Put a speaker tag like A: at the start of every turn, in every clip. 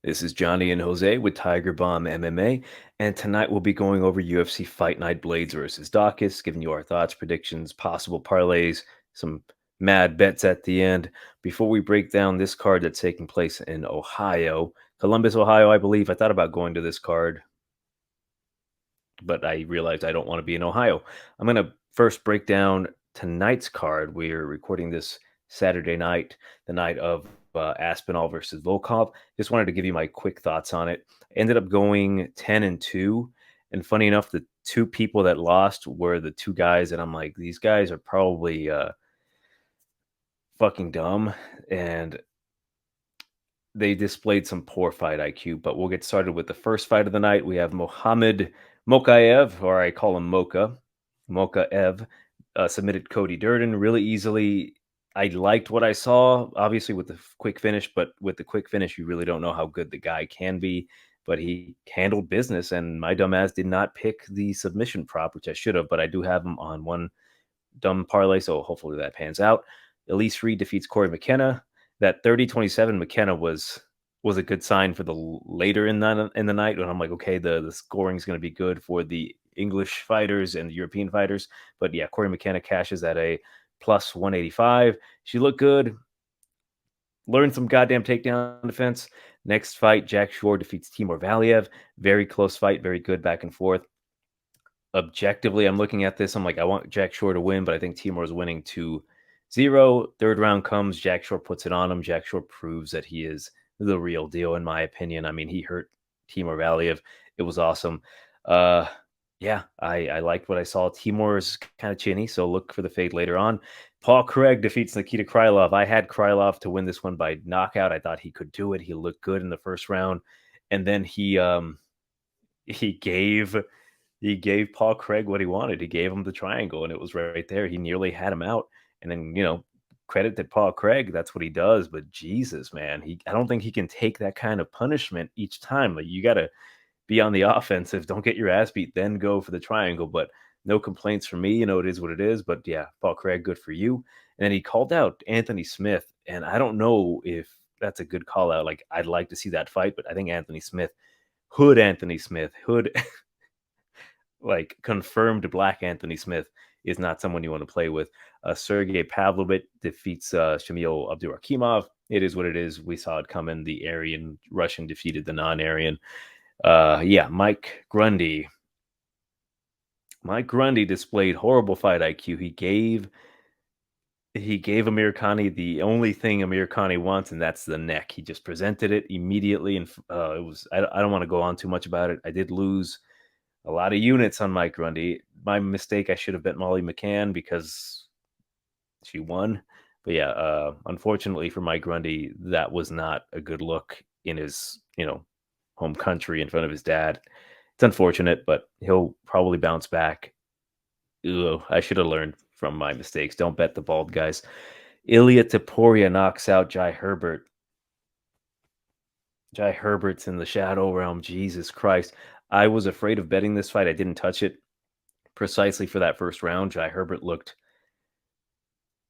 A: This is Johnny and Jose with Tiger Bomb MMA, and tonight we'll be going over UFC Fight Night Blaydes versus Daukaus, giving you our thoughts, predictions, possible parlays, some mad bets at the end. Before we break down this card that's taking place in Ohio, Columbus, Ohio, I believe. I thought about going to this card, but I realized I don't want to be in Ohio. I'm going to first break down tonight's card. We're recording this Saturday night, the night of Aspinall versus Volkov. Just wanted to give you my quick thoughts on it. Ended up going 10-2. And funny enough, the two people that lost were the two guys that I'm like, these guys are probably fucking dumb. And they displayed some poor fight IQ, but we'll get started with the first fight of the night. We have Mohamed Mokaev, or I call him Mokaev, submitted Cody Durden really easily. I liked what I saw, obviously, with the quick finish, but with the quick finish, you really don't know how good the guy can be. But he handled business, and my dumbass did not pick the submission prop, which I should have, but I do have him on one dumb parlay, so hopefully that pans out. Elise Reed defeats Corey McKenna. That 30-27 McKenna was a good sign for the later in the night when I'm like, okay, the scoring is going to be good for the English fighters and the European fighters. But yeah, Corey McKenna cashes at a plus 185. She looked good. Learned some goddamn takedown defense. Next fight, Jack Shore defeats Timur Valiev. Very close fight, very good back and forth. Objectively, I'm looking at this. I'm like, I want Jack Shore to win, but I think Timur is winning 2-0. Third round comes. Jack Shore puts it on him. Jack Shore proves that he is the real deal, in my opinion. I mean, he hurt Timur Valiev. It was awesome. Yeah, I liked what I saw. Timur is kind of chinny, so look for the fade later on. Paul Craig defeats Nikita Krylov. I had Krylov to win this one by knockout. I thought he could do it. He looked good in the first round, and then he gave Paul Craig what he wanted. He gave him the triangle, and it was right there. He nearly had him out. And then, credit to Paul Craig. That's what he does. But Jesus, man, I don't think he can take that kind of punishment each time. Like, you got to be on the offensive. Don't get your ass beat, then go for the triangle. But no complaints from me. It is what it is. But yeah, Paul Craig, good for you. And then he called out Anthony Smith. And I don't know if that's a good call out. Like, I'd like to see that fight, but I think Anthony Smith, Hood like confirmed black Anthony Smith is not someone you want to play with. Sergey Pavlovich defeats Shamil Abdurakhimov. It is what it is. We saw it coming. The Aryan Russian defeated the non-Aryan. Mike Grundy. Mike Grundy displayed horrible fight IQ. He gave Amir Khani the only thing Amir Khani wants, and that's the neck. He just presented it immediately, and it was. I don't want to go on too much about it. I did lose a lot of units on Mike Grundy. My mistake. I should have bet Molly McCann because she won. But yeah, unfortunately for Mike Grundy, that was not a good look in his, home country in front of his dad. It's unfortunate, but he'll probably bounce back. Ugh, I should have learned from my mistakes. Don't bet the bald guys. Ilya Taporia knocks out Jai Herbert. Jai Herbert's in the shadow realm. Jesus Christ. I was afraid of betting this fight. I didn't touch it precisely for that first round. Jai Herbert looked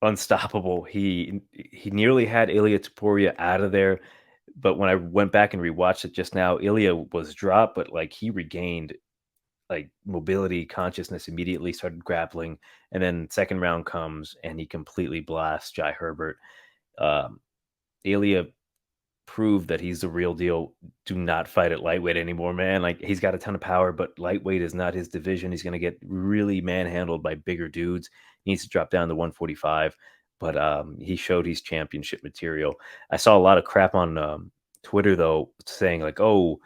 A: unstoppable. He nearly had Ilya Taporia out of there, but when I went back and rewatched it just now, Ilya was dropped, but like he regained like mobility, consciousness immediately, started grappling, and then second round comes and he completely blasts Jai Herbert. Ilya proved that he's the real deal. Do not fight at lightweight anymore, man. Like, he's got a ton of power, but lightweight is not his division. He's going to get really manhandled by bigger dudes. He needs to drop down to 145. But he showed he's championship material. I saw a lot of crap on Twitter, though, saying like, oh,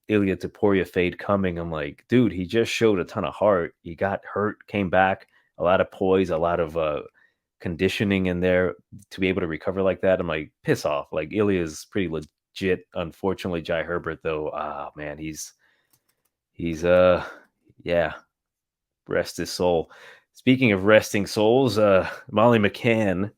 A: Ilya Taporia fade coming. I'm like, dude, he just showed a ton of heart. He got hurt, came back, a lot of poise, a lot of conditioning in there to be able to recover like that. I'm like, piss off. Like, Ilya is pretty legit. Unfortunately, Jai Herbert, though, man, he's yeah, rest his soul. Speaking of resting souls, Molly McCann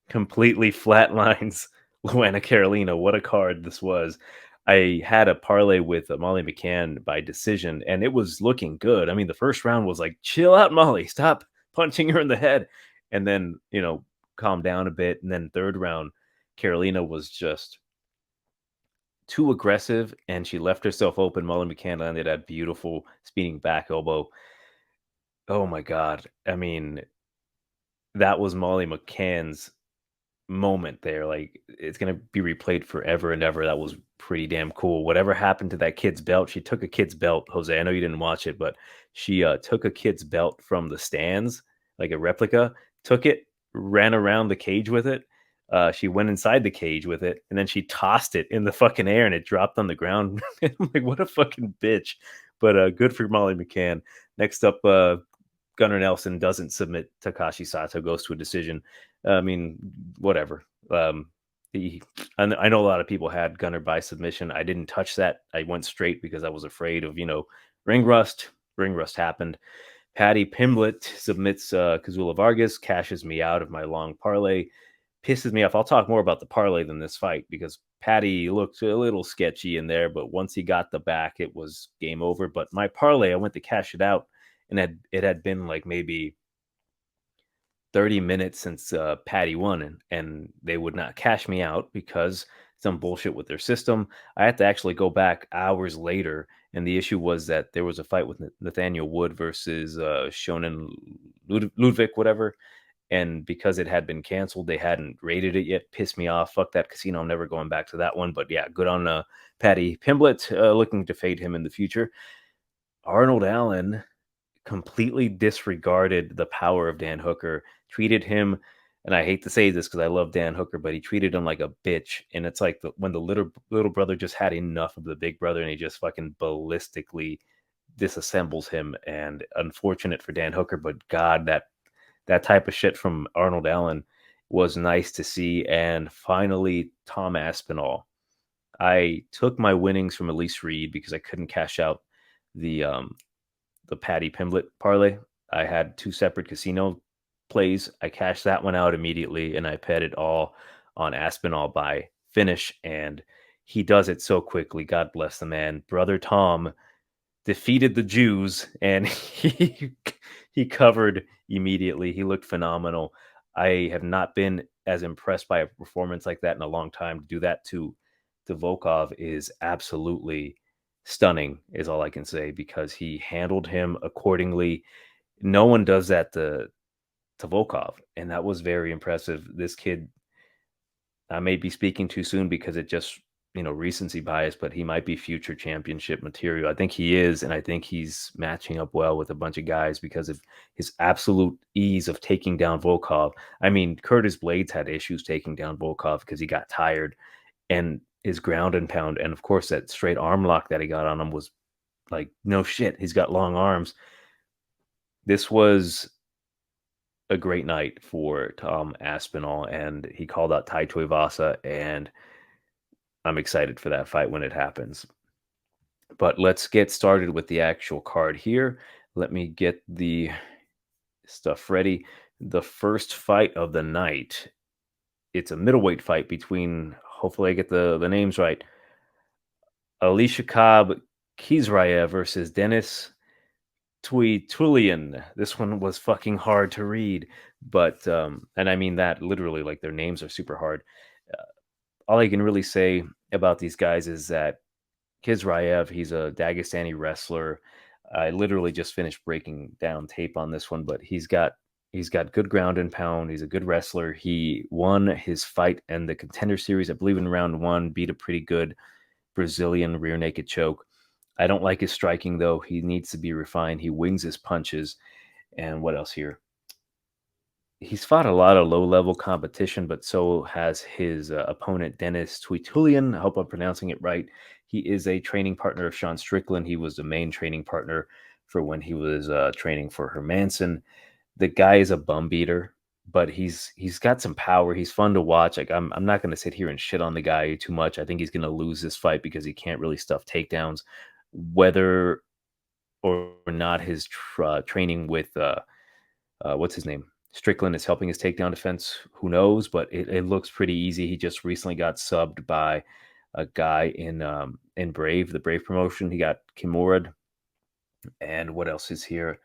A: completely flatlines Luana Carolina. What a card this was. I had a parlay with Molly McCann by decision, and it was looking good. I mean, the first round was like, chill out, Molly. Stop punching her in the head. And then, calm down a bit. And then third round, Carolina was just too aggressive, and she left herself open. Molly McCann landed that beautiful speeding back elbow. Oh my god. I mean, that was Molly McCann's moment there. Like, it's gonna be replayed forever and ever. That was pretty damn cool. Whatever happened to that kid's belt, she took a kid's belt, Jose. I know you didn't watch it, but she took a kid's belt from the stands, like a replica, took it, ran around the cage with it. She went inside the cage with it, and then she tossed it in the fucking air, and it dropped on the ground. I'm like, what a fucking bitch. But good for Molly McCann. Next up, Gunnar Nelson doesn't submit Takashi Sato, goes to a decision. I mean, whatever. I know a lot of people had Gunnar by submission. I didn't touch that. I went straight because I was afraid of, ring rust. Ring rust happened. Patty Pimblett submits Kazula Vargas, cashes me out of my long parlay. Pisses me off. I'll talk more about the parlay than this fight because Patty looked a little sketchy in there, but once he got the back, it was game over. But my parlay, I went to cash it out, and it had been like maybe 30 minutes since Patty won, and they would not cash me out because some bullshit with their system. I had to actually go back hours later, and the issue was that there was a fight with Nathaniel Wood versus Shonen Ludwig, whatever. And because it had been canceled, they hadn't rated it yet. Pissed me off. Fuck that casino. I'm never going back to that one. But yeah, good on Patty Pimblett, looking to fade him in the future. Arnold Allen completely disregarded the power of Dan Hooker, treated him, and I hate to say this because I love Dan Hooker, but he treated him like a bitch. And it's like when the little brother just had enough of the big brother, and he just fucking ballistically disassembles him. And unfortunate for Dan Hooker, but God, that type of shit from Arnold Allen was nice to see. And finally, Tom Aspinall. I took my winnings from Elise Reed because I couldn't cash out the Patty Pimblett parlay. I had two separate casino plays. I cashed that one out immediately, and I bet it all on Aspinall by finish. And he does it so quickly. God bless the man. Brother Tom defeated the Jews, and he covered immediately. He looked phenomenal. I have not been as impressed by a performance like that in a long time. To do that to Volkov is absolutely stunning, is all I can say, because he handled him accordingly. No one does that to Volkov, and that was very impressive. This kid, I may be speaking too soon because it just, recency bias, but he might be future championship material. I think he is, and I think he's matching up well with a bunch of guys because of his absolute ease of taking down Volkov. I mean, Curtis Blaydes had issues taking down Volkov because he got tired, and his ground and pound, and of course that straight arm lock that he got on him was like, no shit, he's got long arms. This was a great night for Tom Aspinall, and he called out Tai Tuivasa, and I'm excited for that fight when it happens. But let's get started with the actual card here. Let me get the stuff ready. The first fight of the night, it's a middleweight fight between, hopefully I get the names right, Aliaskhab Khizriev versus Denis Tuiluilin. This one was fucking hard to read, but and I mean that literally, like their names are super hard. All I can really say about these guys is that Khizriev, he's a Dagestani wrestler. I literally just finished breaking down tape on this one, but he's got good ground and pound. He's a good wrestler. He won his fight in the Contender Series, I believe, in round one, beat a pretty good Brazilian rear naked choke. I don't like his striking, though. He needs to be refined. He wings his punches. And what else here? He's fought a lot of low-level competition, but so has his opponent, Denis Tuiluilin. I hope I'm pronouncing it right. He is a training partner of Sean Strickland. He was the main training partner for when he was training for Hermanson. The guy is a bum beater, but he's got some power. He's fun to watch. Like I'm not going to sit here and shit on the guy too much. I think he's going to lose this fight because he can't really stuff takedowns. Whether or not his training with what's his name, Strickland, is helping his takedown defense, who knows? But it looks pretty easy. He just recently got subbed by a guy in Brave, the Brave promotion. He got Kimura. And what else is here?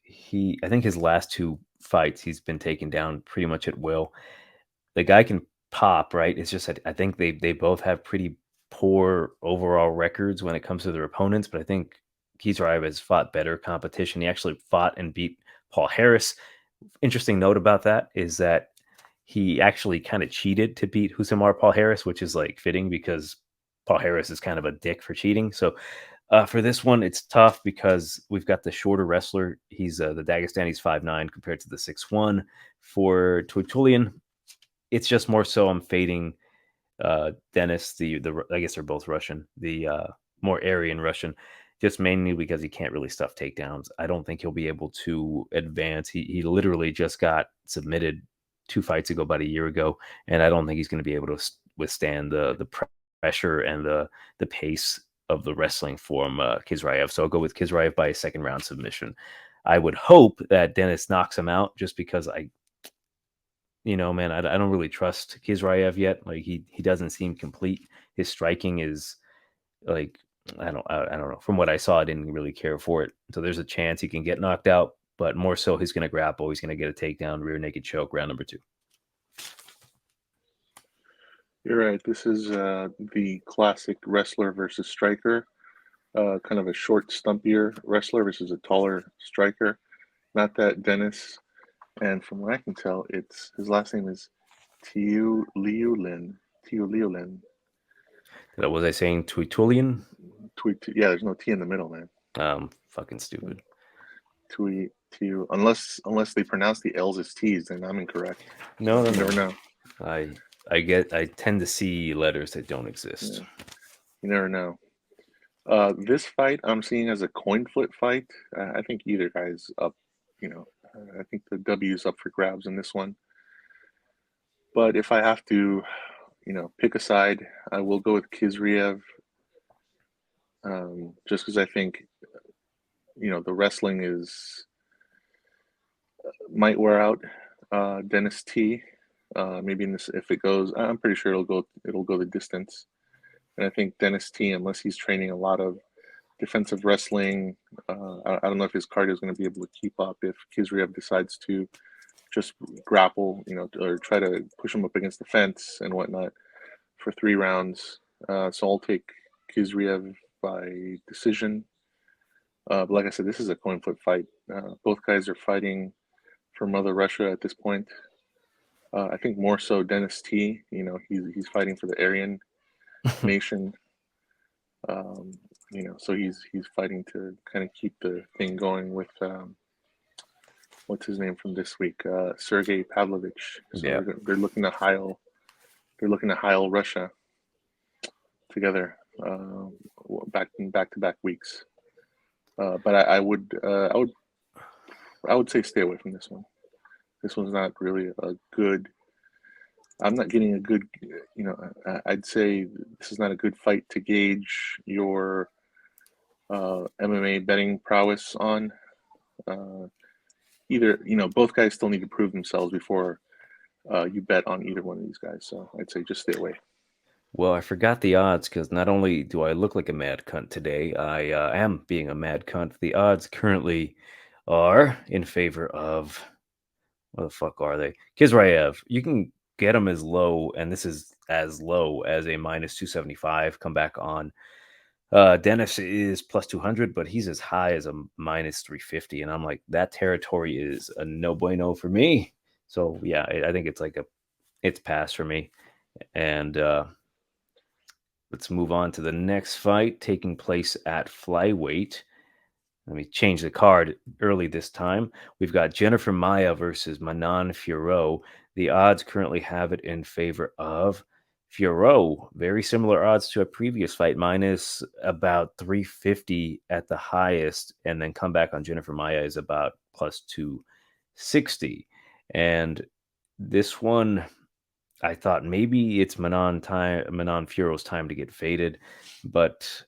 A: I think his last two fights, he's been taken down pretty much at will. The guy can pop, right? It's just I think they both have pretty poor overall records when it comes to their opponents, but I think Khizriev has fought better competition. He actually fought and beat Paul Harris. Interesting note about that is that he actually kind of cheated to beat Husamar Paul Harris, which is like fitting because Paul Harris is kind of a dick for cheating. So for this one, it's tough because we've got the shorter wrestler. He's the Dagestani's 5'9" compared to the 6'1". For Tuiluilin, it's just more so I'm fading Denis, the I guess they're both Russian, the more Aryan Russian, just mainly because he can't really stuff takedowns. I don't think he'll be able to advance. He literally just got submitted 2 fights ago, about a year ago, and I don't think he's going to be able to withstand the pressure and the pace of the wrestling from Khizriev. So I'll go with Khizriev by a second round submission. I would hope that Denis knocks him out, just because man, I don't really trust Khizriev yet. Like he doesn't seem complete. His striking is like I don't know. From what I saw, I didn't really care for it. So there's a chance he can get knocked out, but more so he's going to grapple. He's going to get a takedown, rear naked choke, round number 2.
B: You're right. This is the classic wrestler versus striker. Kind of a short, stumpier wrestler versus a taller striker. Not that Denis. And from what I can tell, it's his last name is Tuiluilin. Tuiluilin.
A: Was I saying Tuiluilin?
B: Yeah, there's no T in the middle, man.
A: Fucking stupid.
B: Unless they pronounce the L's as T's, then I'm incorrect.
A: No,
B: you never know.
A: I tend to see letters that don't exist.
B: Yeah. You never know. This fight I'm seeing as a coin flip fight. I think either guy's up. I think the W's up for grabs in this one. But if I have to, pick a side, I will go with Khizriev. Just because I think, the wrestling might wear out Denis T. Maybe in this, if it goes, I'm pretty sure it'll go the distance. And I think Denis T, unless he's training a lot of defensive wrestling, I don't know if his cardio is going to be able to keep up if Khizriev decides to just grapple, or try to push him up against the fence and whatnot for 3 rounds. So I'll take Khizriev by decision. But like I said, this is a coin flip fight. Both guys are fighting for Mother Russia at this point. I think more so Denis T. He's fighting for the Aryan nation. So he's fighting to kind of keep the thing going with what's his name from this week, Sergey Pavlovich. So
A: yeah.
B: they're looking to heil Russia together back to back weeks. But I would say stay away from this one. This one's not really a good. I'm not getting a good. I'd say this is not a good fight to gauge your MMA betting prowess on. Either both guys still need to prove themselves before you bet on either one of these guys. So I'd say just stay away.
A: Well, I forgot the odds because not only do I look like a mad cunt today, I am being a mad cunt. The odds currently are in favor of, what the fuck are they? Khizriev. You can get them as low, and this is as low as a minus 275. Come back on. Denis is plus 200, but he's as high as a minus 350. And I'm like, that territory is a no bueno for me. So yeah, I think it's pass for me. And let's move on to the next fight taking place at flyweight. Let me change the card early this time. We've got Jennifer Maia versus Manon Fiorot. The odds currently have it in favor of Fiorot. Very similar odds to a previous fight, minus about 350 at the highest, and then comeback on Jennifer Maia is about plus 260. And this one, I thought maybe it's Manon Fiorot's time to get faded, but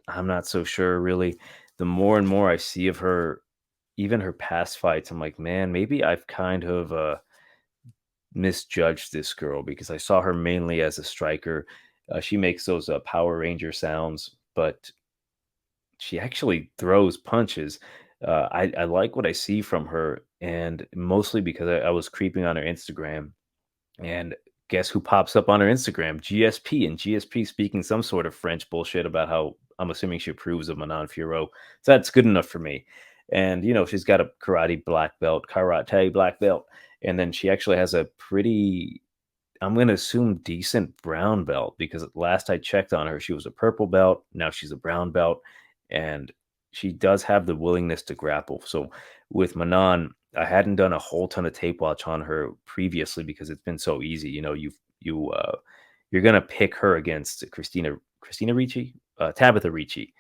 A: I'm not so sure really. The more and more I see of her, even her past fights, I'm like, man, maybe I've kind of misjudged this girl because I saw her mainly as a striker. She makes those Power Ranger sounds, but she actually throws punches. I like what I see from her, and mostly because I was creeping on her Instagram, and guess who pops up on her Instagram? GSP, and GSP speaking some sort of French bullshit about how I'm assuming she approves of Manon Fiorot. So that's good enough for me. And she's got a karate black belt, and then she actually has a pretty, I'm going to assume, decent brown belt, because last I checked on her, she was a purple belt. Now she's a brown belt, and she does have the willingness to grapple. So with Manon, I hadn't done a whole ton of tape watch on her previously because it's been so easy. You're gonna pick her against Christina Ricci, Tabitha Ricci.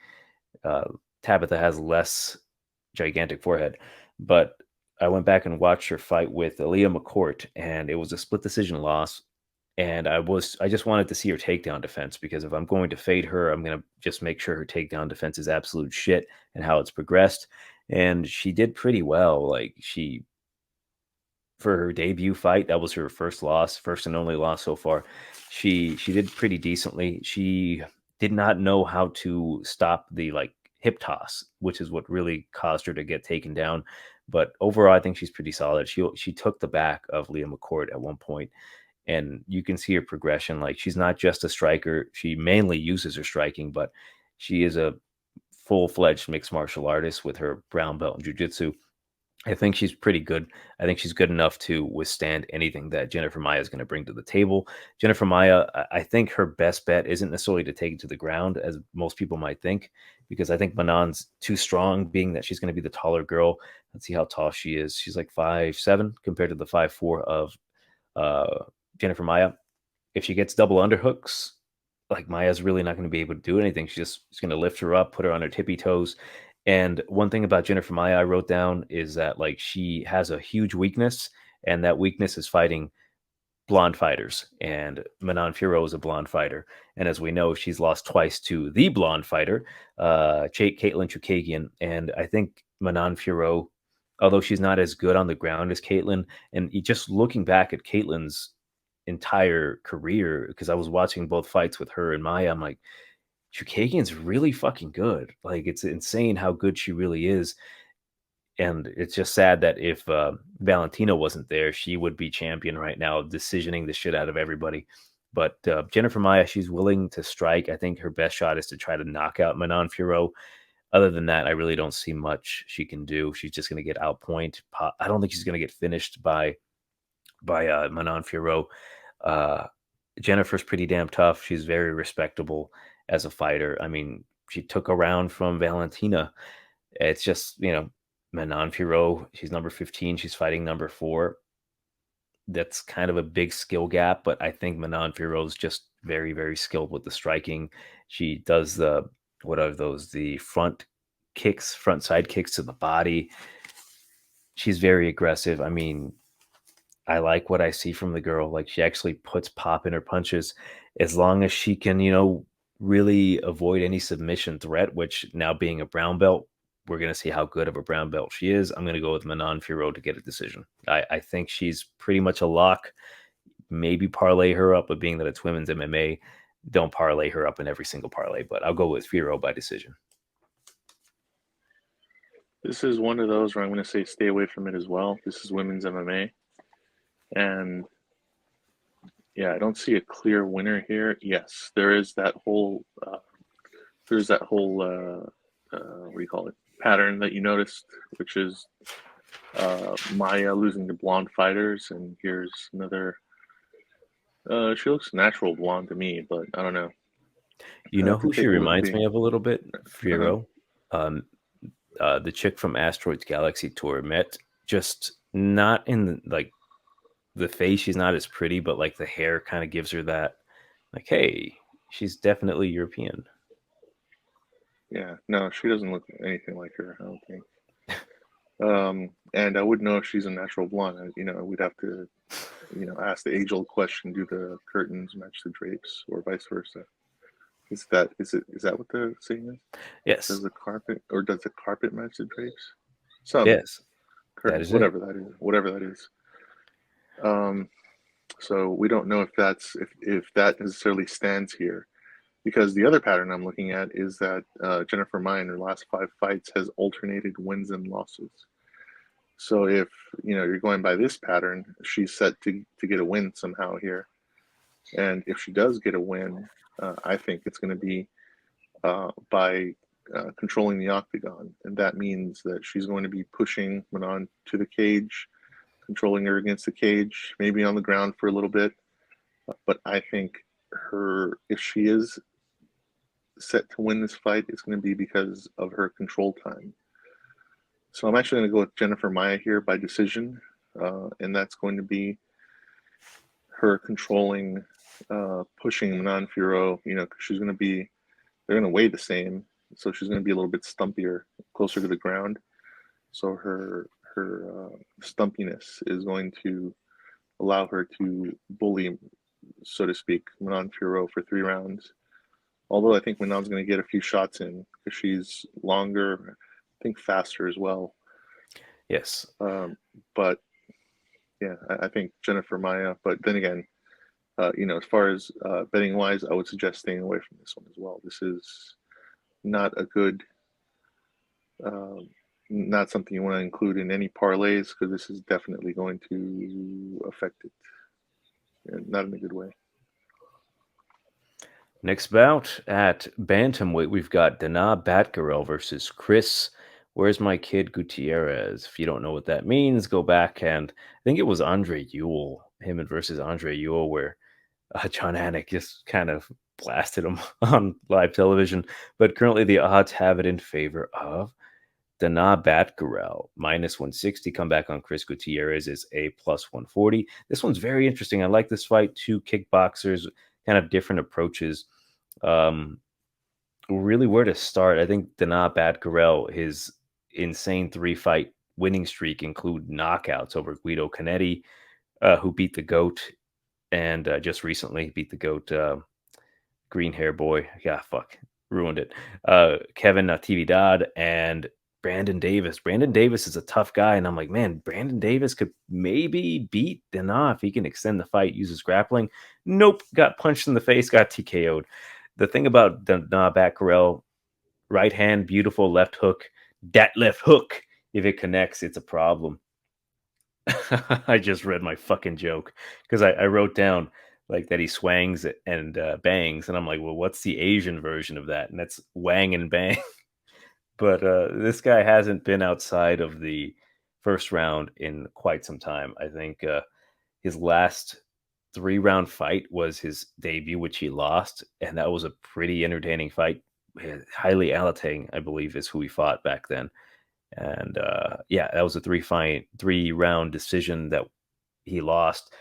A: Uh, Tabitha has less gigantic forehead, but I went back and watched her fight with Aaliyah McCourt, and it was a split decision loss. And I just wanted to see her takedown defense, because if I'm going to fade her, I'm going to just make sure her takedown defense is absolute shit and how it's progressed. And she did pretty well. Like, for her debut fight, that was her first and only loss so far. She did pretty decently. She did not know how to stop the hip toss, which is what really caused her to get taken down. But overall, I think she's pretty solid. She took the back of Leah McCourt at one point, and you can see her progression. Like, she's not just a striker. She mainly uses her striking, but she is a full-fledged mixed martial artist with her brown belt in jiu-jitsu. I think she's pretty good. I think she's good enough to withstand anything that Jennifer Maia is going to bring to the table. Jennifer Maia, I think her best bet isn't necessarily to take it to the ground, as most people might think, because I think Manon's too strong, being that she's going to be the taller girl. Let's see how tall she is. She's like 5'7" compared to the 5'4" of Jennifer Maia. If she gets double underhooks, like, Maya's really not going to be able to do anything. She's going to lift her up, put her on her tippy toes. And one thing about Jennifer Maia I wrote down is that, like, she has a huge weakness, and that weakness is fighting blonde fighters. And Manon Fiorot is a blonde fighter. And as we know, she's lost twice to the blonde fighter, Caitlin Chukagian. And I think Manon Fiorot, although she's not as good on the ground as Caitlin, and just looking back at Caitlin's entire career, because I was watching both fights with her and Maia, I'm like, Chukagian's really fucking good. Like, it's insane how good she really is. And it's just sad that if Valentina wasn't there, she would be champion right now, decisioning the shit out of everybody. But Jennifer Maia, she's willing to strike. I think her best shot is to try to knock out Manon Fiorot. Other than that, I really don't see much she can do. She's just going to get outpoint. I don't think she's going to get finished by Manon Fiorot. Jennifer's pretty damn tough. She's very respectable as a fighter. I mean, she took a round from Valentina. It's just, Manon Fiorot, she's number 15. She's fighting number 4. That's kind of a big skill gap, but I think Manon Fiorot is just very, very skilled with the striking. She does the front side kicks to the body. She's very aggressive. I mean, I like what I see from the girl. Like, she actually puts pop in her punches, as long as she can, really avoid any submission threat, which, now being a brown belt, we're going to see how good of a brown belt she is. I'm going to go with Manon Fiorot to get a decision. I think she's pretty much a lock. Maybe parlay her up, but being that it's women's MMA, don't parlay her up in every single parlay. But I'll go with Fiorot by decision.
B: This is one of those where I'm going to say stay away from it as well. This is women's MMA. And yeah, I don't see a clear winner here. Yes, there is that whole what do you call it, pattern that you noticed, which is Maia losing to blonde fighters. And here's another. She looks natural blonde to me, but I don't know.
A: You know who she reminds me of a little bit? Fiorot. The chick from Asteroids Galaxy Tour. Met, just not in the face, she's not as pretty, but like the hair kind of gives her that, like, hey, she's definitely European.
B: Yeah, no, she doesn't look anything like her, I don't think. And I wouldn't know if she's a natural blonde. We'd have to, ask the age-old question: do the curtains match the drapes, or vice versa? Is that what the saying is?
A: Yes.
B: Does the carpet match the drapes?
A: Yes.
B: Curtains, whatever that is. So we don't know if that necessarily stands here, because the other pattern I'm looking at is that Jennifer Maia in her last 5 fights has alternated wins and losses. So if you're going by this pattern, she's set to get a win somehow here. And if she does get a win, I think it's going to be by controlling the octagon. And that means that she's going to be pushing Manon to the cage, controlling her against the cage, maybe on the ground for a little bit. But I think if she is set to win this fight, it's going to be because of her control time. So I'm actually going to go with Jennifer Maia here by decision, and that's going to be her controlling, pushing Manon Fiorot. Because she's going to be, they're going to weigh the same, so she's going to be a little bit stumpier, closer to the ground. So her stumpiness is going to allow her to bully, so to speak, Manon Fiorot for 3 rounds. Although I think Manon's going to get a few shots in because she's longer, I think faster as well.
A: Yes.
B: But yeah, I think Jennifer Maia. But then again, as far as betting wise, I would suggest staying away from this one as well. This is not a good, not something you want to include in any parlays because this is definitely going to affect it, and not in a good way.
A: Next bout at bantamweight, we've got Denis Batgerel versus Chris. Where's my kid Gutierrez? If you don't know what that means, go back and I think it was Andre Ewell, him versus Andre Ewell, where John Anik just kind of blasted him on live television. But currently the odds have it in favor of Denis Batgerel, minus 160. Comeback on Chris Gutierrez is a plus 140. This one's very interesting. I like this fight. 2 kickboxers, kind of different approaches. Really, where to start? I think Denis Batgerel, his insane 3-fight winning streak include knockouts over Guido Canetti, who beat the GOAT, and just recently beat the GOAT, green hair boy. Yeah, fuck, ruined it. Kevin Natividad and Brandon Davis. Brandon Davis is a tough guy, and I'm like, man, Brandon Davis could maybe beat Denis if he can extend the fight, uses grappling. Nope, got punched in the face, got TKO'd. The thing about Denis Batgerel, right hand, beautiful left hook. That left hook, if it connects, it's a problem. I just read my fucking joke because I wrote down like that he swangs and bangs, and I'm like, well, what's the Asian version of that? And that's wang and bang. But this guy hasn't been outside of the first round in quite some time. I think his last 3-round fight was his debut, which he lost, and that was a pretty entertaining fight. Highly Alatang, I believe, is who he fought back then. And yeah, that was a 3-round decision that he lost.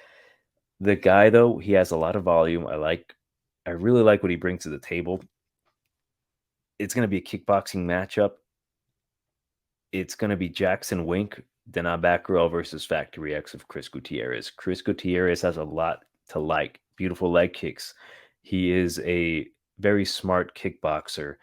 A: The guy, though, he has a lot of volume. I really like what he brings to the table. It's going to be a kickboxing matchup. It's going to be Jackson Wink, Denis Batgerel versus Factory X of Chris Gutierrez. Chris Gutierrez has a lot to like. Beautiful leg kicks. He is a very smart kickboxer.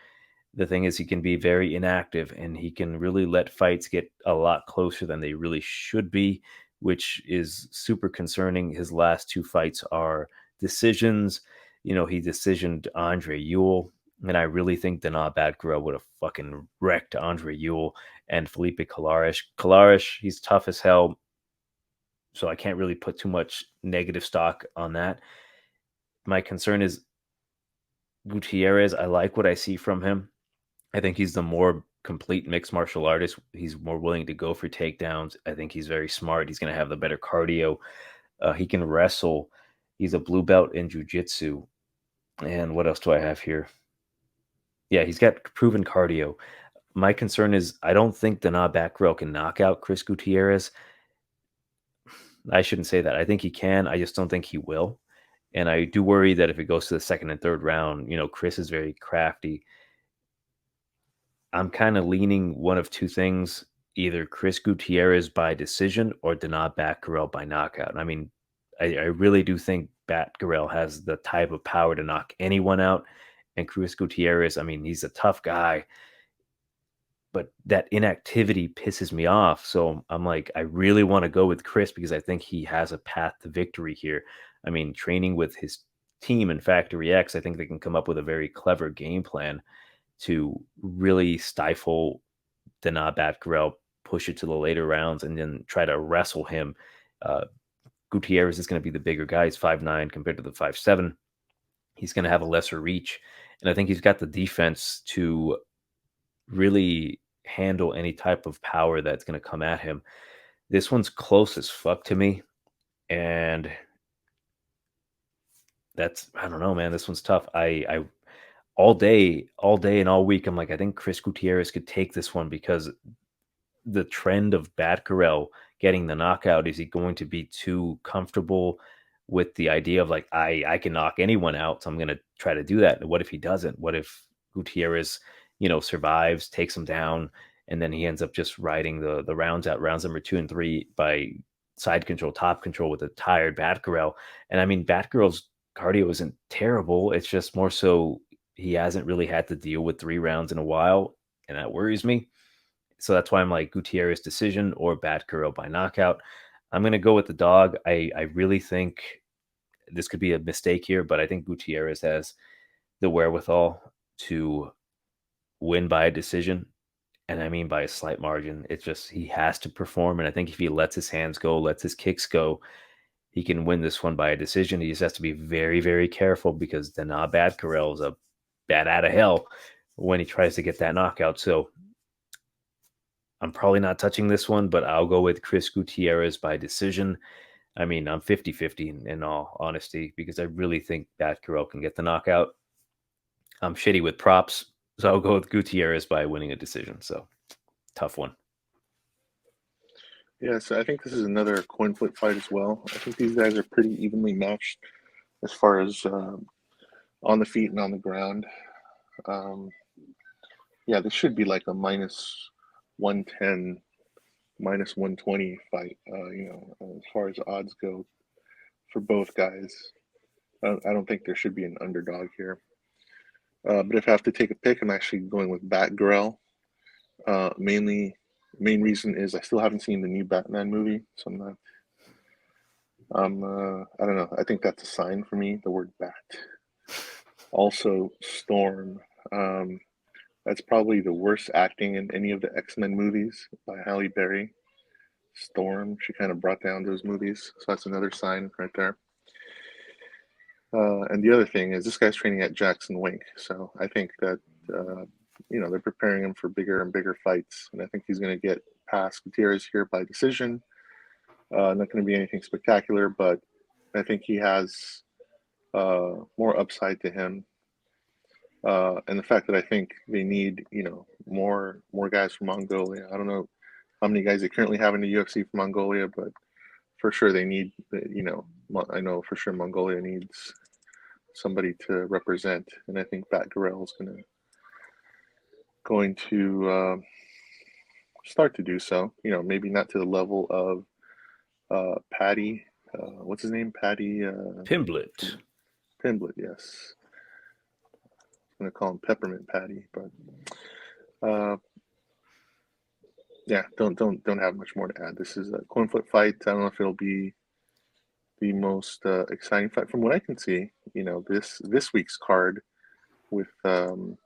A: The thing is, he can be very inactive, and he can really let fights get a lot closer than they really should be, which is super concerning. His last 2 fights are decisions. He decisioned Andre Ewell, and I really think Denis Batgerel would have fucking wrecked Andre Ewell and Felipe Colares. Colares, he's tough as hell, so I can't really put too much negative stock on that. My concern is Gutierrez. I like what I see from him. I think he's the more complete mixed martial artist. He's more willing to go for takedowns. I think he's very smart. He's going to have the better cardio. He can wrestle. He's a blue belt in jiu-jitsu. And what else do I have here? Yeah, he's got proven cardio. My concern is I don't think Denis Batgerel can knock out Chris Gutierrez. I shouldn't say that. I think he can. I just don't think he will. And I do worry that if it goes to the second and third round, Chris is very crafty. I'm kind of leaning one of 2 things, either Chris Gutierrez by decision or Denis Batgerel by knockout. I mean, I really do think Batgerel has the type of power to knock anyone out. And Chris Gutierrez, I mean, he's a tough guy, but that inactivity pisses me off. So I'm like, I really want to go with Chris because I think he has a path to victory here. I mean, training with his team in Factory X, I think they can come up with a very clever game plan to really stifle Denis Batgerel, push it to the later rounds, and then try to wrestle him. Gutierrez is going to be the bigger guy. He's 5'9" compared to the 5'7". He's going to have a lesser reach. And I think he's got the defense to really handle any type of power that's going to come at him. This one's close as fuck to me. And I don't know, man. This one's tough. I all day and all week, I'm like, I think Chris Gutierrez could take this one because the trend of Batgerel getting the knockout, is he going to be too comfortable with the idea of like, I can knock anyone out, so I'm going to try to do that? And what if he doesn't? What if Gutierrez, survives, takes him down, and then he ends up just riding the rounds out, rounds number 2 and 3 by side control, top control with a tired Batgerel? And I mean, Batgerel's cardio isn't terrible. It's just more so he hasn't really had to deal with 3 rounds in a while, and that worries me. So that's why I'm like Gutierrez decision or Batgerel by knockout. I'm going to go with the dog. I really think this could be a mistake here, but I think Gutierrez has the wherewithal to win by a decision. And I mean by a slight margin. It's just he has to perform. And I think if he lets his hands go, lets his kicks go, he can win this one by a decision. He just has to be very, very careful because Denis Batgerel is a bat out of hell when he tries to get that knockout. So I'm probably not touching this one, but I'll go with Chris Gutierrez by decision. I mean, I'm 50-50 in all honesty because I really think Batgerel can get the knockout. I'm shitty with props, so I'll go with Gutierrez by winning a decision. So, tough one.
B: Yeah, so I think this is another coin flip fight as well. I think these guys are pretty evenly matched as far as on the feet and on the ground. Yeah, this should be like a minus 110, minus 120 fight, as far as odds go for both guys. I don't think there should be an underdog here. But if I have to take a pick, I'm actually going with Batgerel. Main reason is I still haven't seen the new Batman movie, so I'm not. I don't know. I think that's a sign for me. The word bat. Also, Storm. That's probably the worst acting in any of the X-Men movies by Halle Berry. Storm. She kind of brought down those movies, so that's another sign right there. And the other thing is this guy's training at Jackson Wink, so I think that they're preparing him for bigger and bigger fights, and I think he's going to get past Gutierrez here by decision. Not going to be anything spectacular, but I think he has more upside to him, and the fact that I think they need more guys from Mongolia. I don't know how many guys they currently have in the UFC from Mongolia, but for sure they need. I know for sure Mongolia needs somebody to represent, and I think Batgerel is going to start to do so. Maybe not to the level of Paddy. What's his name? Paddy
A: Pimblett.
B: Pimblett, yes. I'm gonna call him Peppermint Patty, but yeah, don't have much more to add. This is a coin flip fight. I don't know if it'll be the most exciting fight from what I can see. This week's card with Volkov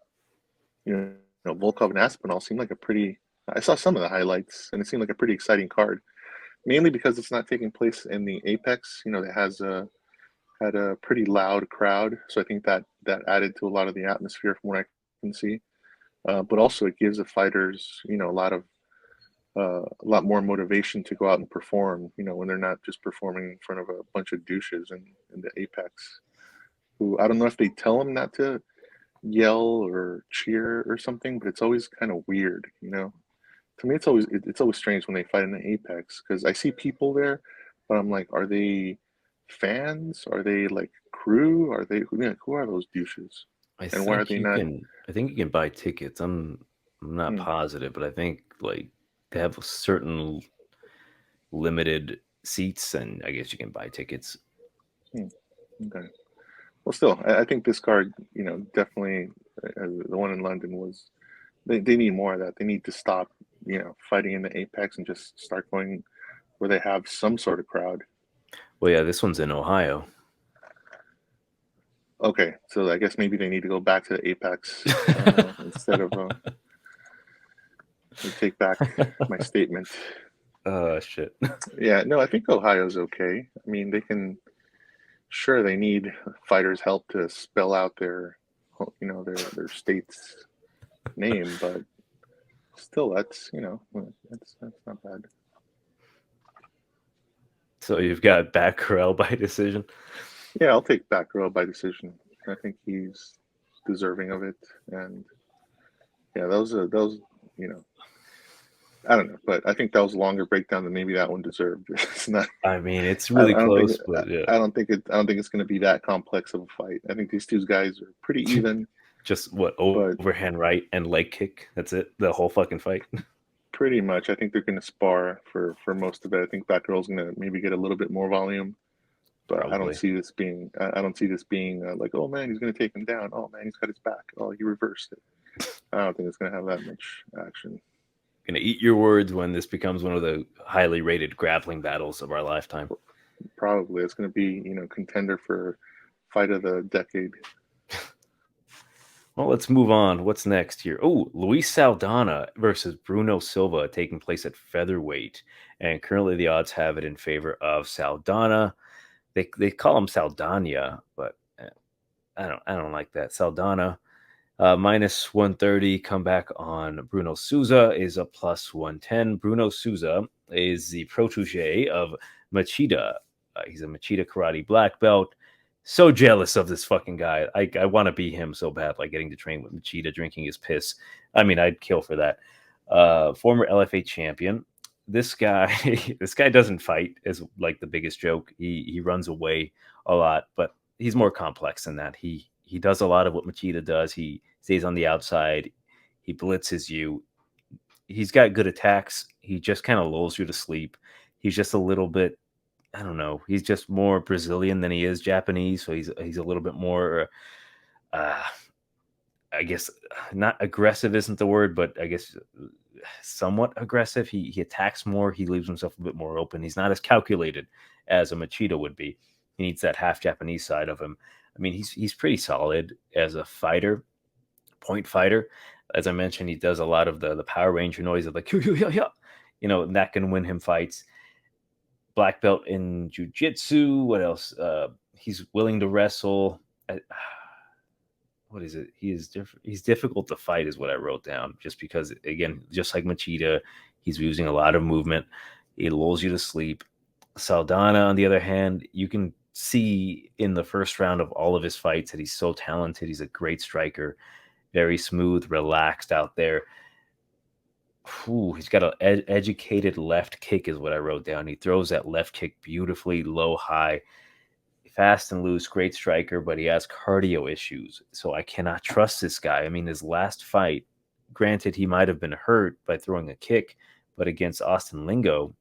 B: and Aspinall seemed like a pretty. I saw some of the highlights, and it seemed like a pretty exciting card. Mainly because it's not taking place in the Apex. That had a pretty loud crowd, so I think that added to a lot of the atmosphere from what I can see. But also, it gives the fighters, a lot more motivation to go out and perform. When they're not just performing in front of a bunch of douches in the Apex, who I don't know if they tell them not to yell or cheer or something, but it's always kind of weird. To me, it's always strange when they fight in the Apex because I see people there, but I'm like, are they fans? Are they like crew? Are they who are those douches? And why are they not?
A: I think you can buy tickets. I'm not positive, but I think like they have certain limited seats, and I guess you can buy tickets.
B: Okay. Well, still, I think this card, definitely the one in London was. They need more of that. They need to stop, fighting in the Apex and just start going where they have some sort of crowd.
A: Well, yeah, this one's in Ohio.
B: Okay, so I guess maybe they need to go back to the Apex instead of. I take back my statement.
A: Shit.
B: Yeah, no, I think Ohio's okay. I mean, sure, they need fighters' help to spell out their state's name, but still, that's not bad.
A: So you've got Batgerel by decision.
B: Yeah, I'll take Batgerel by decision. I think he's deserving of it, and yeah, those I don't know, but I think that was a longer breakdown than maybe that one deserved. It's not.
A: I mean, it's
B: I
A: really
B: don't think.
A: close, but yeah.
B: I don't think it. I don't think it's going to be that complex of a fight. I think these two guys are pretty even.
A: Just what,
B: But
A: overhand right and leg kick? That's it. The whole fucking fight.
B: pretty much, I think they're going to spar for most of it. I think Batgirl's going to maybe get a little bit more volume, but I don't
A: Probably
B: see this being. I don't see this being like, oh man, he's going to take him down. Oh man, he's got his back. Oh, he reversed it. I don't think it's going to have that much action.
A: gonna eat your words when this becomes one of the highly rated grappling battles of our lifetime.
B: Probably it's going to be contender for fight of the decade.
A: Well, let's move on. What's next here? Oh, Luis Saldana versus Bruno Silva taking place at featherweight, and currently the odds have it in favor of Saldana. They call him Saldana, but I don't like that. Saldana minus 130. Comeback on Bruno Souza is a plus 110. Bruno Souza is the protege of Machida. He's a Machida karate black belt. So jealous of this fucking guy. I want to be him so bad, like getting to train with Machida, drinking his piss. I mean, I'd kill for that. Former LFA champion. This guy, this guy doesn't fight is like the biggest joke. He runs away a lot, but he's more complex than that. He does a lot of what Machida does. He stays on the outside. He blitzes you. He's got good attacks. He just kind of lulls you to sleep. He's just a little bit, I don't know. He's just more Brazilian than he is Japanese, so he's a little bit more. I guess not aggressive isn't the word, but I guess somewhat aggressive. He attacks more. He leaves himself a bit more open. He's not as calculated as a Machida would be. He needs that half Japanese side of him. I mean, he's pretty solid as a fighter, point fighter. As I mentioned, he does a lot of the Power Ranger noise of like, and that can win him fights. Black belt in jiu-jitsu. What else? He's willing to wrestle. What is it? He's difficult to fight is what I wrote down, just because, again, just like Machida, he's using a lot of movement. He lulls you to sleep. Saldana, on the other hand, you can see in the first round of all of his fights that he's so talented. He's a great striker, very smooth, relaxed out there. He's got an educated left kick is what I wrote down. He throws that left kick beautifully, low, high, fast and loose, great striker, but he has cardio issues. So I cannot trust this guy. I mean, his last fight, granted, he might have been hurt by throwing a kick, but against Austin Lingo,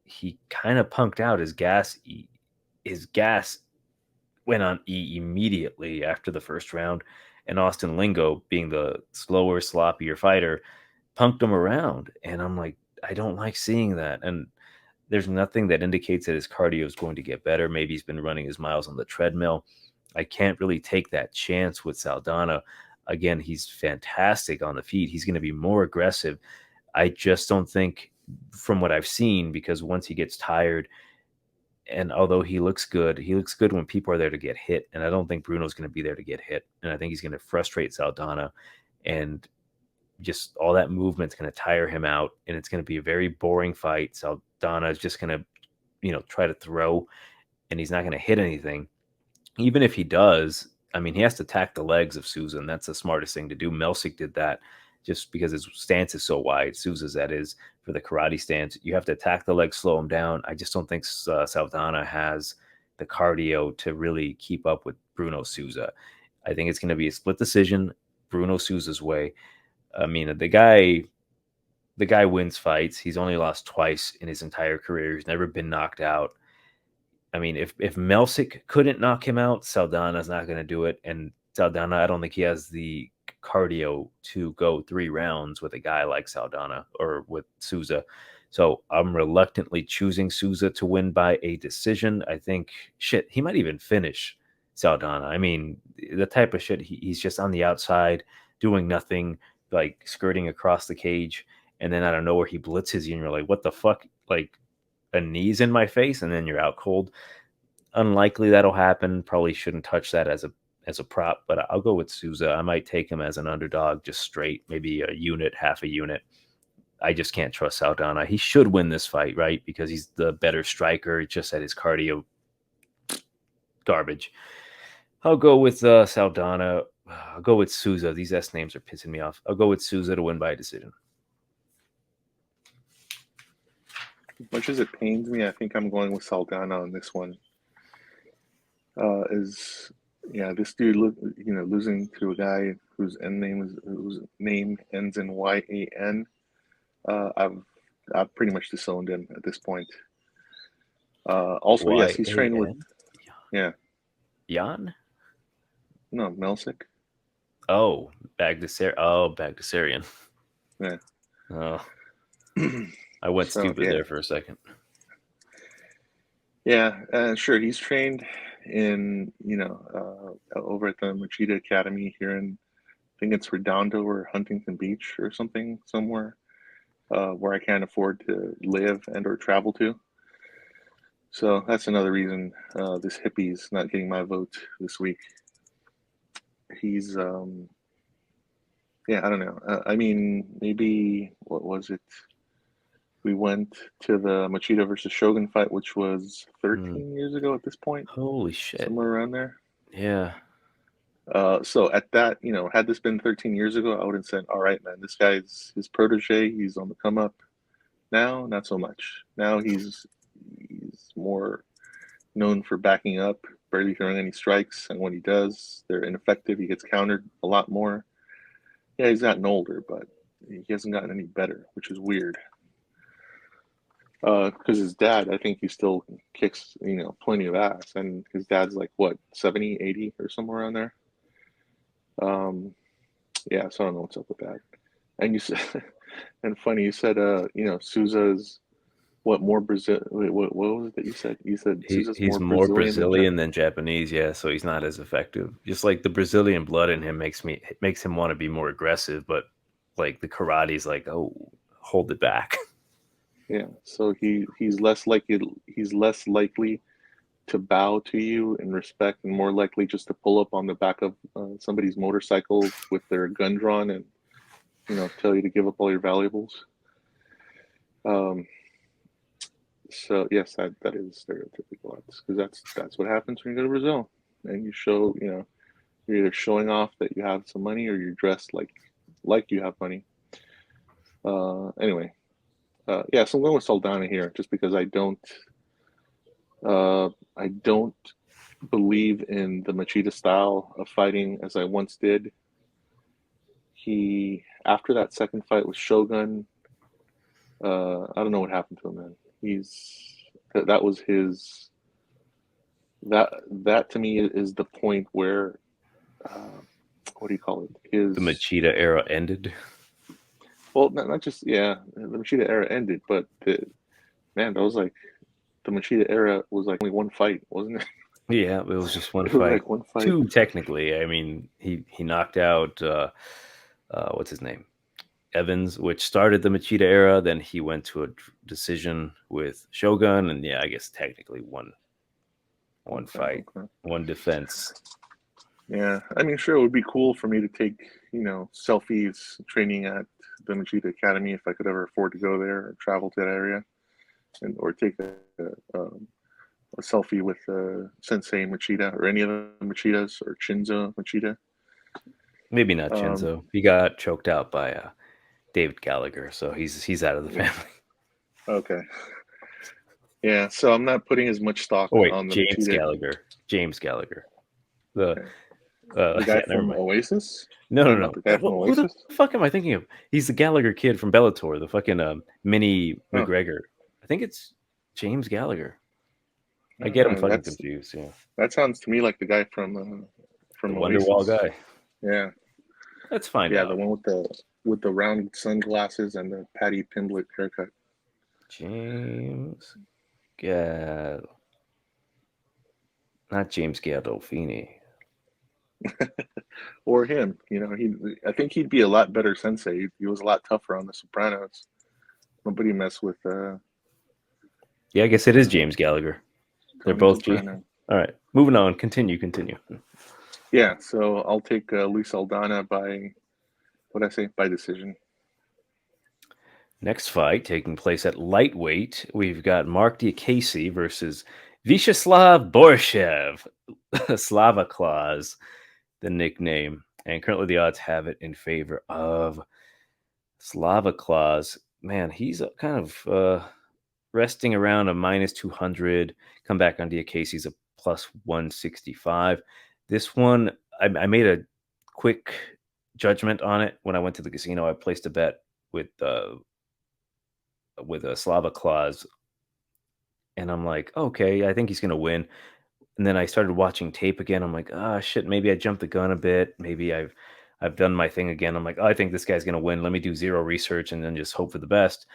A: he kind of punked out. His gas went on E immediately after the first round, and Austin Lingo, being the slower, sloppier fighter, punked him around. And I'm like, I don't like seeing that. And there's nothing that indicates that his cardio is going to get better. Maybe he's been running his miles on the treadmill. I can't really take that chance with Saldana. Again, he's fantastic on the feet. He's going to be more aggressive. I just don't think, from what I've seen, because once he gets tired, and although he looks good when people are there to get hit. And I don't think Bruno's going to be there to get hit. And I think he's going to frustrate Saldana, and just all that movement's going to tire him out, and it's going to be a very boring fight. Saldana is just going to, try to throw, and he's not going to hit anything. Even if he does, I mean, he has to attack the legs of Souza, and that's the smartest thing to do. Melsik did that just because his stance is so wide. Souza's, that is, for the karate stance. You have to attack the legs, slow him down. I just don't think Saldana has the cardio to really keep up with Bruno Souza. I think it's going to be a split decision, Bruno Souza's way. I mean, the guy wins fights. He's only lost twice in his entire career. He's never been knocked out. I mean, if Melsik couldn't knock him out, Saldana's not going to do it. And Saldana, I don't think he has the cardio to go 3 rounds with a guy like Saldana or with Souza. So I'm reluctantly choosing Souza to win by a decision. I think, he might even finish Saldana. I mean, the type of shit, he's just on the outside doing nothing, like skirting across the cage, and then out of nowhere he blitzes you, and you're like, what the fuck? Like a knee's in my face, and then you're out cold. Unlikely that'll happen. Probably shouldn't touch that as a prop, but I'll go with Souza. I might take him as an underdog, just straight, maybe a unit, half a unit. I just can't trust Saldana. He should win this fight, right? Because he's the better striker. It's just that his cardio garbage. I'll go with Saldana. I'll go with Souza. These S names are pissing me off. I'll go with Souza to win by decision.
B: As much as it pains me, I think I'm going with Saldana on this one. This dude, losing to a guy whose name ends in YAN. I've pretty much disowned him at this point. Also, yes, he's trained with
A: Jan.
B: No, Melsick.
A: Oh, Bagdasarian.
B: Yeah.
A: Oh, I went stupid there for a second.
B: Yeah, sure. He's trained in, over at the Machida Academy here in, I think it's Redondo or Huntington Beach or something, somewhere where I can't afford to live and or travel to. So that's another reason this hippie's not getting my vote this week. He's, I don't know. I mean, maybe, what was it? We went to the Machida versus Shogun fight, which was 13 years ago at this point.
A: Holy shit.
B: Somewhere around there.
A: Yeah.
B: So at that, had this been 13 years ago, I would have said, all right, man, this guy's his protege. He's on the come up. Now, not so much. Now he's more known for backing up, barely throwing any strikes. And when he does, they're ineffective. He gets countered a lot more. Yeah, he's gotten older, but he hasn't gotten any better, which is weird. Because his dad, I think he still kicks, plenty of ass. And his dad's like, what, 70, 80 or somewhere around there? Yeah, so I don't know what's up with that. And you said, and funny, you said, Souza's more Brazil. What was it that you said? You said Souza's
A: he's more Brazilian than Japanese. Yeah, so he's not as effective. Just like the Brazilian blood in him makes him want to be more aggressive, but like the karate's like, oh, hold it back.
B: Yeah, so he's less likely to bow to you in respect, and more likely just to pull up on the back of somebody's motorcycle with their gun drawn and tell you to give up all your valuables. So yes, that is stereotypical, because that's what happens when you go to Brazil and you show you're either showing off that you have some money or you're dressed like you have money. Anyway. So I'm going with Saldana here, just because I don't believe in the Machida style of fighting as I once did. After that second fight with Shogun, I don't know what happened to him, man. That was his. That to me is the point where, what do you call it?
A: The Machida era ended.
B: Well, not just, the Machida era ended, but that was like, the Machida era was like only one fight, wasn't it?
A: Yeah, it was just one fight.
B: Like one fight.
A: Two, technically. I mean, he knocked out, what's his name? Evans, which started the Machida era. Then he went to a decision with Shogun, and I guess technically one fight, one defense.
B: Yeah, I mean, sure, it would be cool for me to take, selfies training at the Machida Academy if I could ever afford to go there or travel to that area, or take a selfie with Sensei Machida or any of the Machidas, or Chinzo Machida.
A: Maybe not Chinzo. He got choked out by David Gallagher, so he's out of the family.
B: Okay. Yeah, so I'm not putting as much stock on the
A: James
B: Machida.
A: Gallagher. James Gallagher.
B: The guy from Oasis?
A: No.
B: The guy from Oasis?
A: Who the fuck am I thinking of? He's the Gallagher kid from Bellator, the fucking mini McGregor. I think it's James Gallagher. I get him fucking confused. Yeah,
B: that sounds to me like the guy from
A: the Wonderwall guy.
B: Yeah,
A: let's find out.
B: Yeah, the one with the round sunglasses and the Patty Pimblett haircut.
A: James Gal, not James Gandolfini.
B: or him. I think he'd be a lot better sensei. He was a lot tougher on The Sopranos. Nobody messed with
A: Yeah, I guess it is James Gallagher. They're
B: Tony
A: both
B: Soprano.
A: All right, moving on. Continue.
B: Yeah, so I'll take Luis Saldana by by decision.
A: Next fight taking place at lightweight, we've got Mark Diakiese versus Vyacheslav Borschchev. Slava Claus, the nickname. And currently the odds have it in favor of Slava Claus. Man, he's kind of resting around a minus 200. Come back on Diakiese's a plus 165. This one, I made a quick judgment on it when I went to the casino. I placed a bet with a Slava Claus, and I'm like, okay, I think he's gonna win. And then I started watching tape again. I'm like, ah, shit, maybe I jumped the gun a bit. Maybe I've done my thing again. I'm like, oh, I think this guy's gonna win. Let me do zero research and then just hope for the best.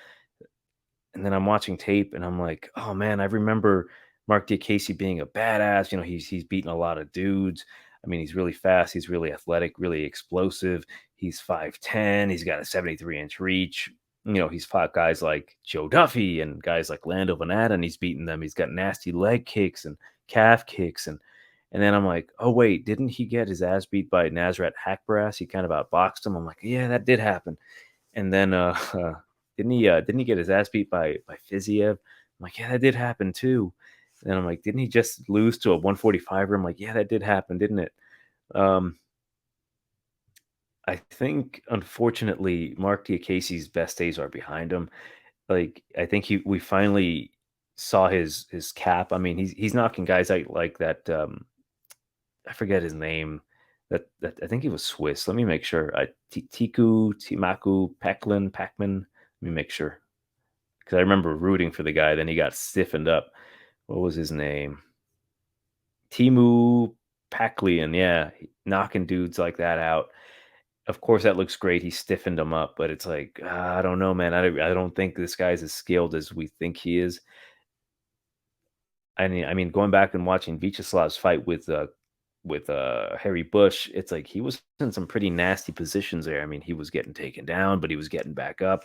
A: And then I'm watching tape and I'm like, oh man, I remember Mark Diakiese being a badass. He's beaten a lot of dudes. I mean, he's really fast. He's really athletic, really explosive. He's 5'10". He's got a 73-inch reach. He's fought guys like Joe Duffy and guys like Lando Venata, and he's beaten them. He's got nasty leg kicks and calf kicks. And then I'm like, oh, wait, didn't he get his ass beat by Nasrat Hakbaras? He kind of outboxed him. I'm like, yeah, that did happen. And then didn't he get his ass beat by Khizriev? I'm like, yeah, that did happen too. And I'm like, didn't he just lose to a 145er? I'm like, yeah, that did happen, didn't it? I think, unfortunately, Mark Diakiese's best days are behind him. Like, I think we finally saw his cap. I mean, he's knocking guys out like that. I forget his name. That I think he was Swiss. Let me make sure. Timaku Pacman. Let me make sure, because I remember rooting for the guy. Then he got stiffened up. What was his name? Timu Paklian. Yeah, knocking dudes like that out. Of course, that looks great. He stiffened him up, but it's like, I don't know, man. I don't think this guy's as skilled as we think he is. I mean, going back and watching Vyacheslav's fight with Harry Bush, it's like he was in some pretty nasty positions there. I mean, he was getting taken down, but he was getting back up.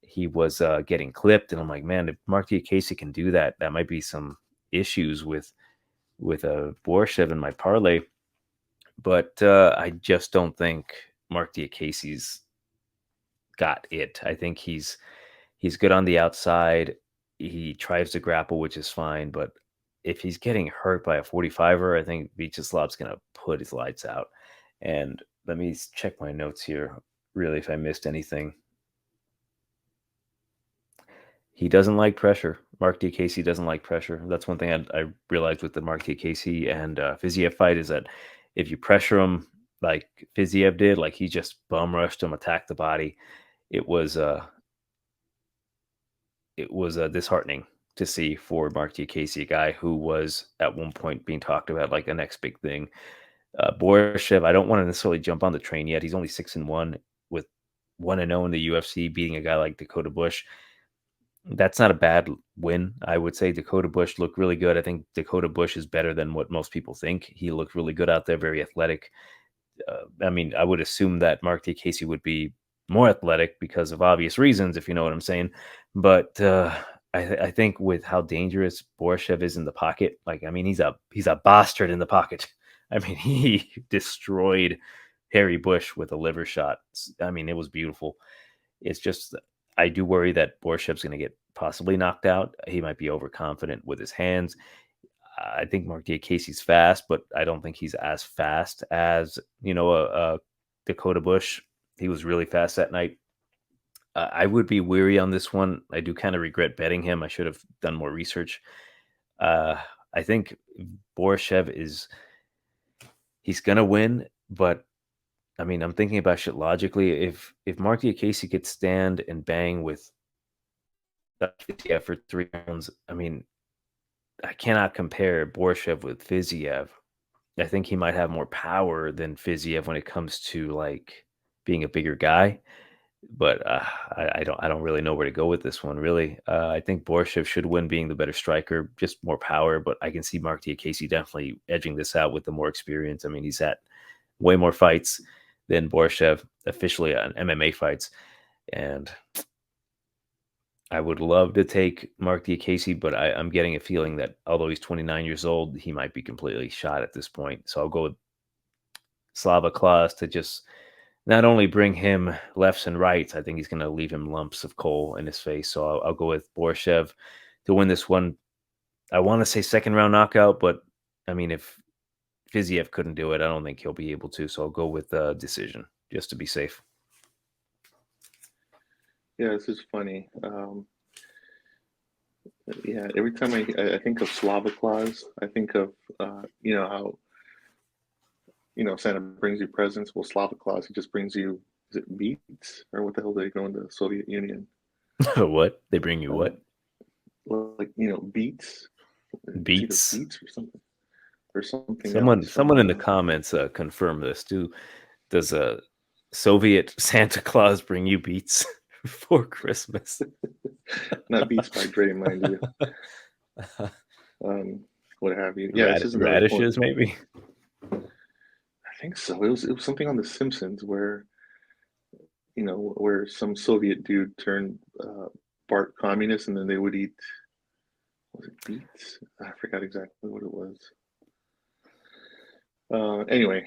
A: He was getting clipped, and I'm like, man, if Mark Diakiese can do that, that might be some issues with Borschchev in my parlay. But I just don't think Mark Diakiese's got it. I think he's good on the outside. He tries to grapple, which is fine, but if he's getting hurt by a 45er, I think Vyacheslav's going to put his lights out. And let me check my notes here, really, if I missed anything. He doesn't like pressure. Mark Diakiese doesn't like pressure. That's one thing I realized with the Mark Diakiese and Khizriev fight, is that if you pressure him like Khizriev did, like he just bum rushed him, attacked the body, it was disheartening to see for Mark Diakiese, a guy who was at one point being talked about like the next big thing. Borschchev, I don't want to necessarily jump on the train yet. He's only 6-1 with 1-0 in the UFC, beating a guy like Dakota Bush. That's not a bad win. I would say Dakota Bush looked really good. I think Dakota Bush is better than what most people think. He looked really good out there, very athletic. I mean, I would assume that Mark Diakiese would be more athletic because of obvious reasons, if you know what I'm saying. But I think with how dangerous Borschchev is in the pocket, like, I mean, he's a bastard in the pocket. I mean, he destroyed Harry Bush with a liver shot. I mean, it was beautiful. It's just, I do worry that Borschchev's going to get possibly knocked out. He might be overconfident with his hands. I think Mark Diakiese's fast, but I don't think he's as fast as, Dakota Bush. He was really fast that night. I would be weary on this one. I do kind of regret betting him. I should have done more research. I think Borschchev he's going to win, but I mean, I'm thinking about shit logically. If Mark Diakiese could stand and bang with Khizriev for 3 rounds, I mean, I cannot compare Borschchev with Khizriev. I think he might have more power than Khizriev when it comes to like being a bigger guy. but I don't really know where to go with this one. Really, I think Borschchev should win, being the better striker, just more power. But I can see Mark Diakiese definitely edging this out with the more experience. I mean, he's had way more fights than Borschchev officially on MMA fights, and I would love to take Mark Diakiese, but I'm getting a feeling that although he's 29 years old, he might be completely shot at this point. So I'll go with Slava Klaus to just not only bring him lefts and rights, I think he's going to leave him lumps of coal in his face. So I'll go with Borschchev to win this one. I want to say second round knockout, but I mean, if Khizriev couldn't do it, I don't think he'll be able to. So I'll go with decision just to be safe.
B: Yeah, this is funny. Yeah, every time I think of Slava Claus, I think of how Santa brings you presents. Well, Slava Claus, he just brings you, is it beets, or what the hell did they go in the Soviet Union?
A: What? They bring you what?
B: Like beets.
A: Beets?
B: Beets or something
A: Someone in the comments confirm this too. Does a Soviet Santa Claus bring you beets for Christmas?
B: Not Beats by Dre, mind you. What have you? Yeah, this is
A: radishes, maybe.
B: I think so. It was something on The Simpsons where where some Soviet dude turned Bart communist, and then they would eat. Was it beets? I forgot exactly what it was. Anyway,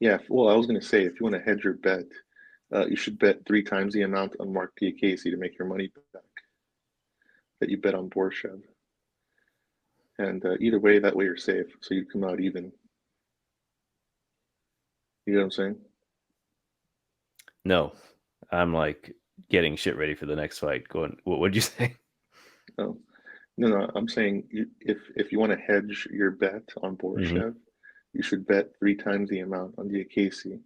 B: yeah. Well, I was going to say, if you want to hedge your bet, you should bet 3 times the amount on Mark Diakiese to make your money back that you bet on Borschchev. And either way, that way you're safe. So you come out even. You know what I'm saying?
A: No, I'm like getting shit ready for the next fight. Going, what'd you say?
B: Oh, no. I'm saying if you want to hedge your bet on Borschchev, you should bet 3 times the amount on Diakiese.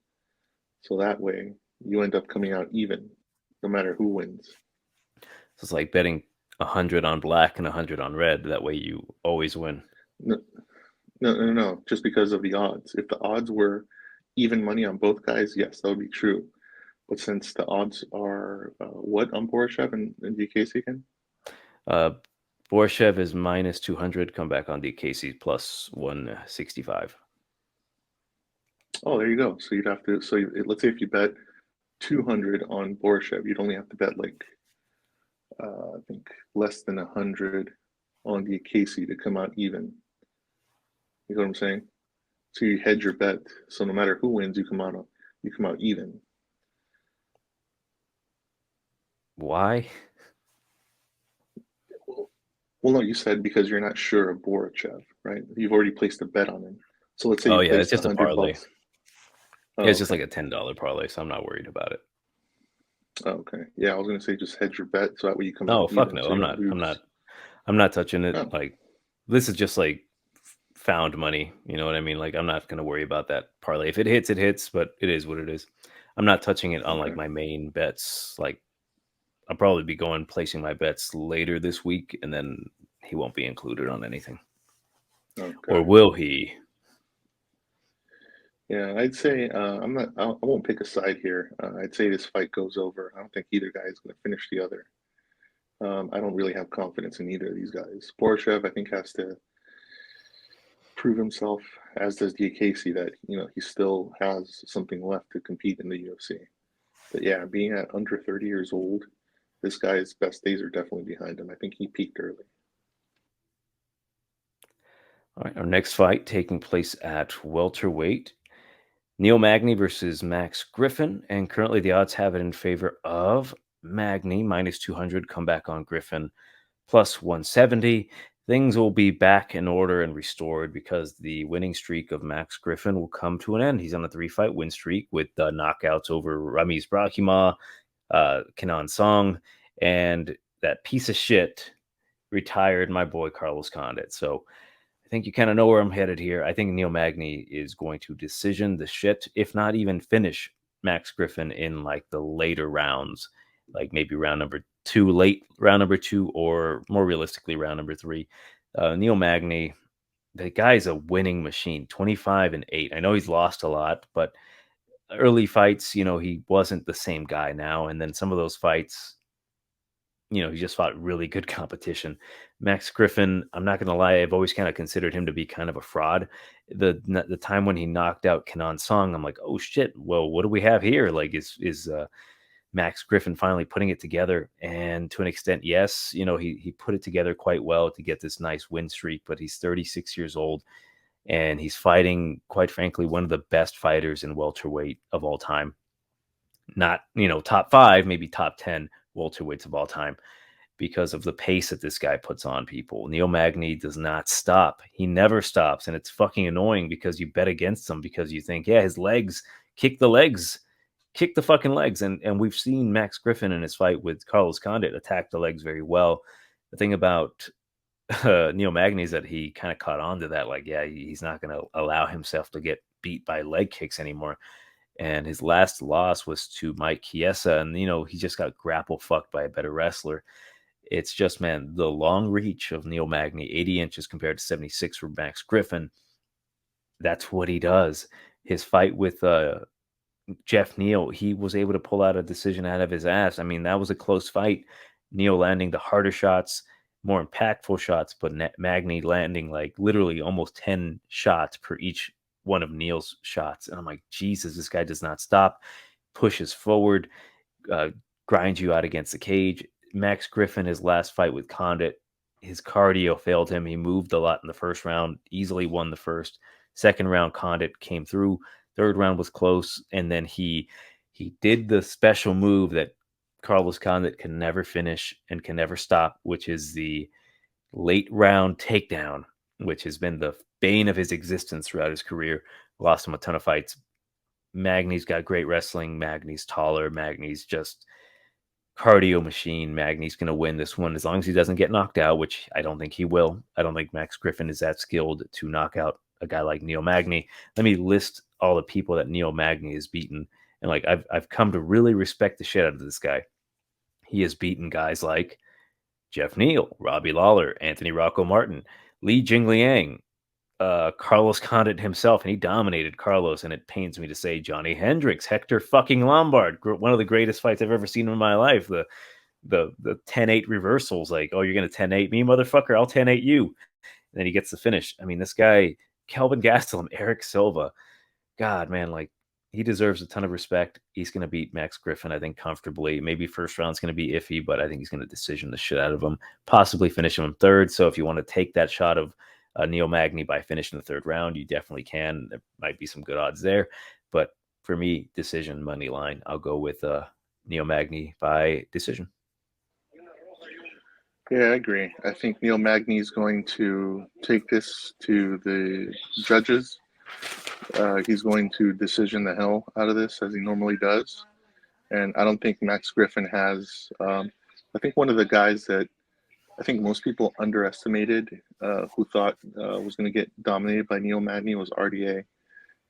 B: So that way you end up coming out even, no matter who wins.
A: So it's like betting 100 on black and 100 on red. That way you always win.
B: No. Just because of the odds. If the odds were even money on both guys, yes, that would be true. But since the odds are what on Borschchev and Diakiese again?
A: Borschchev is minus 200. Come back on Diakiese plus 165.
B: Oh, there you go. So you'd have to. So let's say if you bet 200 on Borschchev, you'd only have to bet like I think less than 100 on Diakiese to come out even. You know what I'm saying? So you hedge your bet. So no matter who wins, you come out even.
A: Why?
B: Well, no, you said because you're not sure of Borschchev, right? You've already placed a bet on him. So let's say you
A: it's just a parlay.
B: $100.
A: Oh, yeah, it's just like a $10 parlay, so I'm not worried about it.
B: Oh, okay. Yeah, I was gonna say just hedge your bet so that way you come
A: out.
B: out even.
A: Fuck no,
B: So
A: I'm not touching it.
B: Oh.
A: Like this is just like found money. You know what I mean? Like I'm not gonna worry about that parlay. If it hits, it hits, but it is what it is. I'm not touching it on like my main bets. Like I'll probably be placing my bets later this week, and then he won't be included on anything.
B: Okay.
A: Or will he?
B: Yeah, I'd say I won't pick a side here. I'd say this fight goes over. I don't think either guy is going to finish the other. I don't really have confidence in either of these guys. Borschchev, I think, has to prove himself, as does Diakiese, that he still has something left to compete in the UFC. But yeah, being at under 30 years old, this guy's best days are definitely behind him. I think he peaked early.
A: All right, our next fight taking place at welterweight. Neil Magney versus Max Griffin, and currently the odds have it in favor of Magney, minus 200, come back on Griffin, plus 170. Things will be back in order and restored because the winning streak of Max Griffin will come to an end. He's on a 3-fight win streak with knockouts over Ramiz Brahima, Kenan Song, and that piece of shit retired my boy Carlos Condit. So I think you kind of know where I'm headed here. I think Neil Magney is going to decision the shit, if not even finish Max Griffin in like the later rounds, like maybe late round number 2, or more realistically, round number 3. Neil Magney, the guy's a winning machine, 25-8. I know he's lost a lot, but early fights, he wasn't the same guy now. And then some of those fights, he just fought really good competition. Max Griffin, I'm not going to lie, I've always kind of considered him to be kind of a fraud. The time when he knocked out Kenan Song, I'm like, oh shit, well, what do we have here? Like, is Max Griffin finally putting it together? And to an extent, yes, he put it together quite well to get this nice win streak, but he's 36 years old and he's fighting, quite frankly, one of the best fighters in welterweight of all time. Not, top 5, maybe top 10 welterweights of all time because of the pace that this guy puts on people. Neil Magney does not stop. He never stops. And it's fucking annoying because you bet against him because you think, yeah, his legs, kick the fucking legs. And we've seen Max Griffin in his fight with Carlos Condit attack the legs very well. The thing about Neil Magny is that he kind of caught on to that. Like, yeah, he's not going to allow himself to get beat by leg kicks anymore. And his last loss was to Mike Chiesa. And, he just got grapple fucked by a better wrestler. It's just, man, the long reach of Neil Magny, 80 inches compared to 76 for Max Griffin. That's what he does. His fight with Jeff Neal, he was able to pull out a decision out of his ass. I mean, that was a close fight. Neal landing the harder shots, more impactful shots, but Magny landing like literally almost 10 shots per each one of Neal's shots. And I'm like, Jesus, this guy does not stop, pushes forward, grinds you out against the cage. Max Griffin, his last fight with Condit, his cardio failed him. He moved a lot in the first round, easily won the first. Second round, Condit came through. Third round was close, and then he did the special move that Carlos Condit can never finish and can never stop, which is the late round takedown, which has been the bane of his existence throughout his career. Lost him a ton of fights. Magny's got great wrestling. Magny's taller. Magny's just cardio machine. Magny's going to win this one as long as he doesn't get knocked out, which I don't think he will. I don't think Max Griffin is that skilled to knock out a guy like Neil Magny. Let me list all the people that Neil Magny has beaten. And like I've come to really respect the shit out of this guy. He has beaten guys like Jeff Neal, Robbie Lawler, Anthony Rocco Martin, Li Jingliang, Carlos Condit himself, and he dominated Carlos, and it pains me to say Johnny Hendricks, Hector fucking Lombard, one of the greatest fights I've ever seen in my life. The 10-8 reversals, like, oh, you're going to 10-8 me, motherfucker, I'll 10-8 you. And then he gets the finish. I mean, this guy, Kelvin Gastelum, Eric Silva, God, man, like, he deserves a ton of respect. He's going to beat Max Griffin, I think, comfortably. Maybe first round's going to be iffy, but I think he's going to decision the shit out of him, possibly finish him in third. So if you want to take that shot of Neil Magny by finishing the third round, you definitely can. There might be some good odds there. But for me, decision, money line, I'll go with Neil Magny by decision.
B: Yeah, I agree. I think Neil Magny is going to take this to the judges. He's going to decision the hell out of this, as he normally does. And I don't think Max Griffin has. I think one of the guys that I think most people underestimated, who thought was going to get dominated by Neil Magny, was RDA.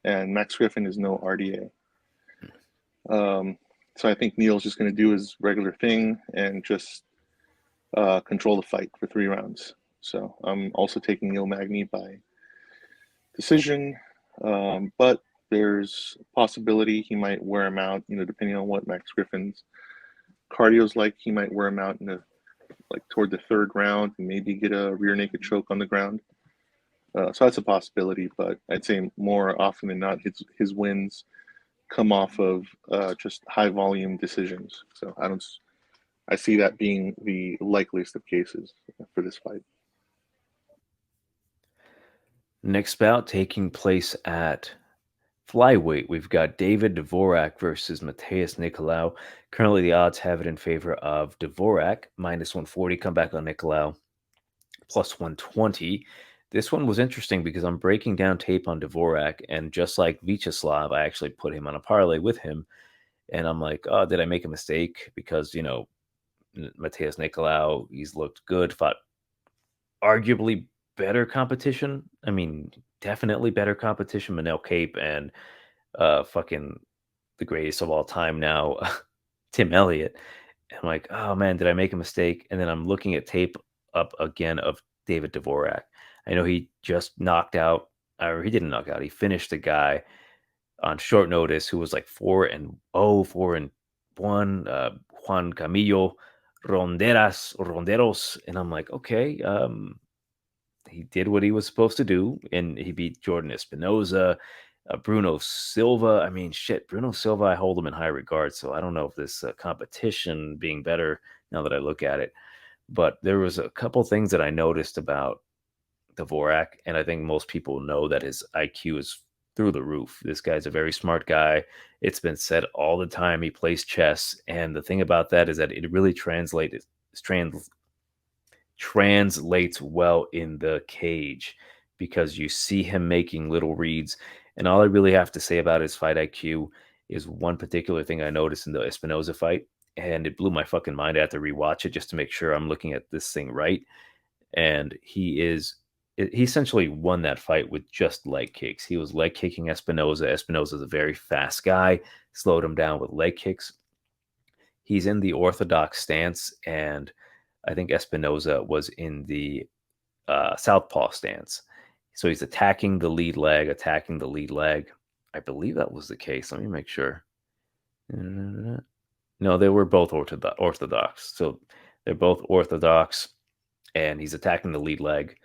B: And Max Griffin is no RDA. So I think Neil's just going to do his regular thing and just control the fight for 3 rounds. So I'm also taking Neil Magny by decision. But there's a possibility he might wear him out, depending on what Max Griffin's cardio's like. He might wear him out toward the third round and maybe get a rear naked choke on the ground. So that's a possibility, but I'd say more often than not, his wins come off of just high volume decisions. So I see that being the likeliest of cases for this fight.
A: Next bout taking place at flyweight. We've got David Dvorak versus Matheus Nicolau. Currently, the odds have it in favor of Dvorak, minus 140. Come back on Nicolau, plus 120. This one was interesting because I'm breaking down tape on Dvorak, and just like Vyacheslav, I actually put him on a parlay with him. And I'm like, oh, did I make a mistake? Because, Matheus Nicolau, he's looked good, fought arguably better competition. I mean, definitely better competition. Manel Cape and fucking the greatest of all time now, Tim Elliott. And I'm like, oh man, did I make a mistake? And then I'm looking at tape up again of David Dvorak. I know he just knocked out, or he didn't knock out, he finished the guy on short notice, who was like 4-0, 4-1, Juan Camillo Ronderos, and I'm like, okay, he did what he was supposed to do, and he beat Jordan Espinoza, Bruno Silva. I mean, shit, Bruno Silva, I hold him in high regard, so I don't know if this competition being better now that I look at it. But there was a couple things that I noticed about Dvorak, and I think most people know that his IQ is through the roof. This guy's a very smart guy. It's been said all the time he plays chess, and the thing about that is that it really translates well in the cage because you see him making little reads. And all I really have to say about his fight IQ is one particular thing I noticed in the Espinoza fight, and it blew my fucking mind. I had to rewatch it just to make sure I'm looking at this thing right. And he essentially won that fight with just leg kicks. He was leg kicking Espinoza. Espinoza's a very fast guy, slowed him down with leg kicks. He's in the orthodox stance, and I think Espinoza was in the southpaw stance. So he's attacking the lead leg. I believe that was the case. Let me make sure. No, they were both orthodox. So they're both orthodox, and he's attacking the lead leg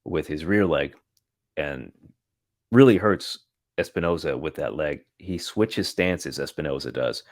A: with his rear leg and really hurts Espinoza with that leg. He switches stances, Espinoza does.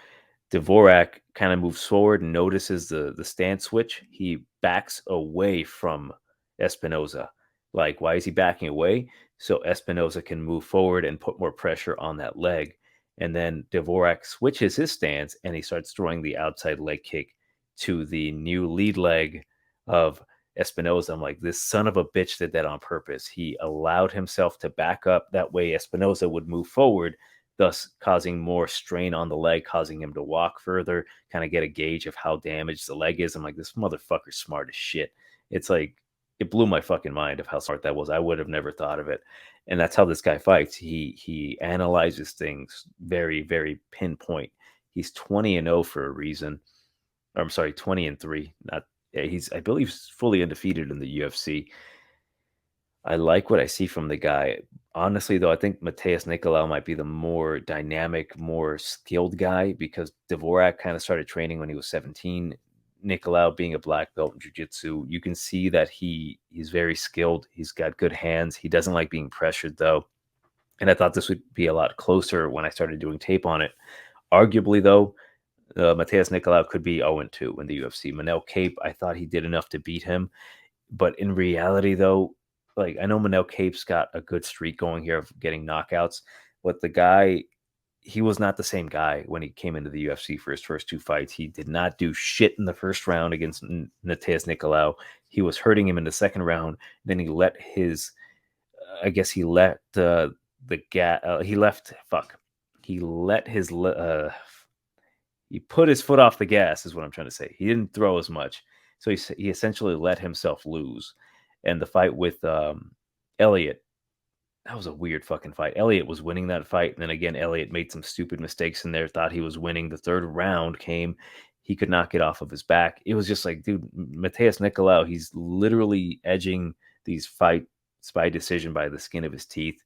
A: Dvorak kind of moves forward and notices the stance switch. He backs away from Espinoza. Like, why is he backing away? So Espinoza can move forward and put more pressure on that leg. And then Dvorak switches his stance and he starts throwing the outside leg kick to the new lead leg of Espinoza. I'm like, this son of a bitch did that on purpose. He allowed himself to back up. That way Espinoza would move forward, thus causing more strain on the leg, causing him to walk further, kind of get a gauge of how damaged the leg is. I'm like, this motherfucker's smart as shit. It's like, it blew my fucking mind of how smart that was. I would have never thought of it. And that's how this guy fights. He analyzes things very, very pinpoint. He's 20-0 for a reason. Or, I'm sorry, 20-3. Not I believe he's fully undefeated in the UFC. I like what I see from the guy. Honestly, though, I think Mateus Nicolau might be the more dynamic, more skilled guy because Dvorak kind of started training when he was 17. Nicolau being a black belt in jiu-jitsu, you can see that he's very skilled. He's got good hands. He doesn't like being pressured, though. And I thought this would be a lot closer when I started doing tape on it. Arguably, though, Mateus Nicolau could be 0-2 in the UFC. Manel Kape, I thought he did enough to beat him. But in reality, though, like, I know Manel Kape's got a good streak going here of getting knockouts, but the guy, he was not the same guy when he came into the UFC for his first two fights. He did not do shit in the first round against Mateus Nicolau. He was hurting him in the second round. Then he let his, I guess he let he left, fuck. He let his, he put his foot off the gas, is what I'm trying to say. He didn't throw as much. So he essentially let himself lose. And the fight with Elliott, that was a weird fucking fight. Elliott was winning that fight. And then again, Elliott made some stupid mistakes in there, thought he was winning. The third round came. He could not get off of his back. It was just like, dude, Mateus Nicolau, he's literally edging these fights by decision by the skin of his teeth.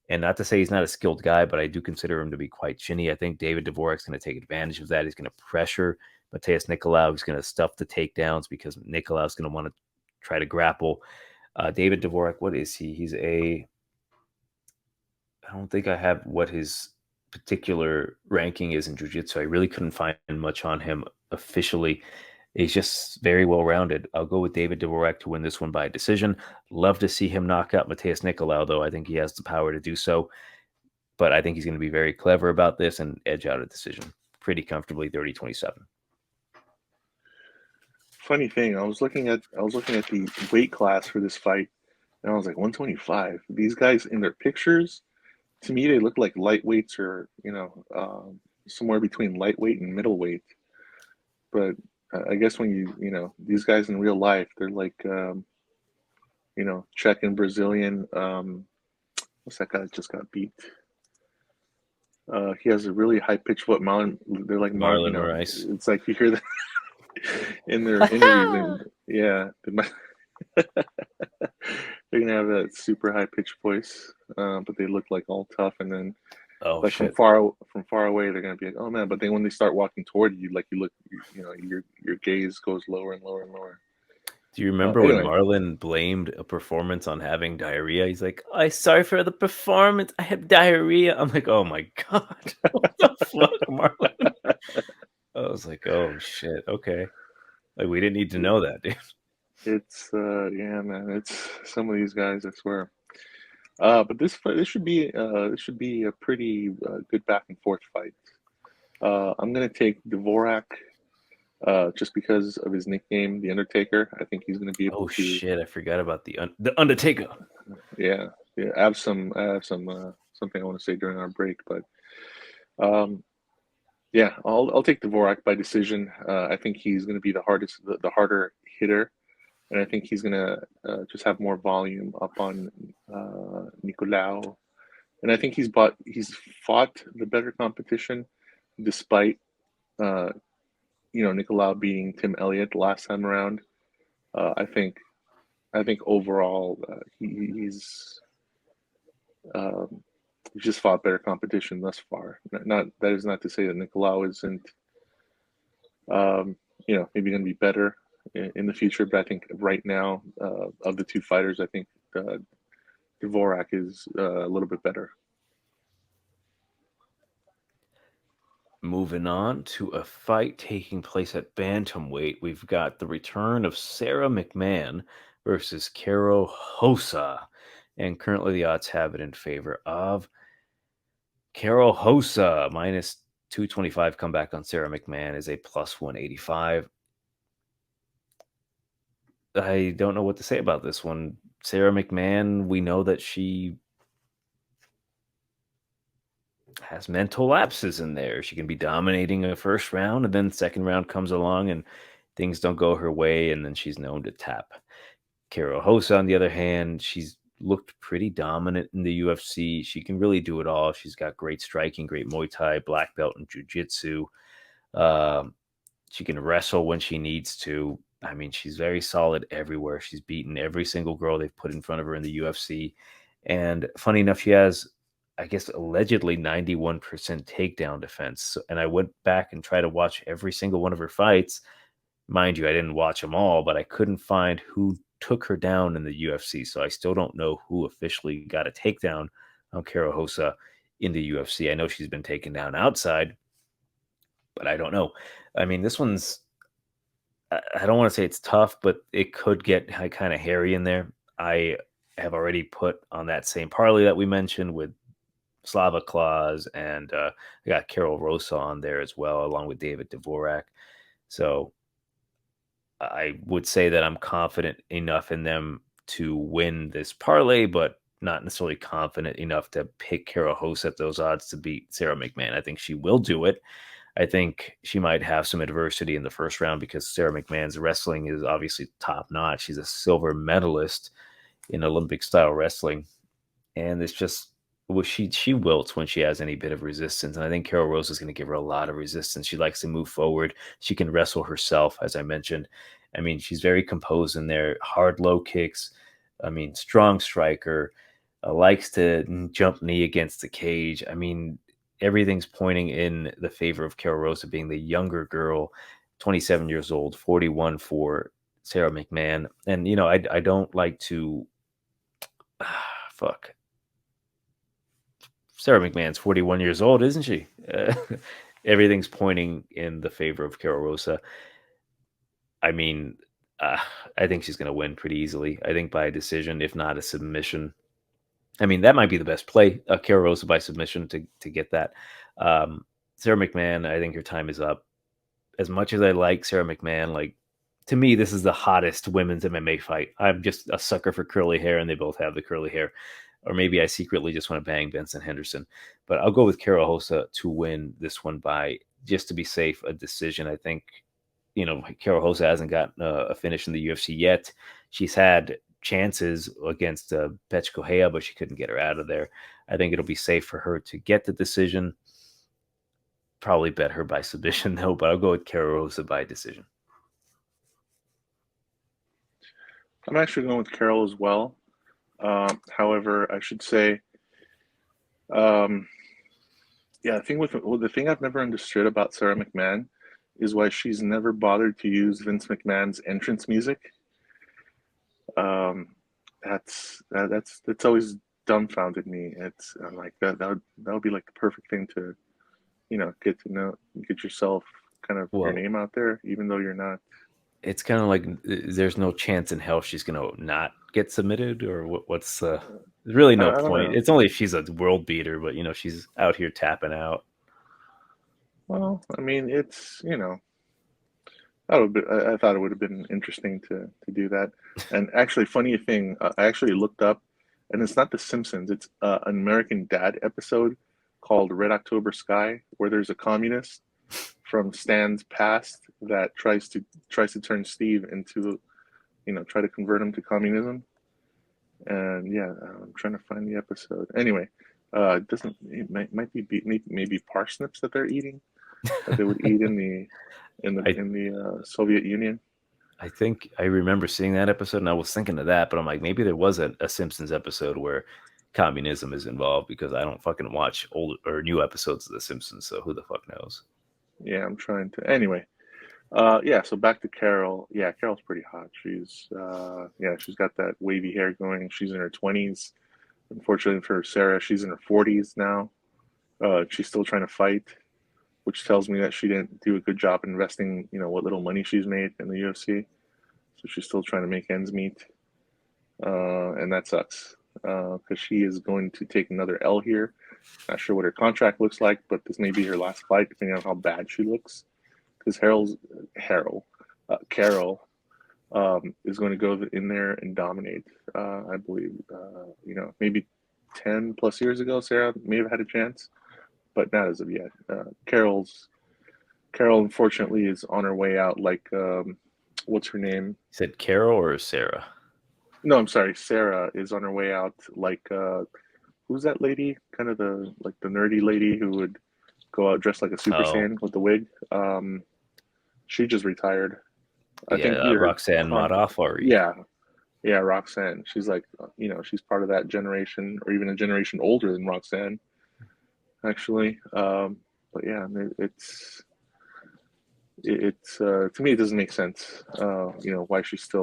A: And not to say he's not a skilled guy, but I do consider him to be quite chinny. I think David Dvorak's going to take advantage of that. He's going to pressure Mateus Nicolau. He's going to stuff the takedowns because Nicolau's going to want to try to grapple. David Dvorak, what is he? I don't think I have what his particular ranking is in jiu-jitsu. I really couldn't find much on him officially. He's just very well-rounded. I'll go with David Dvorak to win this one by decision. Love to see him knock out Mateus Nicolau, though. I think he has the power to do so. But I think he's going to be very clever about this and edge out a decision pretty comfortably, 30-27.
B: Funny thing, I was looking at the weight class for this fight, and I was like 125. These guys in their pictures, to me, they look like lightweights or somewhere between lightweight and middleweight. But I guess when these guys in real life, they're like Czech and Brazilian. What's that guy that just got beat? He has a really high pitched foot. They're like
A: Marlon Rice.
B: It's like you hear that in their interviews. Yeah, they're gonna have that super high pitched voice, but they look like all tough. And then
A: Oh
B: Like
A: shit.
B: from far away, they're gonna be like, oh man. But then when they start walking toward you, like you look, your gaze goes lower and lower and lower.
A: Do you remember when
B: Anyway,
A: Marlon blamed a performance on having diarrhea? He's like, "I sorry for the performance. I have diarrhea." I'm like, "Oh my god, what the fuck, Marlon?" I was like, "Oh shit, okay." Like we didn't need to know that, dude.
B: it's yeah, man. It's some of these guys, I swear. But this should be a pretty good back and forth fight. I'm gonna take Dvorak just because of his nickname, the Undertaker. I think he's gonna be able
A: Oh
B: to,
A: shit, I forgot about the Undertaker.
B: yeah, yeah. I have some something I want to say during our break, but um, yeah, I'll take Dvorak by decision. I think he's gonna be the harder hitter, and I think he's gonna just have more volume up on Nicolau. And I think he's fought the better competition, despite uh, Nicolau beating Tim Elliott last time around. Uh, I think I think overall um, he's just fought better competition thus far. Not that is not to say that Nicolau isn't maybe going to be better in the future, but I think right now of the two fighters, I think Dvorak is a little bit better.
A: Moving on to a fight taking place at bantamweight, we've got the return of Sarah McMann versus Caro Hosa, and currently the odds have it in favor of Caro Hosa. Minus 225 comeback on Sarah McMann is a plus 185. I don't know what to say about this one. Sarah McMahon, we know that she has mental lapses in there. She can be dominating a first round, and then second round comes along and things don't go her way, and then she's known to tap. Carol Hosa, on the other hand, she's looked pretty dominant in the UFC. She can really do it all. She's got great striking, great Muay Thai, black belt, and jiu-jitsu. Um, she can wrestle when she needs to. I mean, she's very solid everywhere. She's beaten every single girl they've put in front of her in the UFC. And funny enough, she has, I guess, allegedly 91% takedown defense. And I went back and tried to watch every single one of her fights. Mind you, I didn't watch them all, but I couldn't find who took her down in the UFC. So I still don't know who officially got a takedown on Kara Hosa in the UFC. I know she's been taken down outside, but I don't know. I mean, this one's I don't want to say it's tough, but it could get kind of hairy in there. I have already put on that same parlay that we mentioned with Slava Claus, and I got Carol Rosa on there as well, along with David Dvorak. So I would say that I'm confident enough in them to win this parlay, but not necessarily confident enough to pick Carol Host at those odds to beat Sarah McMahon. I think she will do it. I think she might have some adversity in the first round because Sarah McMahon's wrestling is obviously top notch. She's a silver medalist in Olympic style wrestling, and it's just well, she wilts when she has any bit of resistance, and I think Carol Rose is going to give her a lot of resistance. She likes to move forward. She can wrestle herself, as I mentioned. I mean, she's very composed in there. Hard low kicks. I mean, strong striker. Likes to jump knee against the cage. I mean, everything's pointing in the favor of Carol Rosa being the younger girl, 27 years old, 41 for Sarah McMahon. And, I don't like to, fuck. Sarah McMahon's 41 years old, isn't she? Everything's pointing in the favor of Carol Rosa. I mean, uh, I think she's going to win pretty easily. I think by a decision, if not a submission. I mean, that might be the best play, Carol Rosa by submission to get that. Sarah McMahon, I think her time is up. As much as I like Sarah McMahon, like to me, this is the hottest women's MMA fight. I'm just a sucker for curly hair, and they both have the curly hair. Or maybe I secretly just want to bang Benson Henderson. But I'll go with Carol Hosa to win this one by, just to be safe, a decision. I think, Carol Hosa hasn't gotten a finish in the UFC yet. She's had chances against Betch Kohea, but she couldn't get her out of there. I think it'll be safe for her to get the decision. Probably bet her by submission, though, but I'll go with Carol Hosa by decision.
B: I'm actually going with Carol as well. However, I should say, um, Yeah, the thing I've never understood about Sarah McMann is why she's never bothered to use Vince McMahon's entrance music. Um, that's always dumbfounded me. I'm like that would be like the perfect thing to get yourself kind of your
A: Well,
B: name out there, even though you're not.
A: it's kind of like there's no chance in hell she's gonna not get submitted, or what's there's really no
B: I don't
A: point.
B: know.
A: It's only if she's a world beater, but she's out here tapping out.
B: Well, I mean, it's I thought it would have been interesting to do that. And actually, funny thing, I actually looked up, and it's not The Simpsons. It's an American Dad episode called Red October Sky, where there's a communist from Stan's past that tries to turn Steve into, try to convert him to communism. And yeah, I'm trying to find the episode. Anyway, it doesn't. It might be maybe parsnips that they're eating, that they would eat in the
A: I
B: Soviet Union.
A: I think I remember seeing that episode, and I was thinking of that, but I'm like, maybe there was a Simpsons episode where communism is involved, because I don't fucking watch old or new episodes of The Simpsons, so who the fuck knows?
B: Yeah, I'm trying to. Anyway, yeah. So back to Carol. Yeah, Carol's pretty hot. She's got that wavy hair going. She's in her 20s. Unfortunately for Sarah, she's in her 40s now. She's still trying to fight, which tells me that she didn't do a good job investing, what little money she's made in the UFC. So she's still trying to make ends meet, and that sucks because she is going to take another L here. Not sure what her contract looks like, but this may be her last fight, depending on how bad she looks. Because Carol is going to go in there and dominate. I believe, maybe 10 plus years ago, Sarah may have had a chance, but not as of yet. Carol, unfortunately, is on her way out. Like, what's her name?
A: You said Carol or Sarah?
B: No, I'm sorry. Sarah is on her way out. Like, who's that lady? Kind of the nerdy lady who would go out dressed like a Super
A: Oh,
B: Saiyan with the wig. She just retired. I
A: yeah,
B: think either her
A: Roxanne Modaffari.
B: yeah, yeah, Roxanne. She's like, she's part of that generation, or even a generation older than Roxanne, actually. But yeah, it's to me it doesn't make sense. Why she's still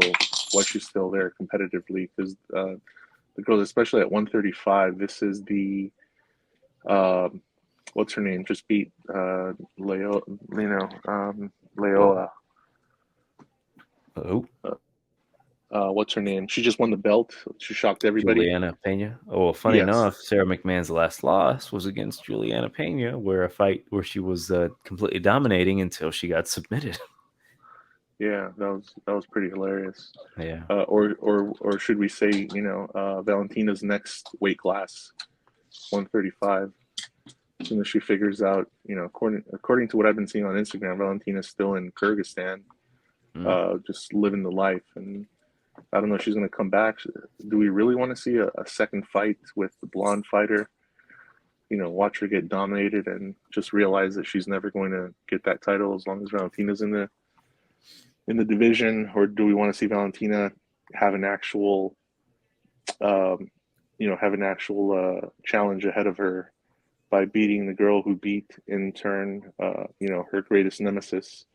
B: there competitively, because the girls, especially at 135, this is the what's her name? Just beat
A: Well,
B: Leola.
A: oh,
B: What's her name? She just won the belt. She shocked everybody.
A: Juliana Pena. Oh, well, funny
B: Yes.
A: enough, Sarah McMahon's last loss was against Juliana Pena, where a fight where she was completely dominating until she got submitted.
B: Yeah, that was pretty hilarious.
A: Yeah.
B: Or should we say, Valentina's next weight class, 135. As soon as she figures out, according to what I've been seeing on Instagram, Valentina's still in Kyrgyzstan, just living the life. And I don't know if she's going to come back. Do we really want to see a second fight with the blonde fighter? Watch her get dominated and just realize that she's never going to get that title as long as Valentina's in the division? Or do we want to see Valentina have an actual, challenge ahead of her by beating the girl who beat, in turn, her greatest nemesis,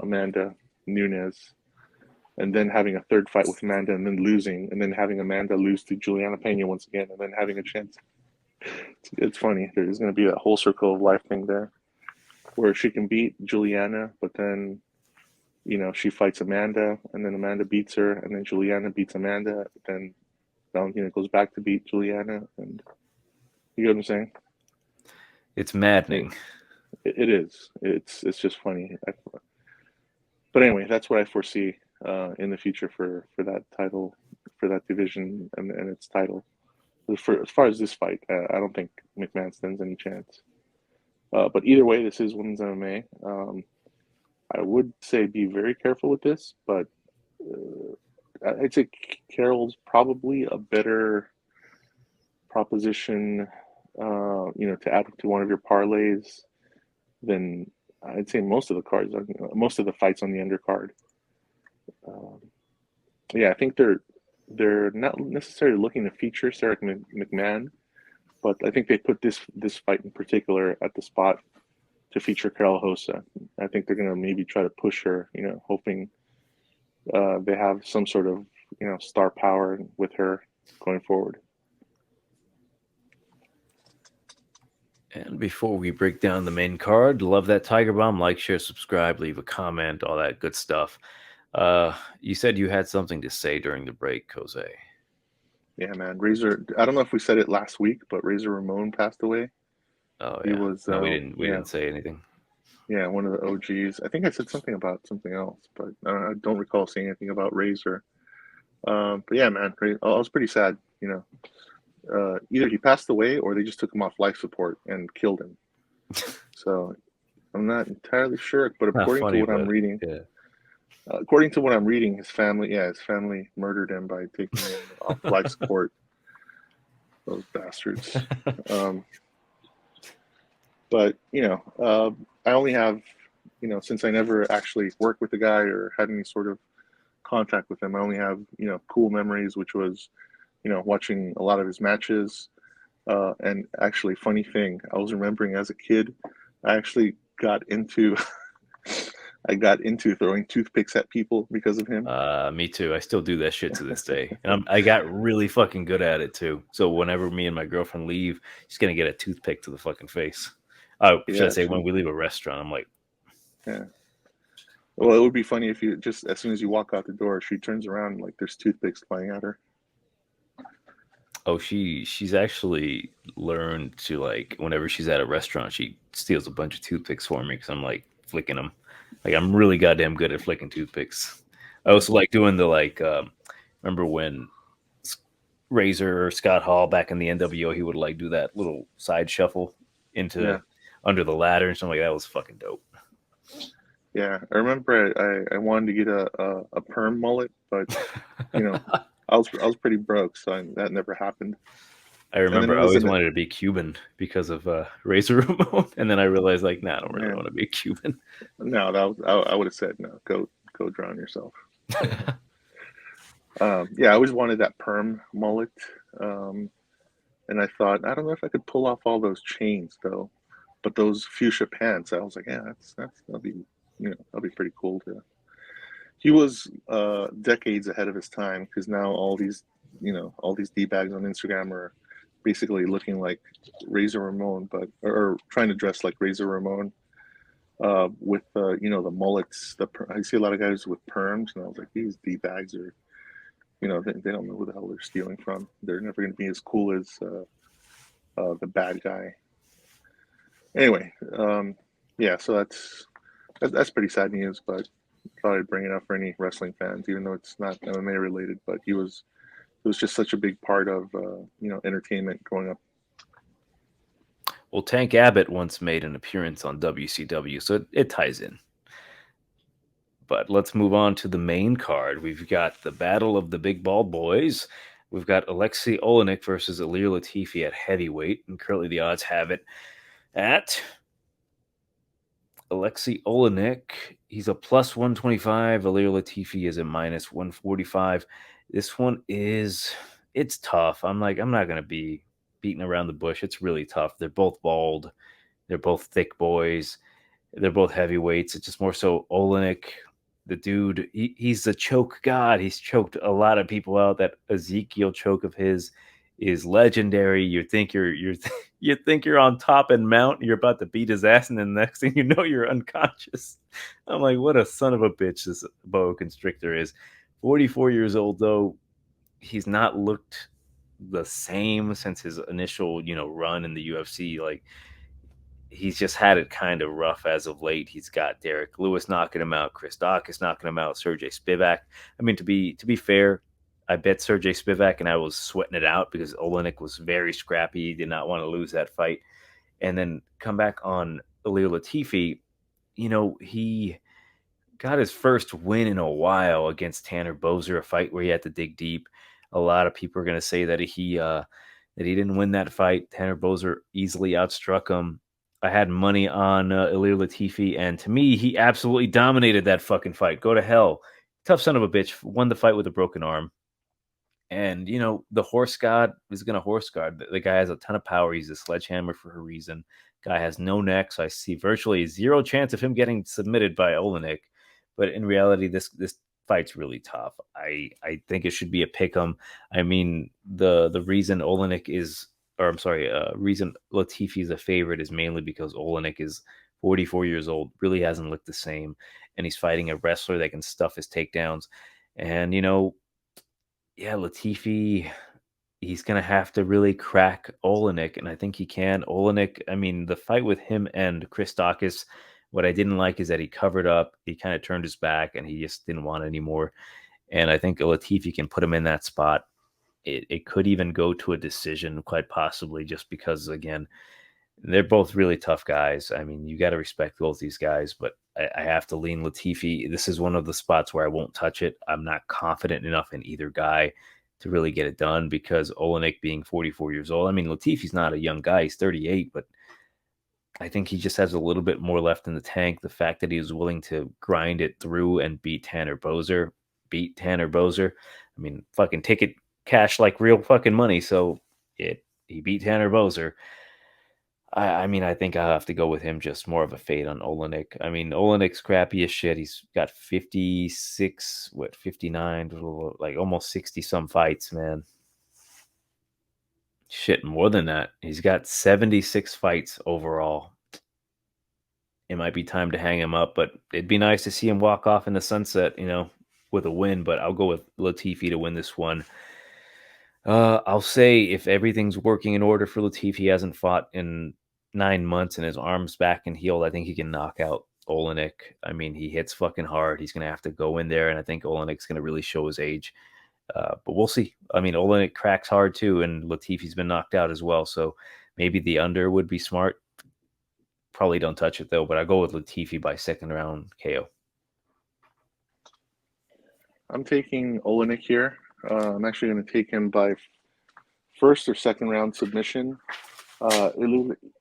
B: Amanda Nunes, and then having a third fight with Amanda and then losing, and then having Amanda lose to Juliana Pena once again, and then having a chance. It's funny. There's going to be that whole circle of life thing there, where she can beat Juliana, but then, she fights Amanda, and then Amanda beats her, and then Juliana beats Amanda, then Valentina goes back to beat Juliana, and you get what I'm saying?
A: It's maddening.
B: It is. It's just funny. But anyway, that's what I foresee in the future for that title, for that division, and its title. As far as this fight, I don't think McMann stands any chance. But either way, this is women's MMA. I would say be very careful with this, but I'd say Carol's probably a better proposition, to add to one of your parlays than I'd say most of the cards, most of the fights on the undercard. Yeah, I think they're not necessarily looking to feature Sarah McMann, But I think they put this fight in particular at the spot to feature Carol Rosa. I think they're going to maybe try to push her, hoping they have some sort of, star power with her going forward.
A: And before we break down the main card, love that Tiger Bomb. Like, share, subscribe, leave a comment, all that good stuff. You said you had something to say during the break, Jose.
B: Yeah, man. Razor, I don't know if we said it last week, but Razor Ramon passed away.
A: Oh,
B: He
A: yeah.
B: was,
A: No, we didn't say anything.
B: Yeah, one of the OGs. I think I said something about something else, but I don't recall saying anything about Razor. But yeah, man, I was pretty sad. Either he passed away or they just took him off life support and killed him. So I'm not entirely sure, but according to what I'm reading, his family murdered him by taking him off life support. Those bastards. But I only have, since I never actually worked with the guy or had any sort of contact with him, I only have cool memories, which was watching a lot of his matches. And actually, funny thing, I was remembering as a kid, I actually got into throwing toothpicks at people because of him.
A: Me too. I still do that shit to this day, and I got really fucking good at it too. So whenever me and my girlfriend leave, she's gonna get a toothpick to the fucking face. Should I say when we leave a restaurant? I'm like,
B: yeah. Well, it would be funny if you just as soon as you walk out the door, she turns around and, like, there's toothpicks flying at her.
A: Oh, she's actually learned to, like, whenever she's at a restaurant, she steals a bunch of toothpicks for me because I'm like flicking them. Like, I'm really goddamn good at flicking toothpicks. I also like doing the remember when Razor or Scott Hall back in the NWO, he would like do that little side shuffle into under the ladder and something like that. Was fucking dope.
B: Yeah, I remember I wanted to get a perm mullet, but I was pretty broke, so that never happened.
A: I remember I always wanted to be Cuban because of Razor Ramon, and then I realized, like, nah, I don't really want to be Cuban.
B: No, I would have said no. Go drown yourself. Yeah, I always wanted that perm mullet, and I thought, I don't know if I could pull off all those chains though, but those fuchsia pants, I was like, yeah, that'll be pretty cool to. He was decades ahead of his time because now all these D-bags on Instagram are basically looking like Razor Ramon, or trying to dress like Razor Ramon with the mullets. I see a lot of guys with perms, and I was like, these D-bags are, they don't know who the hell they're stealing from. They're never going to be as cool as the bad guy. Anyway, yeah, so that's pretty sad news, but thought I'd bring it up for any wrestling fans, even though it's not MMA related. But it was just such a big part of entertainment growing up.
A: Well, Tank Abbott once made an appearance on WCW, so it ties in. But let's move on to the main card. We've got the Battle of the Big Bald Boys. We've got Alexei Oleinik versus Ilir Latifi at heavyweight, and currently the odds have it at Alexei Oleinik. He's a plus 125. Ilir Latifi is a minus 145. This one it's tough. I'm not going to be beating around the bush. It's really tough. They're both bald. They're both thick boys. They're both heavyweights. It's just more so Oleinik, the dude, he's the choke god. He's choked a lot of people out. That Ezekiel choke of his is legendary. You think you think you're on top and mount, you're about to beat his ass, and then the next thing you know, you're unconscious. I'm like, what a son of a bitch this boa constrictor is. 44 years old, though. He's not looked the same since his initial, run in the UFC. Like, he's just had it kind of rough as of late. He's got Derek Lewis knocking him out, Chris Daukaus knocking him out, Sergey Spivak. I mean, to be fair, I bet Sergey Spivak and I was sweating it out because Oleinik was very scrappy. He did not want to lose that fight. And then come back on Ilir Latifi. He got his first win in a while against Tanner Boser, a fight where he had to dig deep. A lot of people are going to say that he didn't win that fight. Tanner Boser easily outstruck him. I had money on Ilir Latifi, and to me, he absolutely dominated that fucking fight. Go to hell. Tough son of a bitch. Won the fight with a broken arm. And, the horse god is going to horse guard. The guy has a ton of power. He's a sledgehammer for a reason. Guy has no neck, so I see virtually zero chance of him getting submitted by Oleinik. But in reality, this fight's really tough. I think it should be a pick 'em. I mean, the reason Oleinik is, or I'm sorry, reason Latifi is a favorite is mainly because Oleinik is 44 years old, really hasn't looked the same, and he's fighting a wrestler that can stuff his takedowns. And yeah, Latifi, he's gonna have to really crack Oleinik, and I think he can. Oleinik, I mean, the fight with him and Chris Daukaus, what I didn't like is that he covered up, he kind of turned his back, and he just didn't want it anymore. And I think Latifi can put him in that spot. It could even go to a decision, quite possibly, just because again, they're both really tough guys. I mean, you got to respect both these guys, but I have to lean Latifi. This is one of the spots where I won't touch it. I'm not confident enough in either guy to really get it done because Oleinik being 44 years old. I mean, Latifi's not a young guy. He's 38, but I think he just has a little bit more left in the tank. The fact that he was willing to grind it through and beat Tanner Boser. I mean, fucking ticket cash like real fucking money. So he beat Tanner Boser. I mean, I think I'll have to go with him. Just more of a fade on Oleinik. I mean, Oleinik's crappy as shit. He's got 56, 59, like almost 60 some fights, man. Shit, more than that. He's got 76 fights overall. It might be time to hang him up, but it'd be nice to see him walk off in the sunset, with a win. But I'll go with Latifi to win this one. I'll say if everything's working in order for Latifi, he hasn't fought in 9 months and his arm's back and healed, I think he can knock out Oleinik. I mean, he hits fucking hard. He's going to have to go in there, and I think Oleinik's going to really show his age. But we'll see. I mean, Oleinik cracks hard too, and Latifi's been knocked out as well. So maybe the under would be smart. Probably don't touch it though, but I go with Latifi by second round KO.
B: I'm taking Oleinik here. I'm actually going to take him by first or second round submission.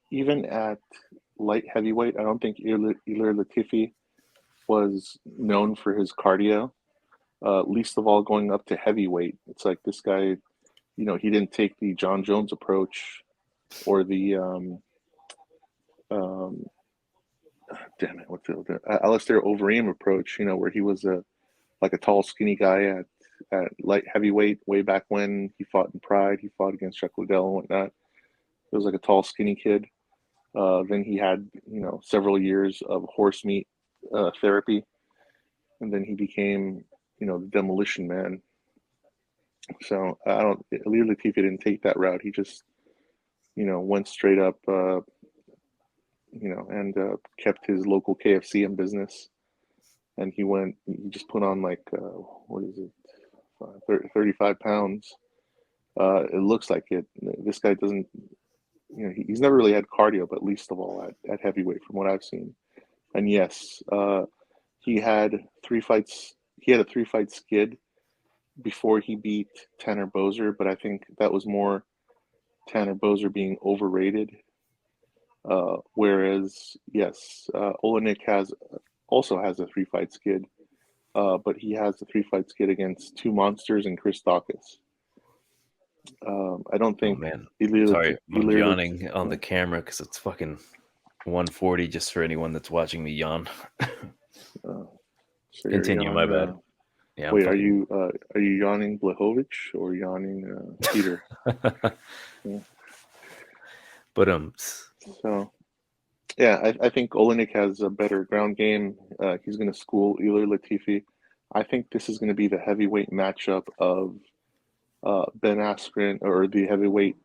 B: Even at light heavyweight, I don't think Ilir Latifi was known for his cardio. Least of all going up to heavyweight. It's like this guy, he didn't take the John Jones approach or the damn it, what's the Alistair Overeem approach, where he was like a tall, skinny guy at light heavyweight way back when he fought in Pride. He fought against Chuck Liddell and whatnot. He was like a tall, skinny kid. Then he had, several years of horse meat therapy. And then he became, the demolition man. So Ilir Latifi didn't take that route. He just, went straight up, and kept his local KFC in business. And he just put on like, what is it, 35 pounds. It looks like it. This guy doesn't, he's never really had cardio, but least of all at heavyweight from what I've seen. And yes, he had 3 fights. He had a 3-fight skid before he beat Tanner Boser, but I think that was more Tanner Boser being overrated. Whereas, yes, Oleinik also has a 3-fight skid, but he has a 3-fight skid against 2 monsters and Chris Daukaus. I don't think.
A: Oh man, sorry, I'm yawning on the camera because it's fucking 1:40. Just for anyone that's watching me yawn.
B: So
A: Continue, my bad.
B: Yeah. Wait, are you yawning Blachowicz or yawning Peter? Yeah.
A: But
B: So, yeah, I think Oleinik has a better ground game. He's going to school Ilir Latifi. I think this is going to be the heavyweight matchup of Ben Askren, or the heavyweight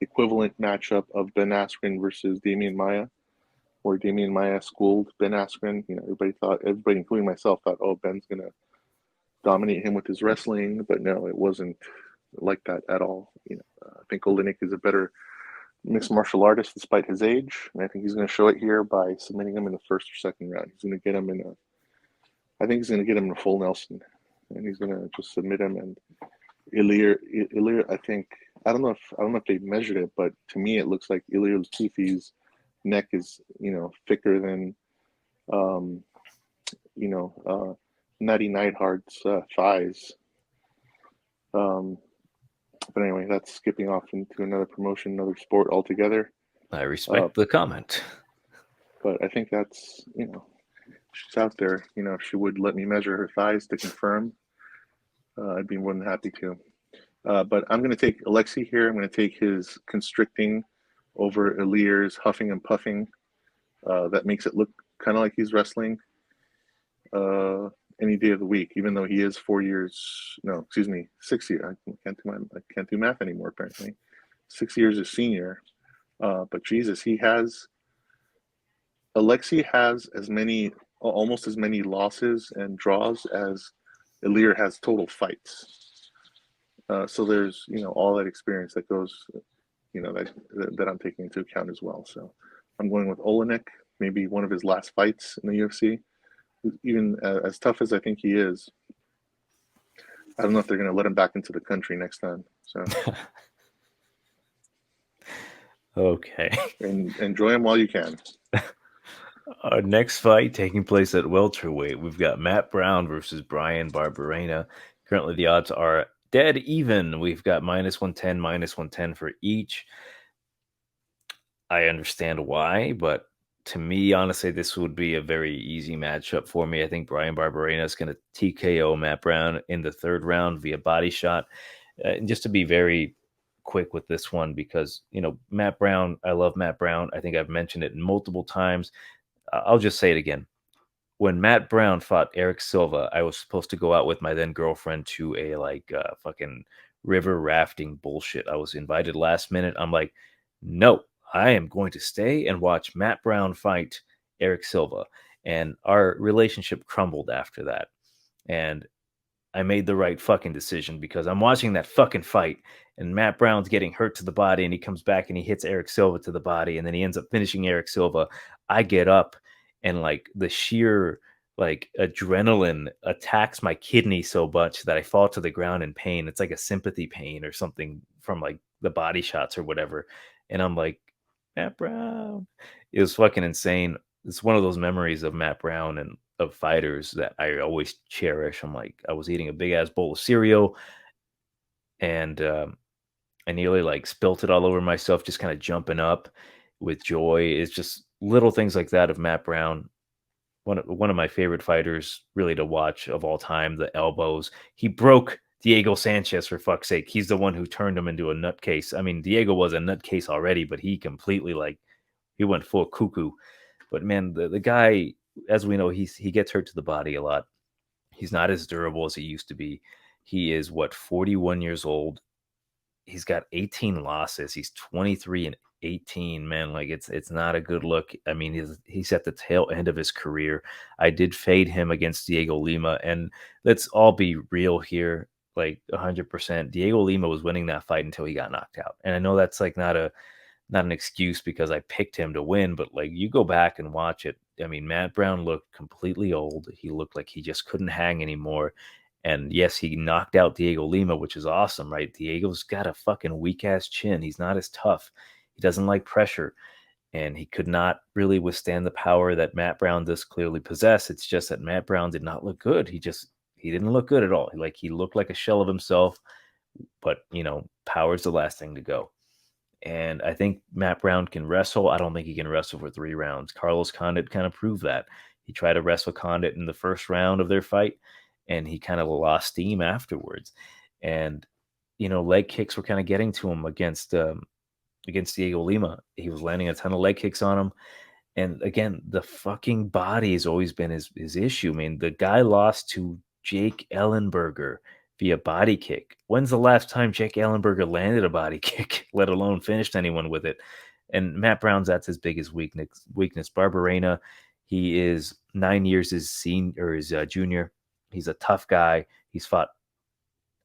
B: equivalent matchup of Ben Askren versus Demian Maia, where Demian Maia schooled Ben Askren. Everybody, including myself, thought, oh, Ben's going to dominate him with his wrestling, but no, it wasn't like that at all. I think Oleinik is a better mixed martial artist despite his age, and I think he's going to show it here by submitting him in the first or second round. He's going to get him I think he's going to get him in a full Nelson, and he's going to just submit him. And Ilir, I don't know if they measured it, but to me it looks like Ilir Latifi's neck is thicker than Natty Neidhart's thighs. But anyway, that's skipping off into another promotion, another sport altogether.
A: I respect the comment.
B: But I think that's, she's out there. If she would let me measure her thighs to confirm, I'd be more than happy to. But I'm going to take Alexei here. I'm going to take his constricting over Ilir's huffing and puffing. That makes it look kind of like he's wrestling any day of the week, even though he is 4 years. No, excuse me, 6 years. I can't do math anymore. Apparently, 6 years is senior. But Jesus, Alexei has almost as many losses and draws as Ilir has total fights. So there's, all that experience that goes, that I'm taking into account as well. So I'm going with Oleinik, maybe one of his last fights in the UFC. Even as tough as I think he is, I don't know if they're going to let him back into the country next time. So
A: okay.
B: And enjoy him while you can.
A: Our next fight taking place at welterweight, we've got Matt Brown versus Bryan Barberena. Currently, the odds are dead even. We've got -110, -110 for each. I understand why, but to me, honestly, this would be a very easy matchup for me. I think Bryan Barberena is going to TKO Matt Brown in the third round via body shot. And just to be very quick with this one, because, Matt Brown, I love Matt Brown. I think I've mentioned it multiple times. I'll just say it again. When Matt Brown fought Eric Silva, I was supposed to go out with my then girlfriend to a fucking river rafting bullshit. I was invited last minute. I'm like, no, I am going to stay and watch Matt Brown fight Eric Silva. And our relationship crumbled after that. And I made the right fucking decision because I'm watching that fucking fight and Matt Brown's getting hurt to the body and he comes back and he hits Eric Silva to the body and then he ends up finishing Eric Silva. I get up and the sheer adrenaline attacks my kidney so much that I fall to the ground in pain. It's like a sympathy pain or something from the body shots or whatever. And I'm like, Matt Brown. It was fucking insane. It's one of those memories of Matt Brown and of fighters that I always cherish. I'm like, I was eating a big ass bowl of cereal and I nearly spilt it all over myself, just kind of jumping up with joy. It's just little things like that of Matt Brown. One of my favorite fighters really to watch of all time, the elbows. He broke Diego Sanchez, for fuck's sake. He's the one who turned him into a nutcase. I mean, Diego was a nutcase already, but he completely he went full cuckoo. But man, the guy, as we know, he gets hurt to the body a lot. He's not as durable as he used to be. He is 41 years old. He's got 18 losses. He's 23-18. Man, it's not a good look. I mean, he's at the tail end of his career. I did fade him against Diego Lima, and let's all be real here. 100%. Diego Lima was winning that fight until he got knocked out. And I know that's not an excuse because I picked him to win, but you go back and watch it. I mean, Matt Brown looked completely old. He looked like he just couldn't hang anymore. And yes, he knocked out Diego Lima, which is awesome, right? Diego's got a fucking weak ass chin. He's not as tough. He doesn't like pressure. And he could not really withstand the power that Matt Brown does clearly possess. It's just that Matt Brown did not look good. He didn't look good at all. He looked like a shell of himself, but power's the last thing to go. And I think Matt Brown can wrestle. I don't think he can wrestle for 3 rounds. Carlos Condit kind of proved that. He tried to wrestle Condit in the first round of their fight, and he kind of lost steam afterwards. And, leg kicks were kind of getting to him against Diego Lima. He was landing a ton of leg kicks on him. And again, the fucking body has always been his issue. I mean, the guy lost to Jake Ellenberger via body kick. When's the last time Jake Ellenberger landed a body kick, let alone finished anyone with it? And Matt Brown's that's his biggest weakness. Barberena, he is 9 years his senior or his junior. He's a tough guy. He's fought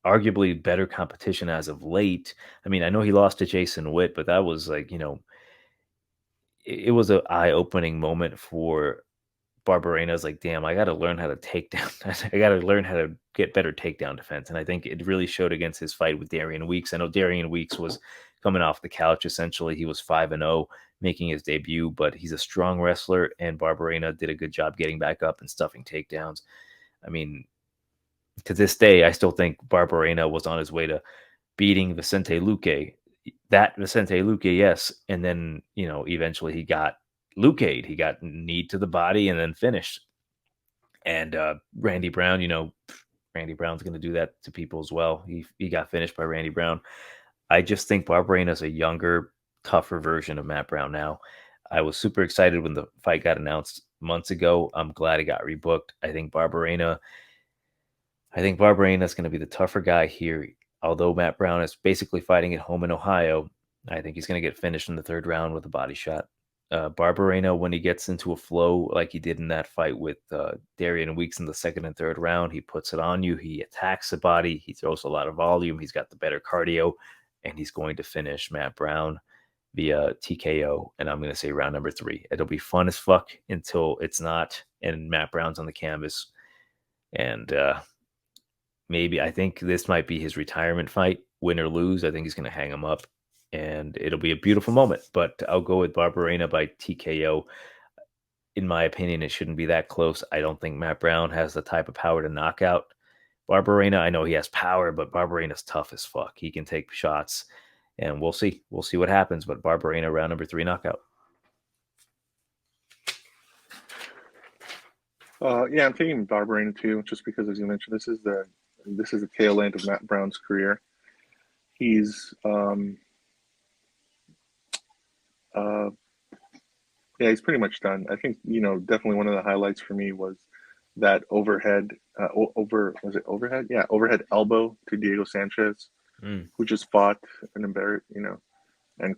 A: arguably better competition as of late. I mean, I know he lost to Jason Witt, but that was it was an eye-opening moment for Barberena. Is damn, I got to learn how to take down. I got to learn how to get better takedown defense. And I think it really showed against his fight with Darian Weeks. I know Darian Weeks was coming off the couch. Essentially, he was 5-0, making his debut, but he's a strong wrestler, and Barberena did a good job getting back up and stuffing takedowns. I mean, to this day, I still think Barberena was on his way to beating Vicente Luque. That Vicente Luque, yes. And then, eventually he got Luque'd. He got knee to the body and then finished. And Randy Brown, Randy Brown's going to do that to people as well. He got finished by Randy Brown. I just think Barberena is a younger, tougher version of Matt Brown now. I was super excited when the fight got announced months ago. I'm glad it got rebooked. I think Barberena is going to be the tougher guy here. Although Matt Brown is basically fighting at home in Ohio, I think he's going to get finished in the third round with a body shot. Barberena, when he gets into a flow like he did in that fight with Darian Weeks in the second and third round, he puts it on you. He attacks the body. He throws a lot of volume. He's got the better cardio, and he's going to finish Matt Brown via TKO. And I'm going to say round number 3. It'll be fun as fuck until it's not, and Matt Brown's on the canvas. And maybe I think this might be his retirement fight, win or lose. I think he's going to hang him up, and it'll be a beautiful moment. But I'll go with Barberena by TKO. In my opinion, it shouldn't be that close. I don't think Matt Brown has the type of power to knock out Barberena. I know he has power, but Barberena's tough as fuck. He can take shots, and we'll see. We'll see what happens. But Barberena, round number 3 knockout.
B: Yeah, I'm taking Barberena too, just because, as you mentioned, this is the tail end of Matt Brown's career. He's he's pretty much done. I think, definitely one of the highlights for me was that overhead elbow to Diego Sanchez, who just fought and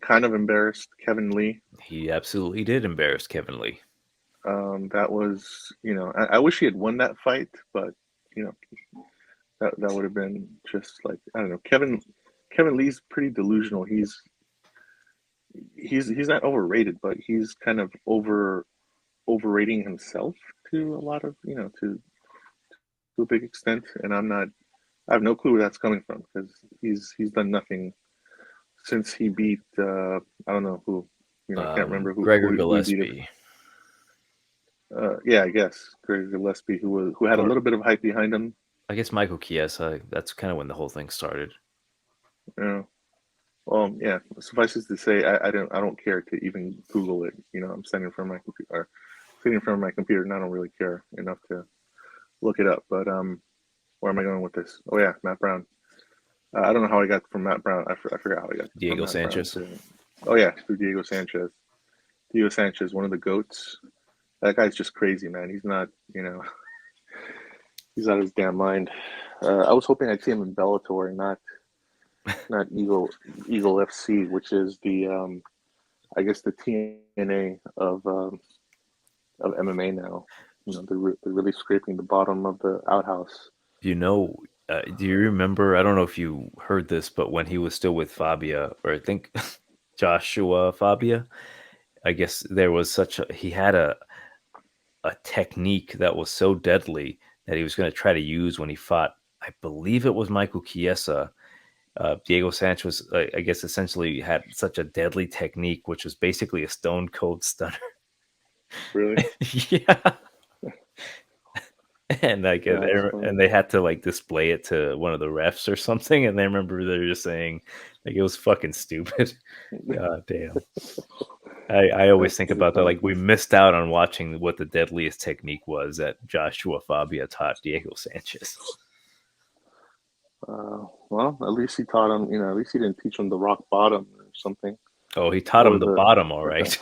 B: kind of embarrassed Kevin Lee.
A: He absolutely did embarrass Kevin Lee.
B: That was, I wish he had won that fight, but that would have been just like, I don't know. Kevin Lee's pretty delusional. He's not overrated, but he's kind of overrating himself to a lot of, to a big extent. And I have no clue where that's coming from, because he's done nothing since he beat I don't know who, I can't remember who.
A: Gregor Gillespie.
B: I guess Gregor Gillespie, who had a little bit of hype behind him.
A: I guess Michael Chiesa. That's kind of when the whole thing started.
B: Yeah. Well, yeah. Suffice it to say, I don't care to even Google it. I'm sitting in front of my computer, and I don't really care enough to look it up. But where am I going with this? Oh yeah, Matt Brown. I don't know how I got from Matt Brown. I forgot how I got
A: Diego Sanchez.
B: Oh yeah, through Diego Sanchez. Diego Sanchez, one of the GOATs. That guy's just crazy, man. He's not, he's out of his damn mind. I was hoping I'd see him in Bellator and not Eagle FC, which is the I guess the TNA of MMA now. They're really scraping the bottom of the outhouse.
A: Do you remember? I don't know if you heard this, but when he was still with Fabia, or I think Joshua Fabia, I guess there was he had a technique that was so deadly that he was going to try to use when he fought, I believe it was Michael Chiesa. Diego Sanchez, I guess, essentially had such a deadly technique, which was basically a stone cold stunner.
B: Really?
A: Yeah. And and they had to display it to one of the refs or something, and I remember they were just saying it was fucking stupid. God damn. I always think about that. We missed out on watching what the deadliest technique was that Joshua Fabia taught Diego Sanchez.
B: Well, at least he taught him. At least he didn't teach him the rock bottom or something.
A: Oh, he taught him the bottom, all right.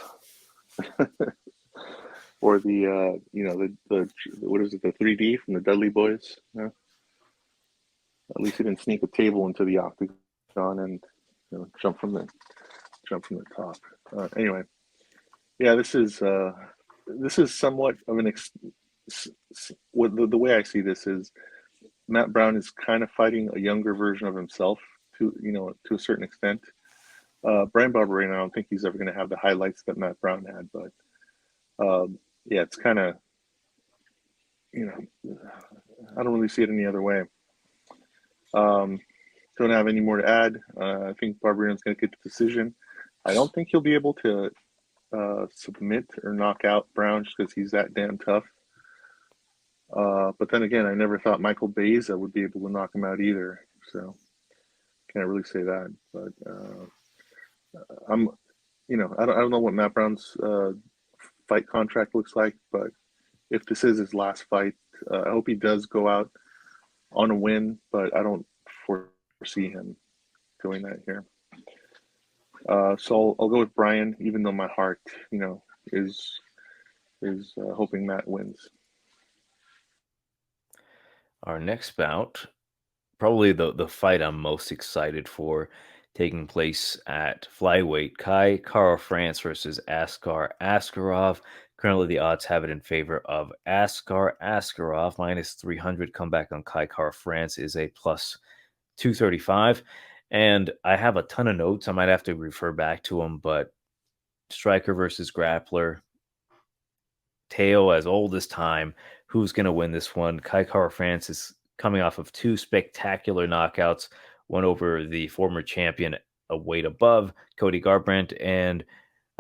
B: Or the the what is it, the 3D from the Dudley Boys? Yeah. At least he didn't sneak a table into the octagon and jump from the top. Anyway, yeah, this is somewhat of an the way I see this is Matt Brown is kind of fighting a younger version of himself to a certain extent. Brian Barberena, I don't think he's ever going to have the highlights that Matt Brown had, but yeah, it's kind of I don't really see it any other way. Don't have any more to add. I think Barberena's going to get the decision. I don't think he'll be able to submit or knock out Brown just because he's that damn tough. But then again, I never thought Michael Baeza would be able to knock him out either. So can't really say that. But I'm, I don't know what Matt Brown's fight contract looks like, but if this is his last fight, I hope he does go out on a win. But I don't foresee him doing that here. So I'll go with Brian, even though my heart, is hoping Matt wins.
A: Our next bout, probably the fight I'm most excited for, taking place at flyweight. Kai Kara-France versus Askar Askarov. Currently, the odds have it in favor of Askar Askarov. Minus 300. Comeback on Kai Kara-France is a plus 235. And I have a ton of notes. I might have to refer back to them, but striker versus grappler. Tale as old as time. Who's going to win this one? Kai Kara-France is coming off of 2 spectacular knockouts, one over the former champion, a weight above, Cody Garbrandt, and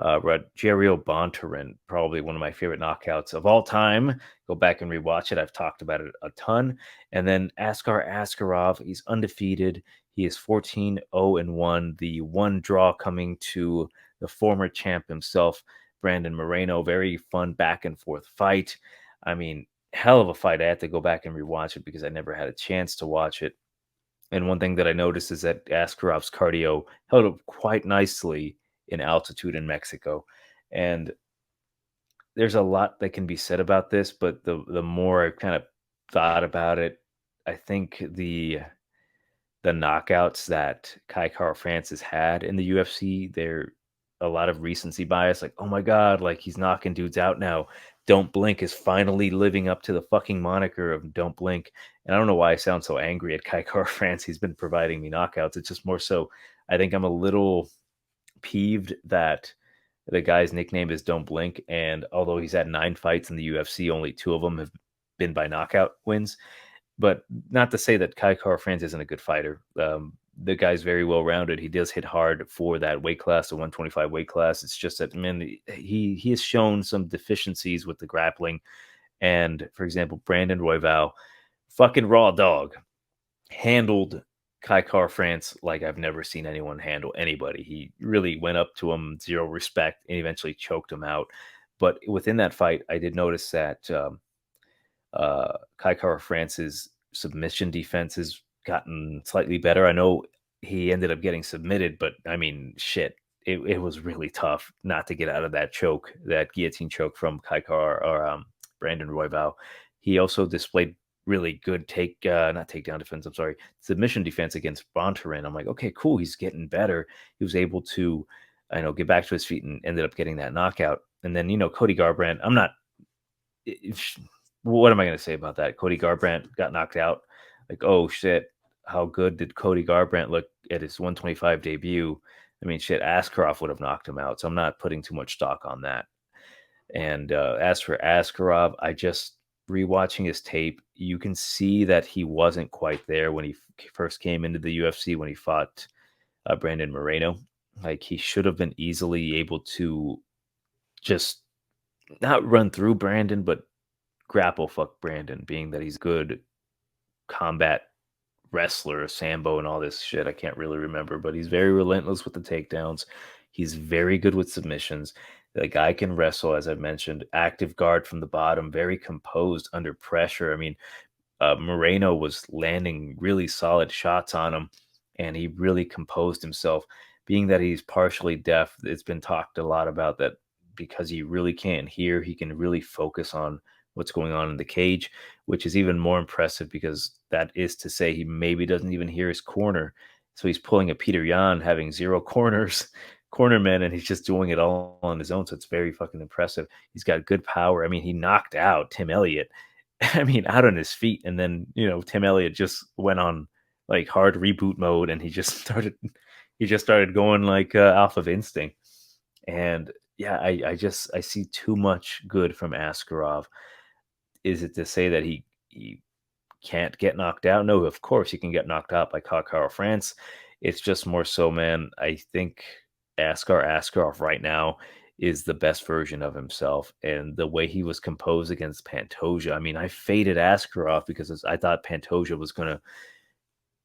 A: Rogerio Bontorin, probably one of my favorite knockouts of all time. Go back and rewatch it. I've talked about it a ton. And then Askar Askarov, he's undefeated. He is 14-0-1. The one draw coming to the former champ himself, Brandon Moreno. Very fun back and forth fight. I mean, hell of a fight. I had to go back and rewatch it because I never had a chance to watch it. And one thing that I noticed is that Askarov's cardio held up quite nicely in altitude in Mexico. And there's a lot that can be said about this, but the more I kind of thought about it, I think the knockouts that Kai Kara-France has had in the UFC, they're a lot of recency bias. Like, oh my God, like he's knocking dudes out now. Don't Blink is finally living up to the fucking moniker of Don't Blink. And I don't know why I sound so angry at Kai Kara-France. He's been providing me knockouts. It's just more so, I think I'm a little peeved that the guy's nickname is Don't Blink. And although he's had 9 fights in the UFC, only 2 of them have been by knockout wins. But not to say that Kai Kara-France isn't a good fighter. The guy's very well rounded. He does hit hard for that weight class, the 125 weight class. It's just that, man, he has shown some deficiencies with the grappling. And for example, Brandon Royval, fucking raw dog, handled Kai Kara-France like I've never seen anyone handle anybody. He really went up to him, zero respect, and eventually choked him out. But within that fight, I did notice that Kai Kara-France's submission defense has gotten slightly better. I know he ended up getting submitted, but I mean, shit, it was really tough not to get out of that choke, that guillotine choke from Brandon Royval. He also displayed really good not takedown defense, I'm sorry, submission defense against Bontorin. I'm like, okay, cool, he's getting better. He was able to, get back to his feet and ended up getting that knockout. And then, Cody Garbrandt, what am I going to say about that? Cody Garbrandt got knocked out. Like, oh shit, how good did Cody Garbrandt look at his 125 debut? I mean, shit, Askarov would have knocked him out. So I'm not putting too much stock on that. And as for Askarov, I just rewatching his tape, you can see that he wasn't quite there when he first came into the UFC when he fought Brandon Moreno. Like, he should have been easily able to just not run through Brandon, but grapple fuck Brandon, being that he's good combat wrestler, Sambo, and all this shit. I can't really remember, but he's very relentless with the takedowns. He's very good with submissions. The guy can wrestle, as I mentioned, active guard from the bottom, very composed under pressure. I mean, Moreno was landing really solid shots on him, and he really composed himself. Being that he's partially deaf, it's been talked a lot about that because he really can't hear, he can really focus on what's going on in the cage, which is even more impressive because that is to say he maybe doesn't even hear his corner. So he's pulling a Peter Yan, having 0 cornermen, and he's just doing it all on his own. So it's very fucking impressive. He's got good power. I mean, he knocked out Tim Elliott, out on his feet. And then, Tim Elliott just went on like hard reboot mode and he just started going like Alpha of Instinct. And yeah, I see too much good from Askarov. Is it to say that he can't get knocked out? No, of course he can get knocked out by Kai Kara-France. It's just more so, man, I think Askarov right now is the best version of himself. And the way he was composed against Pantoja, I mean, I faded Askarov because I thought Pantoja was going to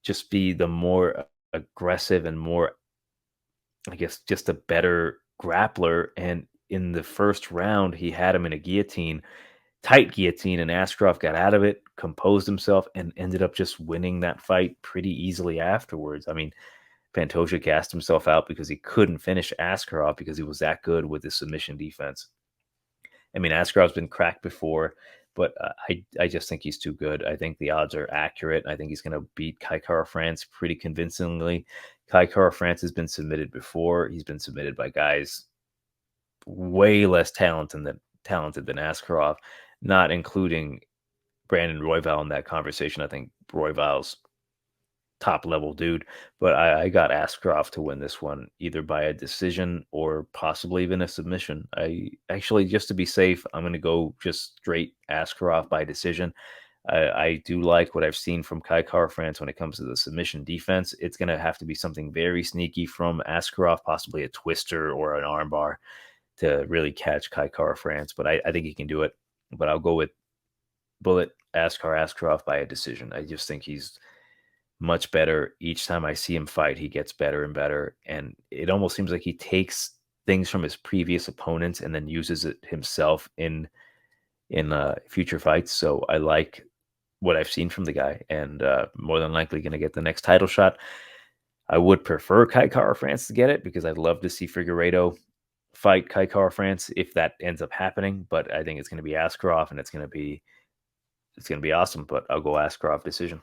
A: just be the more aggressive and more, I guess, just a better grappler. And in the first round, he had him in a guillotine, tight guillotine, and Askarov got out of it, composed himself, and ended up just winning that fight pretty easily afterwards. I mean, Pantoja gassed himself out because he couldn't finish Askarov because he was that good with his submission defense. I mean, Askarov's been cracked before, but I just think he's too good. I think the odds are accurate. I think he's going to beat Kai Kara-France pretty convincingly. Kai Kara-France has been submitted before. He's been submitted by guys way less talented than Askarov, not including Brandon Royval in that conversation. I think Royval's top level dude, but I got Askarov to win this one either by a decision or possibly even a submission. I actually, just to be safe, I'm going to go just straight Askarov by decision. I do like what I've seen from Kai Kara-France when it comes to the submission defense. It's going to have to be something very sneaky from Askarov, possibly a twister or an armbar to really catch Kai Kara-France, but I think he can do it. But I'll go with Bullet Askarov by a decision. I just think he's much better. Each time I see him fight, he gets better and better. And it almost seems like he takes things from his previous opponents and then uses it himself in future fights. So I like what I've seen from the guy, and more than likely going to get the next title shot. I would prefer Kai Kara-France to get it because I'd love to see Figueiredo fight Kai Kara-France if that ends up happening. But I think it's going to be Askarov, and it's going to be awesome. But I'll go Askarov decision.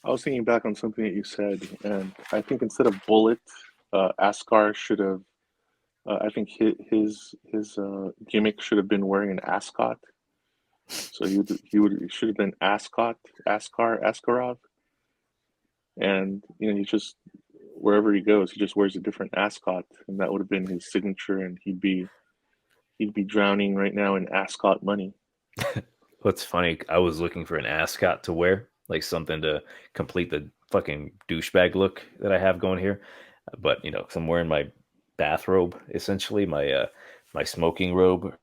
B: I was thinking back on something that you said, and I think instead of Bullet, Askar should have. I think his gimmick should have been wearing an ascot. So he should have been Askarov, and he just, wherever he goes, he just wears a different ascot, and that would have been his signature, and he'd be drowning right now in ascot money.
A: What's funny, I was looking for an ascot to wear, like something to complete the fucking douchebag look that I have going here. But cause I'm wearing my bathrobe, essentially my smoking robe,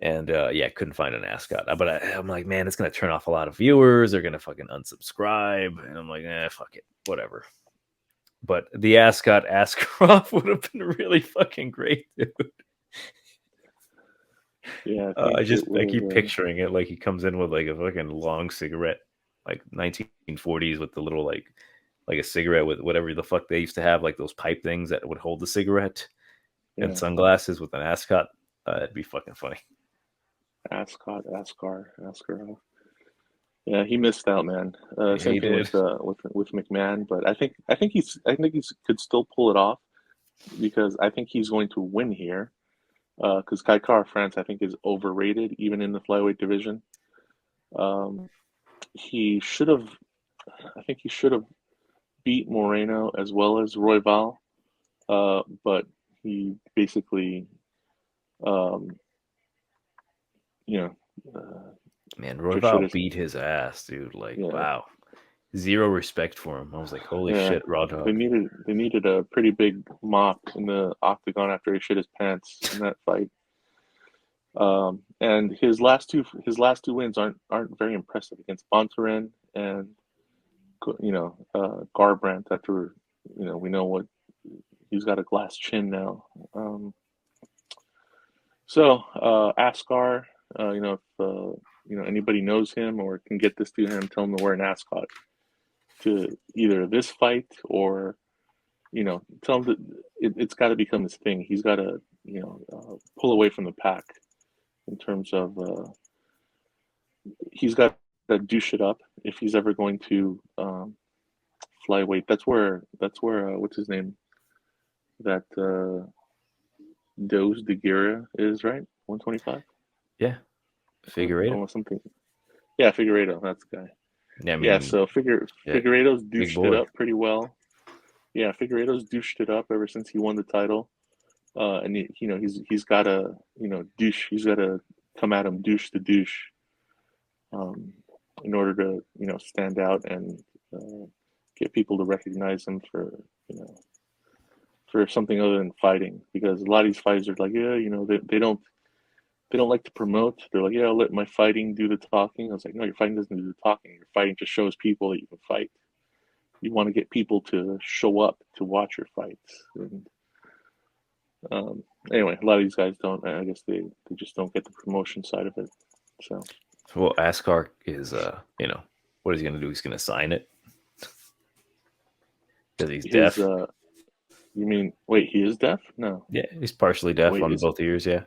A: and couldn't find an ascot. But I'm like, man, it's gonna turn off a lot of viewers. They're gonna fucking unsubscribe, and I'm like, fuck it, whatever. But the ascot Askarov would have been really fucking great, dude.
B: Yeah,
A: I keep picturing it like he comes in with like a fucking long cigarette, like 1940s, with the little like a cigarette with whatever the fuck they used to have, like those pipe things that would hold the cigarette, and sunglasses with an ascot. It'd be fucking funny.
B: Askarov. Yeah, he missed out, man. Same thing with McMann, but I think he could still pull it off because I think he's going to win here. Because Kai Kara-France, I think, is overrated even in the flyweight division. He should have beat Moreno as well as Royval, but he basically,
A: man, Royval beat his ass, dude. Like, wow, zero respect for him. I was like, holy shit, Raw Dog.
B: They needed a pretty big mop in the octagon after he shit his pants in that fight. And his last two wins aren't very impressive against Bontorin and Garbrandt. After we know what he's got, a glass chin now. So Askar, if anybody knows him or can get this to him, tell him to wear an ascot to either this fight or tell him that it's got to become his thing. He's got to pull away from the pack in terms of he's got to douche it up if he's ever going to flyweight. That's where what's his name, that Dos de Guerra is, right? 125.
A: Yeah, Figueiredo.
B: Almost something. Yeah, Figueiredo. That's the guy.
A: Yeah, I mean,
B: yeah. So Figueiredo's douched it up pretty well. Yeah, Figueiredo's douched it up ever since he won the title. And he's got to douche. He's got to come at him douche to douche, in order to stand out and get people to recognize him for for something other than fighting, because a lot of these fighters are like, yeah, you know, they don't like to promote. They're like, yeah, I'll let my fighting do the talking. I was like, no, your fighting doesn't do the talking. Your fighting just shows people that you can fight. You want to get people to show up to watch your fights. And anyway, a lot of these guys don't. I guess they just don't get the promotion side of it. So,
A: Well, Askarov is, you know, what is he going to do? He's going to sign it because he's
B: his,
A: deaf.
B: you mean, wait, he is deaf? No.
A: Yeah, he's partially deaf
B: Wait,
A: on
B: is he?
A: both ears. Yeah,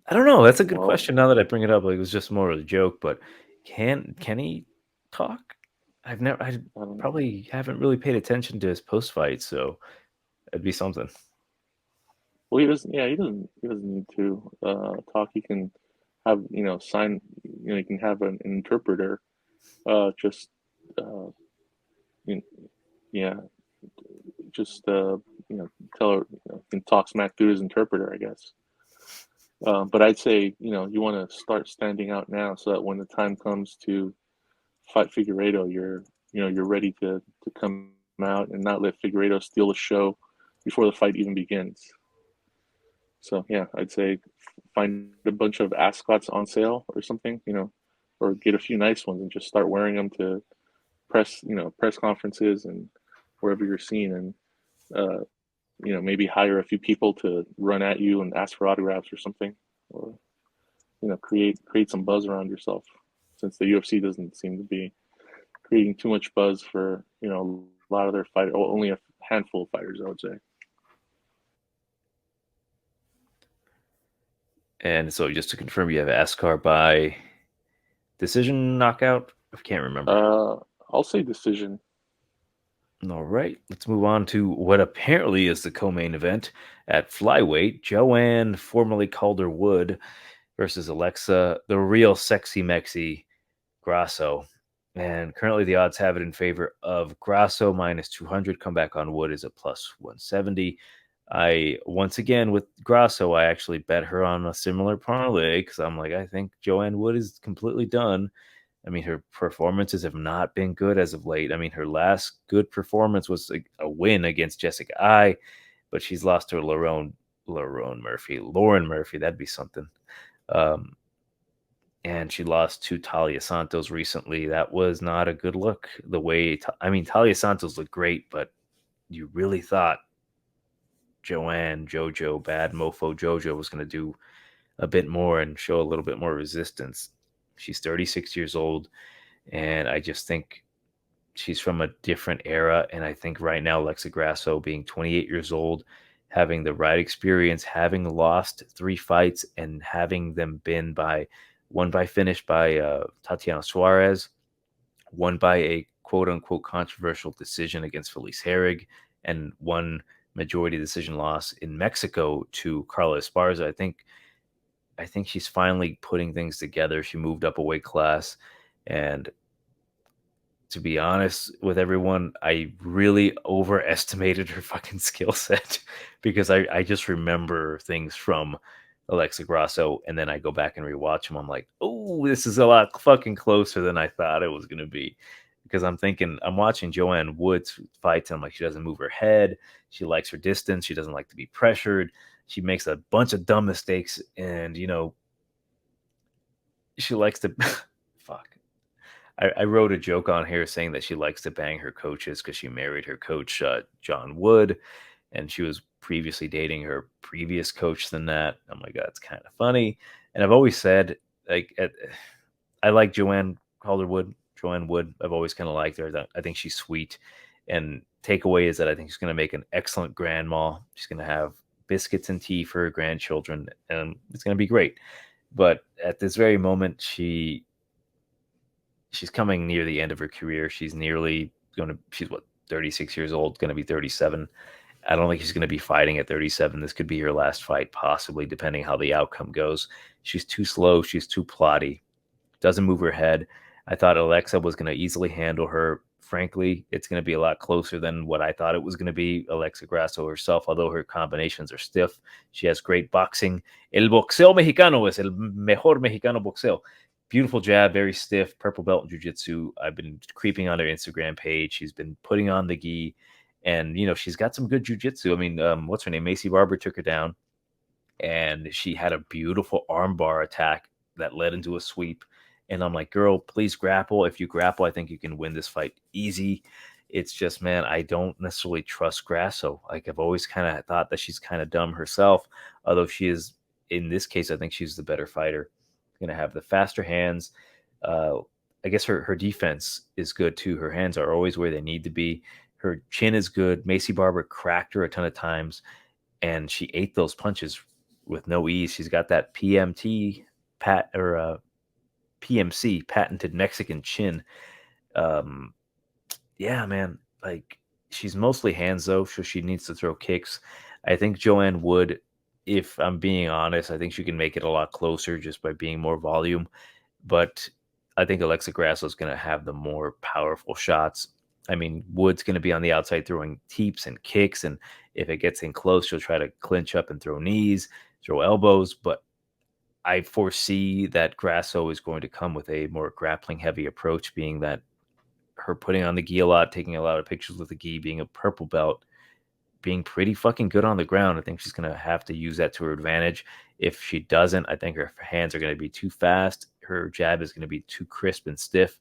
A: I don't know. That's a good
B: Well,
A: question. Now that I bring it up, like, it was just more of a joke. But can he talk? I
B: I don't know.
A: probably haven't really paid attention to his post fight, so it'd be something.
B: Well, he doesn't. Yeah, he doesn't need to talk. He can have, you know, sign. You know, he can have an interpreter. Just you yeah, just you know, tell her, you know, can talk smack through his interpreter, I guess. But I'd say, you know, you want to start standing out now, so that when the time comes to fight Figueiredo, you're ready to come out and not let Figueiredo steal the show before the fight even begins. So yeah, I'd say find a bunch of ascots on sale or something, you know, or get a few nice ones and just start wearing them to press conferences and wherever you're seen, and uh, you know, maybe hire a few people to run at you and ask for autographs or something, or you know, create some buzz around yourself, since the UFC doesn't seem to be creating too much buzz for, you know, a lot of their fighters, only a handful of fighters, I would say.
A: And so, just to confirm, you have Askarov by decision knockout. I can't remember.
B: I'll say decision.
A: All right, let's move on to what apparently is the co-main event at flyweight. Joanne, formerly Calder-Wood, versus Alexa, the real sexy Mexi Grasso. And currently the odds have it in favor of Grasso minus 200. Comeback on Wood is a plus 170. Once again, with Grasso, I actually bet her on a similar parlay because I'm like, I think Joanne Wood is completely done. I mean, her performances have not been good as of late. I mean, her last good performance was a win against Jessica Ai, but she's lost to Lauren Murphy. That'd be something. Um, and she lost to Talia Santos recently. That was not a good look. Talia Santos looked great, but you really thought Bad Mofo Jojo was going to do a bit more and show a little bit more resistance. She's 36 years old, and I just think she's from a different era. And I think right now, Alexa Grasso, being 28 years old, having the right experience, having lost 3 fights, and having them been by finish by Tatiana Suarez, one by a quote unquote controversial decision against Felice Herrig, and one majority decision loss in Mexico to Carla Esparza. I think she's finally putting things together. She moved up a weight class, and to be honest with everyone, I really overestimated her fucking skill set because I just remember things from Alexa Grasso, and then I go back and rewatch them. I'm like, oh, this is a lot fucking closer than I thought it was going to be. Because I'm watching Joanne Woods fights, and I'm like, she doesn't move her head. She likes her distance. She doesn't like to be pressured. She makes a bunch of dumb mistakes, and, you know, she likes to, fuck. I wrote a joke on here saying that she likes to bang her coaches because she married her coach, John Wood, and she was previously dating her previous coach than that. I'm like, that's kind of funny. And I've always said, like, I like Joanne Wood. I've always kind of liked her. I think she's sweet. And takeaway is that I think she's going to make an excellent grandma. She's going to have biscuits and tea for her grandchildren, and it's going to be great. But at this very moment, she's coming near the end of her career. She's what, 36 years old, going to be 37. I don't think she's going to be fighting at 37. This could be her last fight, possibly, depending how the outcome goes. She's too slow. She's too plotty. Doesn't move her head. I thought Alexa was going to easily handle her. Frankly, it's going to be a lot closer than what I thought it was going to be. Alexa Grasso herself, although her combinations are stiff, she has great boxing. El boxeo mexicano es el mejor mexicano boxeo. Beautiful jab, very stiff, purple belt in jiu-jitsu. I've been creeping on her Instagram page. She's been putting on the gi, And, she's got some good jujitsu. I mean, what's her name? Macy Barber took her down, and she had a beautiful armbar attack that led into a sweep. And I'm like, girl, please grapple. If you grapple, I think you can win this fight easy. It's just, man, I don't necessarily trust Grasso. Like, I've always kind of thought that she's kind of dumb herself, although she is, in this case, I think she's the better fighter. Going to have the faster hands. Uh, I guess her defense is good too. Her hands are always where they need to be. Her chin is good. Macy Barber cracked her a ton of times, and she ate those punches with no ease. She's got that PMC, patented Mexican chin. Um, yeah, man, like, she's mostly hands though, so she needs to throw kicks. I think Joanne Wood, if I'm being honest, I think she can make it a lot closer just by being more volume. But I think Alexa Grasso is going to have the more powerful shots. I mean, Wood's going to be on the outside throwing teeps and kicks, and if it gets in close, she'll try to clinch up and throw knees, throw elbows. But I foresee that Grasso is going to come with a more grappling heavy approach, being that her putting on the gi a lot, taking a lot of pictures with the gi, being a purple belt, being pretty fucking good on the ground. I think she's going to have to use that to her advantage. If she doesn't, I think her hands are going to be too fast. Her jab is going to be too crisp and stiff.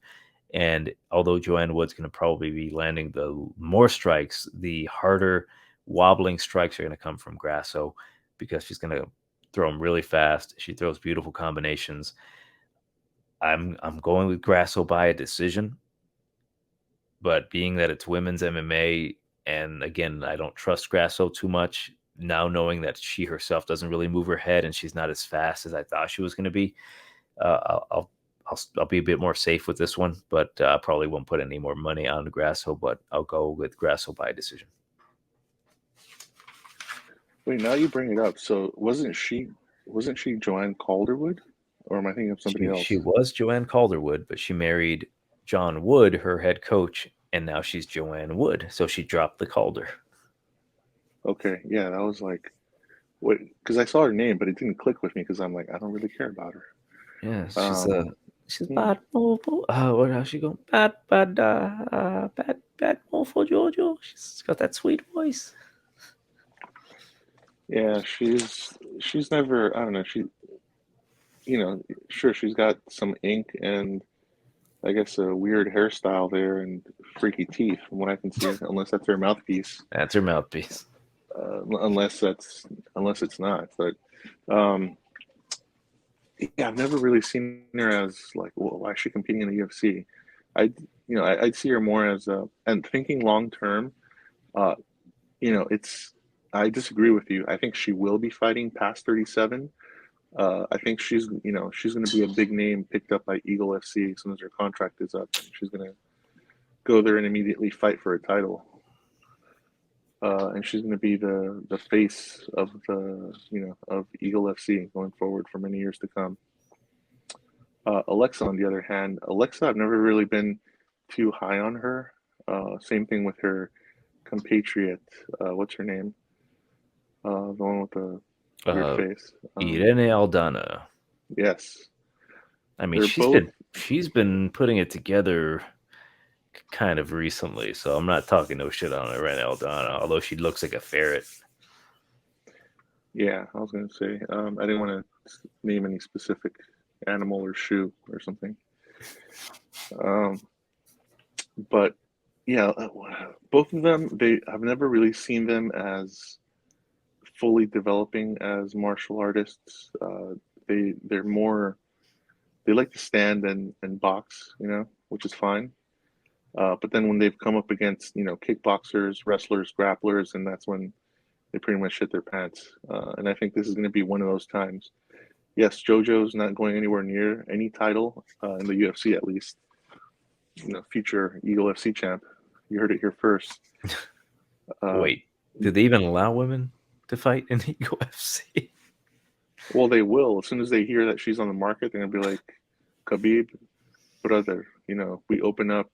A: And although Joanne Wood's going to probably be landing the more strikes, the harder wobbling strikes are going to come from Grasso, because she's going to throw them really fast. She throws beautiful combinations. I'm going with Grasso by a decision, but being that it's women's MMA, and again, I don't trust Grasso too much now, knowing that she herself doesn't really move her head and she's not as fast as I thought she was going to be. I'll be a bit more safe with this one, but probably won't put any more money on Grasso. But I'll go with Grasso by decision.
B: Wait, now you bring it up. So wasn't she Joanne Calderwood, or am I thinking of somebody else?
A: She was Joanne Calderwood, but she married John Wood, her head coach, and now she's Joanne Wood. So she dropped the Calder.
B: Okay, yeah, that was like, what? Because I saw her name, but it didn't click with me because I'm like, I don't really care about her.
A: Yeah, she's
B: Hmm.
A: bad mofo. What how's she going? Bad mofo Jojo. She's got that sweet voice.
B: Yeah, she's never. I don't know. Sure, she's got some ink and I guess a weird hairstyle there and freaky teeth, from what I can see, unless that's her mouthpiece.
A: That's her mouthpiece.
B: Unless it's not. But um, yeah, I've never really seen her as like, well, why is she competing in the UFC? I'd see her more as and thinking long term. Uh, it's. I disagree with you. I think she will be fighting past 37. I think she's going to be a big name picked up by Eagle FC as soon as her contract is up. And she's going to go there and immediately fight for a title. And she's going to be the face of of Eagle FC going forward for many years to come. Alexa, on the other hand, I've never really been too high on her. Same thing with her compatriot. What's her name? The one with the weird
A: Uh,
B: face.
A: Irene Aldana.
B: Yes,
A: I mean,
B: they're both.
A: she's been putting it together kind of recently, so I'm not talking no shit on Irene Aldana, although she looks like a ferret.
B: Yeah, I was gonna say. I didn't want to name any specific animal or shoe or something. Um, but yeah, both of them. I've never really seen them as fully developing as martial artists. They're more. They like to stand and box, which is fine. But then when they've come up against, kickboxers, wrestlers, grapplers, and that's when they pretty much shit their pants. And I think this is going to be one of those times. Yes, JoJo's not going anywhere near any title in the UFC, at least. Future Eagle FC champ. You heard it here first.
A: Wait, do they even allow women to fight in the UFC?
B: Well, they will. As soon as they hear that she's on the market, they're going to be like, Khabib, brother, we open up,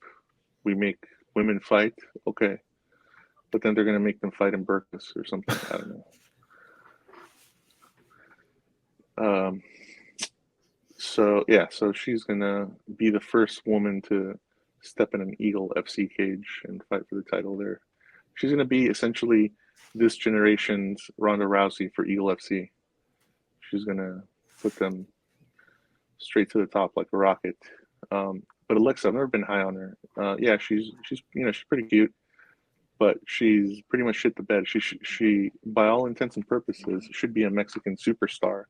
B: we make women fight. Okay. But then they're going to make them fight in burkas or something. I don't know. So she's going to be the first woman to step in an Eagle FC cage and fight for the title there. She's going to be essentially this generation's Ronda Rousey for Eagle FC. She's going to put them straight to the top like a rocket. But Alexa, I've never been high on her. Yeah, she's she's pretty cute, but she's pretty much shit the bed. She by all intents and purposes should be a Mexican superstar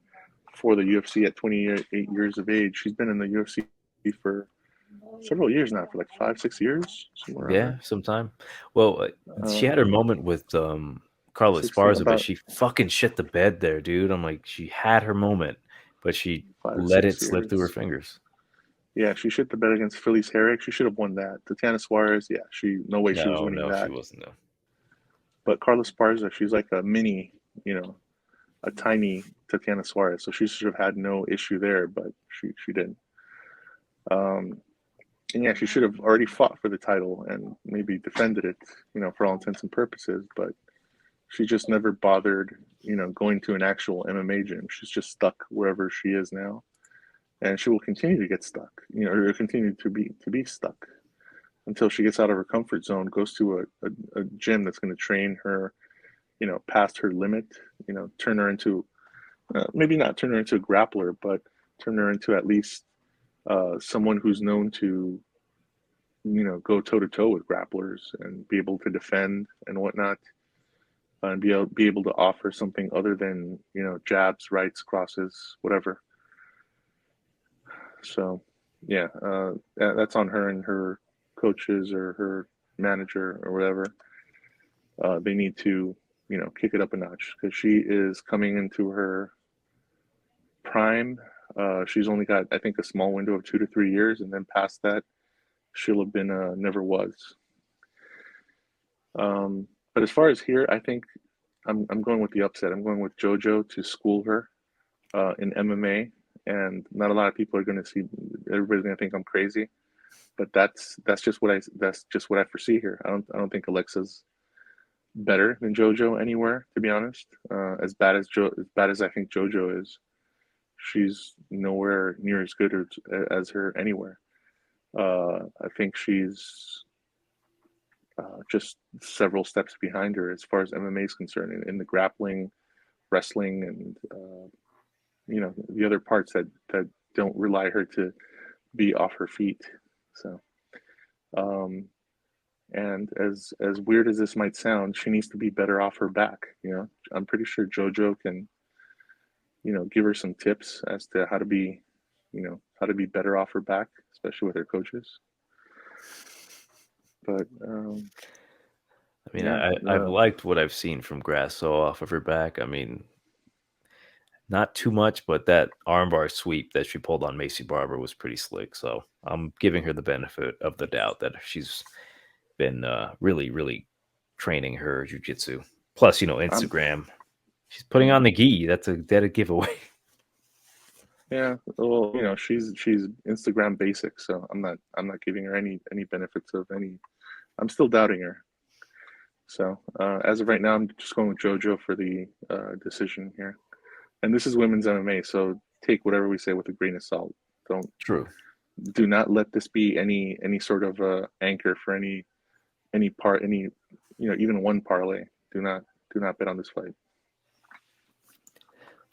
B: for the UFC at 28 years of age. She's been in the UFC for several years now, for like 5-6 years, somewhere around
A: Yeah,
B: there.
A: sometime. Well, she had her moment with Carlos
B: 16
A: Esparza, but
B: about
A: she fucking shit the bed there, dude. I'm like, she had her moment, but she
B: 5
A: let it
B: 6
A: slip through her
B: years.
A: fingers.
B: Yeah, she shit the bed against Felice Herrick. She should have won that. Tatiana Suarez, yeah, no way she was
A: No,
B: winning
A: no, she
B: that.
A: wasn't. No.
B: But Carlos Esparza, she's like a mini, a tiny Tatiana Suarez, so she should have had no issue there, but she didn't. And yeah, she should have already fought for the title and maybe defended it, for all intents and purposes. But she just never bothered, going to an actual MMA gym. She's just stuck wherever she is now, and she will continue to get stuck, or continue to be stuck until she gets out of her comfort zone, goes to a gym that's going to train her, past her limit, turn her into, maybe not turn her into a grappler, but turn her into at least someone who's known to, go toe to toe with grapplers and be able to defend and whatnot, and be able to offer something other than, jabs, rights, crosses, whatever. So, yeah, that's on her and her coaches or her manager or whatever. They need to, kick it up a notch because she is coming into her prime. She's only got, I think, a small window of 2 to 3 years, and then past that, she'll have been never was. But as far as here, I think I'm going with the upset. I'm going with JoJo to school her in MMA, and not a lot of people are going to see. Everybody's going to think I'm crazy, but that's just what I foresee here. I don't think Alexa's better than JoJo anywhere, to be honest. As bad as I think JoJo is, she's nowhere near as good as her anywhere. I think she's just several steps behind her as far as MMA is concerned in the grappling, wrestling, and the other parts that don't rely her to be off her feet. So, and as weird as this might sound, she needs to be better off her back. I'm pretty sure JoJo can, give her some tips as to how to be, better off her back, especially with her coaches. But
A: I mean,
B: yeah,
A: I've liked what I've seen from Grasso off of her back. I mean, not too much, but that armbar sweep that she pulled on Macy Barber was pretty slick. So I'm giving her the benefit of the doubt that she's been really, really training her jiu-jitsu. Plus,
B: I'm
A: Instagram. She's putting on the gi. That's a giveaway.
B: yeah. Well, she's Instagram basic, so I'm not giving her any benefits of any. I'm still doubting her. So as of right now, I'm just going with JoJo for the decision here. And this is women's MMA, so take whatever we say with a grain of salt.
A: True.
B: Do not let this be any sort of anchor for any part, even one parlay. Do not bet on this fight.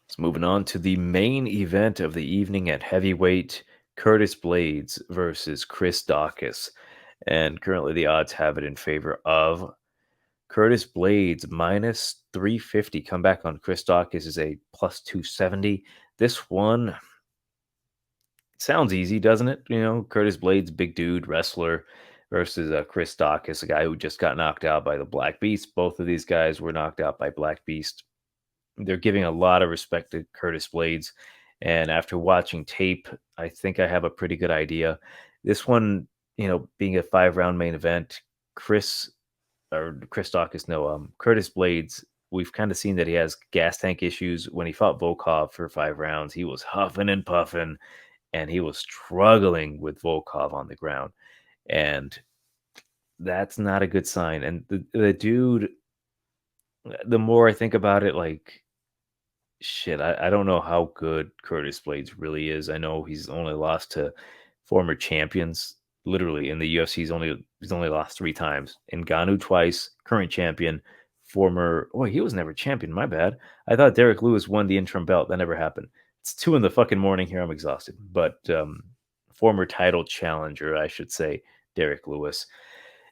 A: So moving on to the main event of the evening at heavyweight, Curtis Blaydes versus Chris Daukaus. And currently the odds have it in favor of Curtis Blaydes minus 350. Comeback on Chris Daukaus is a plus 270. This one sounds easy, doesn't it? Curtis Blaydes, big dude, wrestler, versus Chris Daukaus, a guy who just got knocked out by the Black Beast. Both of these guys were knocked out by Black Beast. They're giving a lot of respect to Curtis Blaydes. And after watching tape, I think I have a pretty good idea. This one, being a 5-round main event, Curtis Blaydes, we've kind of seen that he has gas tank issues. When he fought Volkov for 5 rounds, he was huffing and puffing, and he was struggling with Volkov on the ground. And that's not a good sign. And the dude, the more I think about it, like, shit, I don't know how good Curtis Blaydes really is. I know he's only lost to former champions, Literally in the UFC, he's only lost 3 times. Ngannou twice, current champion, former. Oh, he was never champion. My bad. I thought Derek Lewis won the interim belt. That never happened. It's 2 in the fucking morning here. I'm exhausted. But former title challenger, I should say, Derek Lewis.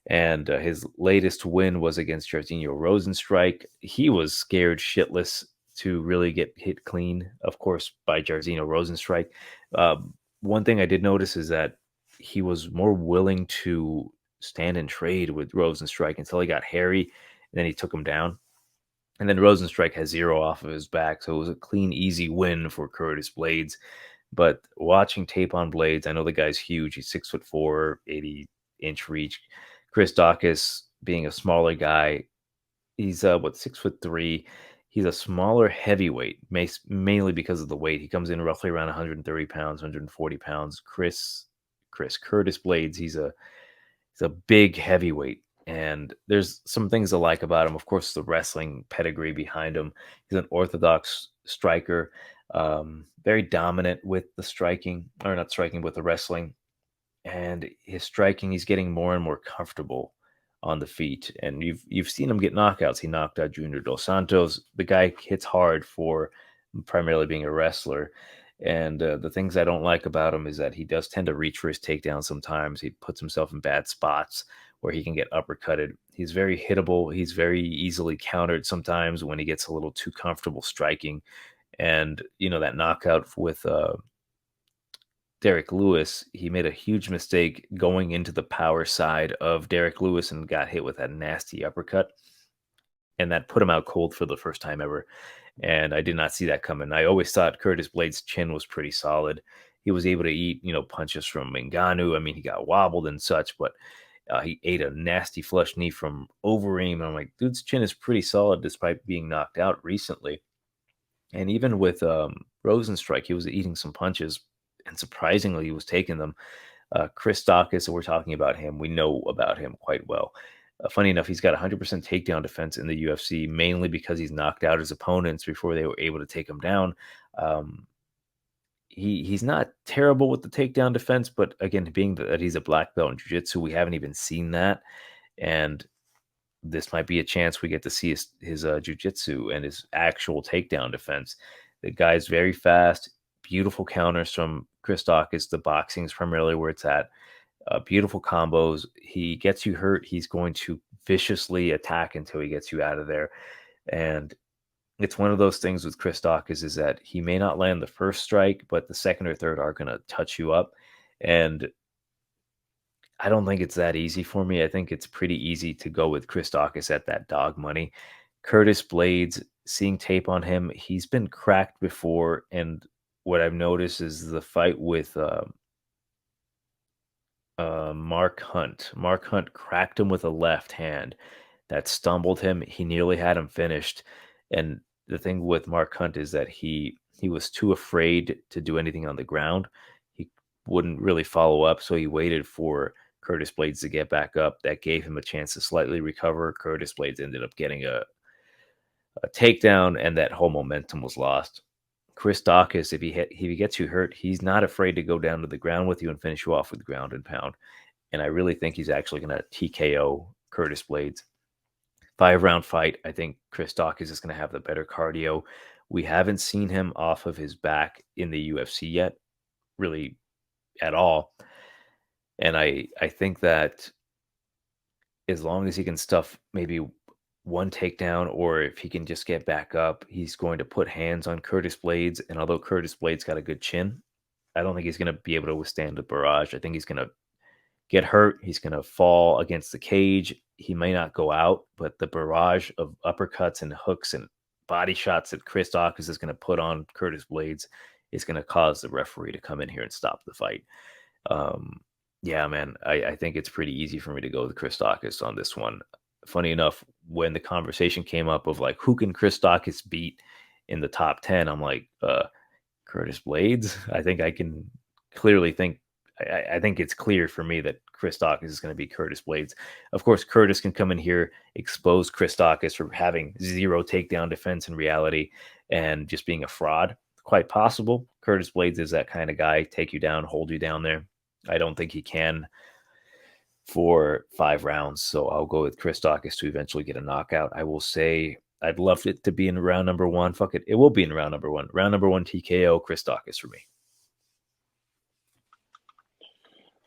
A: And his latest win was against Jairzinho Rosenstrike. He was scared shitless to really get hit clean, of course, by Jairzinho Rosenstrike. One thing I did notice is that he was more willing to stand and trade with Rosenstrike until he got hairy, and then he took him down. And then Rosenstrike has 0 off of his back, so it was a clean, easy win for Curtis Blaydes. But watching tape on Blaydes, I know the guy's huge. He's 6'4", 80-inch reach. Chris Daukaus, being a smaller guy, he's 6'3". He's a smaller heavyweight, mainly because of the weight. He comes in roughly around 130 pounds, 140 pounds. Curtis Blaydes, he's a big heavyweight, and there's some things I like about him. Of course, the wrestling pedigree behind him. He's an orthodox striker, very dominant with the striking, or not striking, with the wrestling. And his striking, he's getting more and more comfortable on the feet. And you've seen him get knockouts. He knocked out Junior Dos Santos. The guy hits hard for primarily being a wrestler. And the things I don't like about him is that he does tend to reach for his takedown sometimes. He puts himself in bad spots where he can get uppercutted. He's very hittable. He's very easily countered sometimes when he gets a little too comfortable striking. And, that knockout with Derek Lewis, he made a huge mistake going into the power side of Derek Lewis and got hit with that nasty uppercut. And that put him out cold for the first time ever. And I did not see that coming. I always thought Curtis Blaydes' chin was pretty solid. He was able to eat, punches from Ngannou. I mean, he got wobbled and such, but he ate a nasty flush knee from Overeem. And I'm like, dude's chin is pretty solid despite being knocked out recently. And even with Rosenstrike, he was eating some punches, and surprisingly, he was taking them. Chris Daukaus, we're talking about him. We know about him quite well. Funny enough, he's got 100% takedown defense in the UFC, mainly because he's knocked out his opponents before they were able to take him down. He's not terrible with the takedown defense, but again, being that he's a black belt in jiu-jitsu, we haven't even seen that. And this might be a chance we get to see his jiu-jitsu and his actual takedown defense. The guy's very fast, beautiful counters from Chris Daukaus. The boxing is primarily where it's at. Beautiful combos. He gets you hurt, he's going to viciously attack until he gets you out of there. And it's one of those things with Chris Daukaus is that he may not land the first strike, but the second or third are going to touch you up. And I don't think it's that easy for me. I think it's pretty easy to go with Chris Daukaus at that dog money. Curtis Blaydes, seeing tape on him, he's been cracked before. And what I've noticed is the fight with Mark Hunt. Mark Hunt cracked him with a left hand that stumbled him. He nearly had him finished. And the thing with Mark Hunt is that he was too afraid to do anything on the ground. He wouldn't really follow up, so he waited for Curtis Blaydes to get back up. That gave him a chance to slightly recover. Curtis Blaydes ended up getting a takedown, and that whole momentum was lost. Chris Daukaus, if he gets you hurt, he's not afraid to go down to the ground with you and finish you off with ground and pound. And I really think he's actually going to TKO Curtis Blaydes. 5-round fight. I think Chris Daukaus is going to have the better cardio. We haven't seen him off of his back in the UFC yet, really at all. And I think that as long as he can stuff maybe one takedown, or if he can just get back up, he's going to put hands on Curtis Blaydes. And although Curtis Blaydes got a good chin, I don't think he's going to be able to withstand the barrage. I think he's going to get hurt. He's going to fall against the cage. He may not go out, but the barrage of uppercuts and hooks and body shots that Chris Daukaus is going to put on Curtis Blaydes is going to cause the referee to come in here and stop the fight. Yeah, man, I think it's pretty easy for me to go with Chris Daukaus on this one. Funny enough, when the conversation came up of like, who can Chris Daukaus beat in the top 10, I'm like, Curtis Blaydes. I think I can clearly think, I think it's clear for me that Chris Daukaus is going to be Curtis Blaydes. Of course, Curtis can come in here, expose Chris Daukaus for having 0 takedown defense in reality and just being a fraud. Quite possible. Curtis Blaydes is that kind of guy, take you down, hold you down there. I don't think he can for 5 rounds. So I'll go with Chris Daukaus to eventually get a knockout. I will say I'd love it to be in round number 1. Fuck it. It will be in round number 1. Round number 1 TKO, Chris Daukaus for me.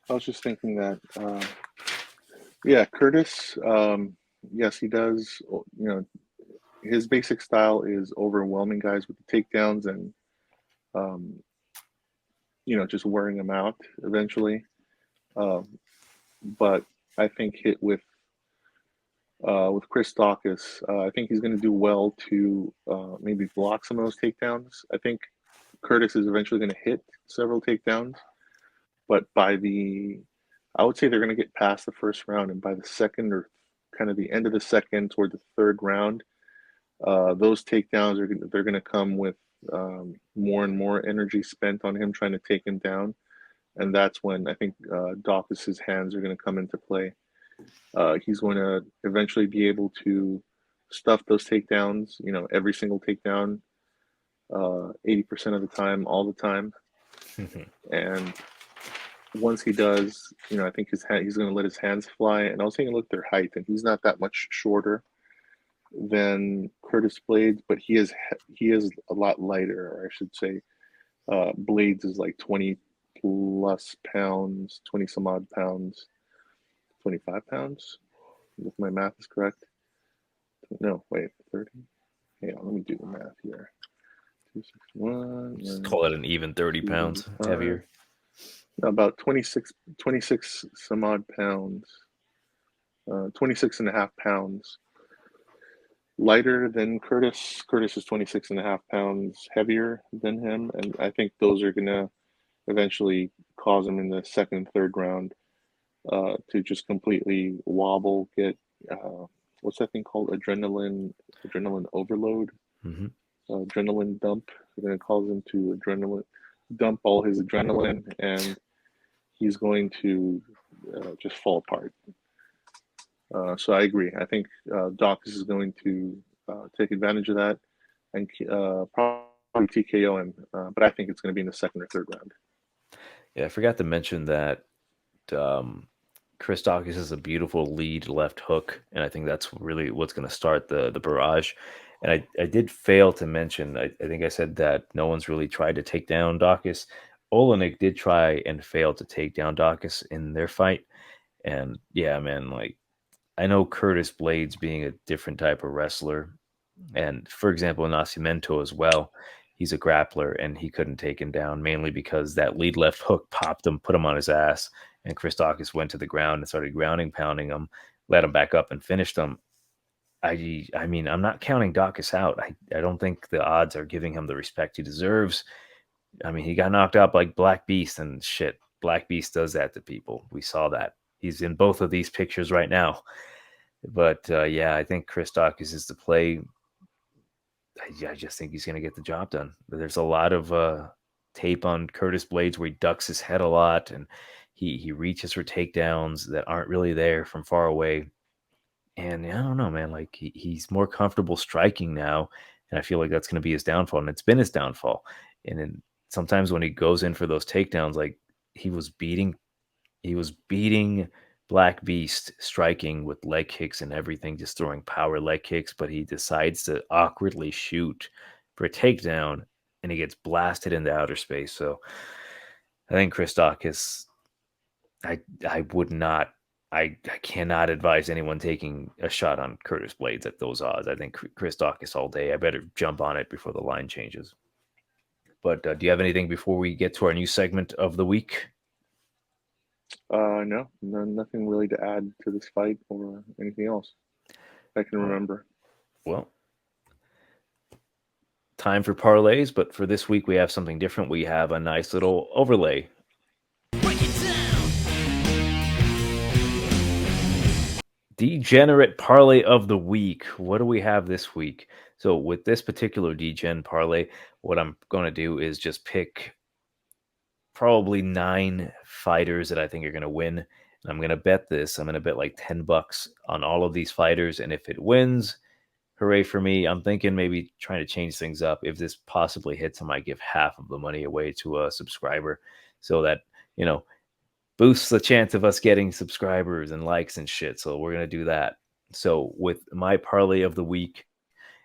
B: I was just thinking that, Curtis, yes, he does. His basic style is overwhelming guys with the takedowns and, just wearing them out eventually. But I think hit with Chris Daukaus, I think he's going to do well to maybe block some of those takedowns. I think Curtis is eventually going to hit several takedowns, but I would say they're going to get past the first round, and by the second or kind of the end of the second toward the third round, those takedowns they're going to come with more and more energy spent on him trying to take him down, and that's when I think Daukaus's hands are going to come into play. He's going to eventually be able to stuff those takedowns, every single takedown, 80% of the time, all the time. And once he does, I think he's going to let his hands fly. And I was taking a look at their height, and he's not that much shorter than Curtis Blaydes, but he is a lot lighter, or I should say, Blaydes is like 20 plus pounds, 20 some odd pounds, 25 pounds, if my math is correct. No, wait, 30? Hang on, let me do the math here. 261.
A: Just call it an even 30 pounds heavier.
B: About 26 some odd pounds, 26 and a half pounds lighter than Curtis. Curtis is 26 and a half pounds heavier than him, and I think those are going to eventually cause him in the second and third round to just completely wobble, get what's that thing called? Adrenaline overload, adrenaline dump. They're going to cause him to dump all his adrenaline, and he's going to just fall apart. So I agree. I think Daukaus is going to take advantage of that and probably TKO him, but I think it's going to be in the second or third round.
A: Yeah, I forgot to mention that Chris Daukaus has a beautiful lead left hook, and I think that's really what's going to start the barrage. And I did fail to mention, I think I said that no one's really tried to take down Daukaus. Oleinik did try and fail to take down Daukaus in their fight. And yeah, man, like, I know Curtis Blaydes being a different type of wrestler. And for example, Nascimento as well, he's a grappler and he couldn't take him down mainly because that lead left hook popped him, put him on his ass. And Chris Daukaus went to the ground and started grounding, pounding him, let him back up and finished him. I mean, I'm not counting Daukaus out. I don't think the odds are giving him the respect he deserves. I mean, he got knocked out like Black Beast and shit. Black Beast does that to people. We saw that. He's in both of these pictures right now. But yeah, I think Chris Daukaus is the play. I just think he's going to get the job done. There's a lot of tape on Curtis Blaydes where he ducks his head a lot and he reaches for takedowns that aren't really there from far away. And I don't know, man, like he's more comfortable striking now. And I feel like that's going to be his downfall. And it's been his downfall. And then sometimes when he goes in for those takedowns, like he was beating Black Beast striking with leg kicks and everything, just throwing power leg kicks, but he decides to awkwardly shoot for a takedown and he gets blasted into outer space. So I think Chris Daukaus, I cannot advise anyone taking a shot on Curtis Blaydes at those odds. I think Chris Daukaus all day. I better jump on it before the line changes. But do you have anything before we get to our new segment of the week?
B: No, nothing really to add to this fight or anything else I can remember.
A: Well, time for parlays, but for this week we have something different. We have a nice little overlay. Break it down. Degenerate parlay of the week. What do we have this week? So with this particular degen parlay, what I'm going to do is just pick probably 9 fighters that I think are going to win. And I'm going to bet this. I'm going to bet like $10 on all of these fighters. And if it wins, hooray for me. I'm thinking maybe trying to change things up. If this possibly hits, I might give half of the money away to a subscriber so that, boosts the chance of us getting subscribers and likes and shit. So we're gonna do that. So with my parlay of the week,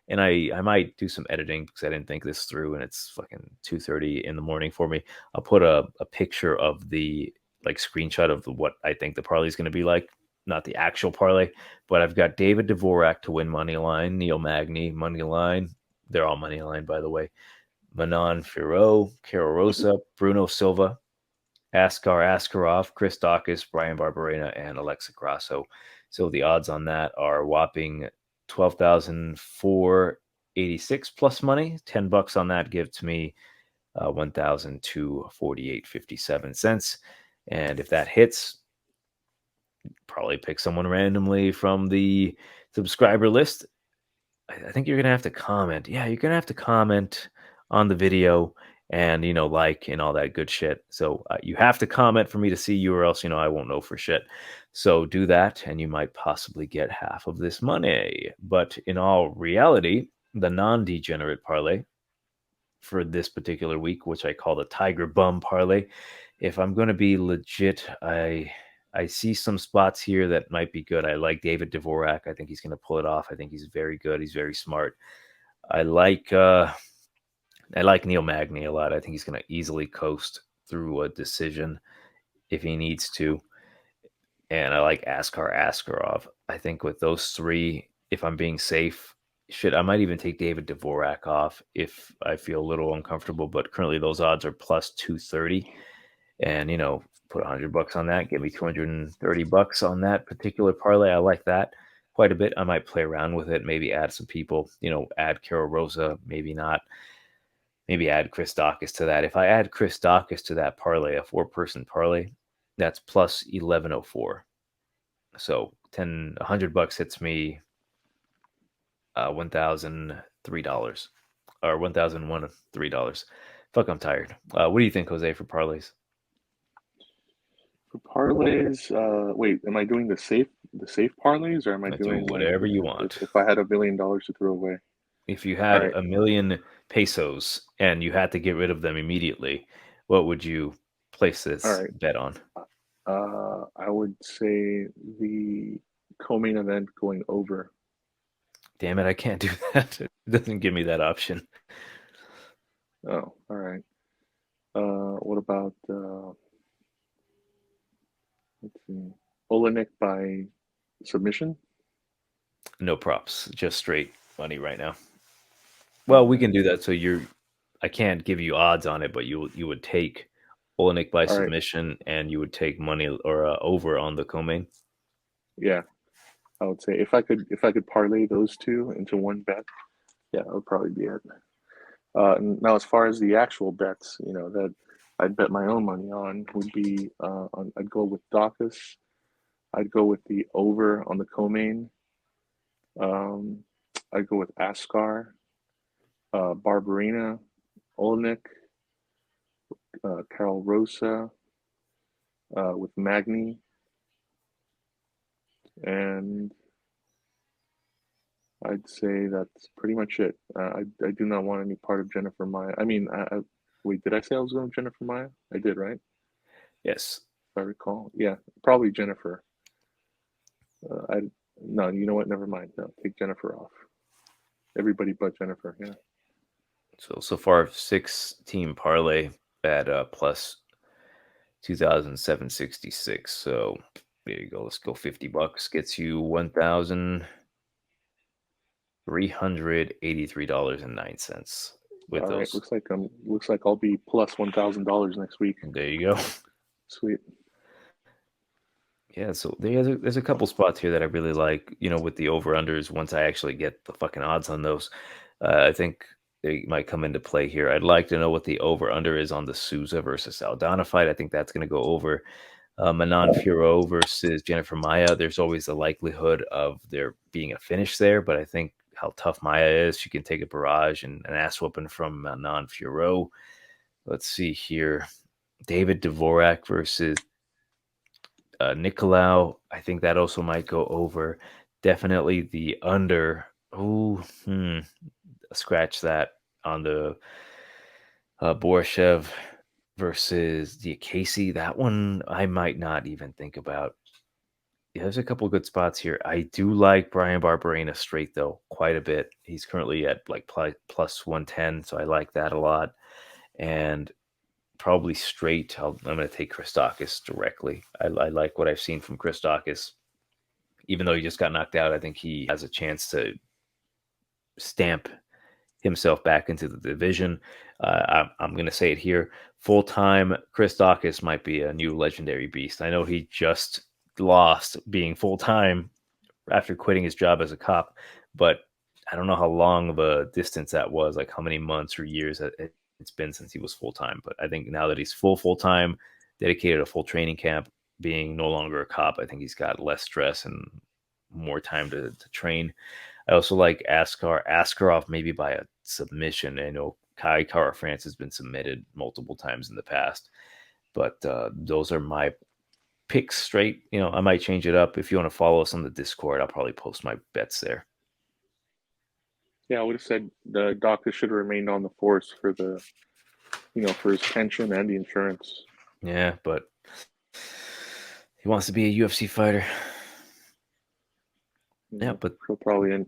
A: and I might do some editing because I didn't think this through, and it's fucking 2:30 in the morning for me. I'll put a picture of the like screenshot of what I think the parlay is going to be like, not the actual parlay, but I've got David Dvorak to win money line, Neil Magney money line. They're all money line, by the way. Manon Fiorot, Carol Rosa, Bruno Silva, Askarov, Chris Daukaus, Brian Barberena, and Alexa Grasso. So the odds on that are whopping 12,486 plus money. $10 on that gives me 1,248.57 cents. And if that hits, probably pick someone randomly from the subscriber list. I think you're gonna have to comment. Yeah, you're gonna have to comment on the video and like and all that good shit. So you have to comment for me to see you, or else I won't know for shit. So do that, and you might possibly get half of this money. But in all reality, the non-degenerate parlay for this particular week, which I call the Tiger Bum parlay, if I'm going to be legit, I see some spots here that might be good. I like David Dvorak. I think he's going to pull it off. I think he's very good. He's very smart. I like Neil Magney a lot. I think he's going to easily coast through a decision if he needs to. And I like Askarov. I think with those three, if I'm being safe, shit, I might even take David Dvorak off if I feel a little uncomfortable. But currently, those odds are plus 230, and put $100 on that, give me $230 on that particular parlay. I like that quite a bit. I might play around with it, maybe add some people, add Carol Rosa, maybe not. Maybe add Chris Daukaus to that. If I add Chris Daukaus to that parlay, a 4-person parlay, that's plus 1104. So $100 hits me $1,003 or $1,003. Fuck, I'm tired. What do you think, Jose, for parlays?
B: For parlays, wait, am I doing the safe parlays, or am I doing
A: whatever you want?
B: If I had $1 million to throw away?
A: If you had right. 1 million pesos and you had to get rid of them immediately, what would you place this bet on?
B: I would say the co-main event going over.
A: Damn it, I can't do that. It doesn't give me that option.
B: Oh, all right. What about let's see, Oleinik by submission?
A: No props, just straight money right now. Well, we can do that. So I can't give you odds on it, but you would take Oleinik by submission, and you would take money or over on the co-main.
B: Yeah, I would say if I could parlay those two into one bet, yeah, that would probably be it. Now, as far as the actual bets, that I'd bet my own money on would be I'd go with Daukaus. I'd go with the over on the co-main. I'd go with Askar, Barberena, Oleinik, Carol Rosa, with Magney, and I'd say that's pretty much it. I do not want any part of Jennifer Maia. I mean, wait, did I say I was going with Jennifer Maia? I did, right?
A: Yes.
B: If I recall. Yeah, probably Jennifer. No, you know what? Never mind. No, take Jennifer off. Everybody but Jennifer, yeah.
A: So far, 6-team parlay at plus 2,766. So there you go. Let's go. $50 gets you $1,383.09. With
B: all
A: those,
B: right, looks like I'll be plus $1,000 next week.
A: There you go.
B: Sweet.
A: Yeah, so there's a couple spots here that I really like. With the over unders, once I actually get the fucking odds on those, I think they might come into play here. I'd like to know what the over under is on the Souza versus Saldana fight. I think that's going to go over. Manon Fiorot versus Jennifer Maia. There's always the likelihood of there being a finish there, but I think how tough Maia is, she can take a barrage and an ass whooping from Manon Fiorot. Let's see here. David Dvorak versus Nicolau. I think that also might go over. Definitely the under. Oh, scratch that on the Borschchev versus Diakiese. That one I might not even think about. Yeah, there's a couple of good spots here. I do like Brian Barberena straight though quite a bit. He's currently at like plus 110, so I like that a lot. And probably straight, I'm going to take Christakis directly. I like what I've seen from Christakis. Even though he just got knocked out, I think he has a chance to stamp himself back into the division. I'm going to say it here. Full-time Christakis might be a new legendary beast. I know he just lost being full-time after quitting his job as a cop, but I don't know how long of a distance that was, like how many months or years it's been since he was full-time. But I think now that he's full-time, dedicated a full training camp, being no longer a cop, I think he's got less stress and more time to train. I also like Askarov maybe by a submission. I know Kai Kara France has been submitted multiple times in the past, but those are my picks straight. I might change it up. If you want to follow us on the Discord, I'll probably post my bets there.
B: Yeah, I would have said the doctor should have remained on the force for for his pension and the insurance.
A: Yeah, but he wants to be a UFC fighter. Yeah, but
B: he'll probably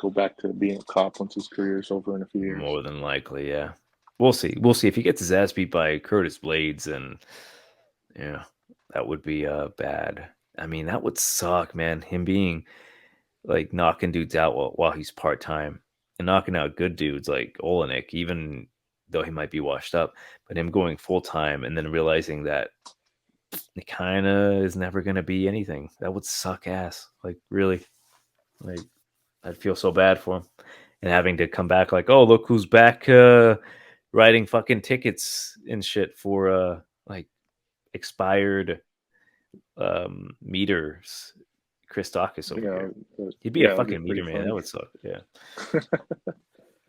B: go back to being a cop once his career is over in a few years.
A: More than likely, yeah. We'll see. If he gets his ass beat by Curtis Blaydes, and yeah, that would be bad. I mean, that would suck, man. Him being like knocking dudes out while he's part-time and knocking out good dudes like Oleinik, even though he might be washed up, but him going full-time and then realizing that it kind of is never going to be anything. That would suck ass. Like, really. Like, I'd feel so bad for him. And having to come back like, oh, look who's back writing fucking tickets and shit for like expired meters. Christakis over here. He'd be a fucking meter man. That would suck. Yeah.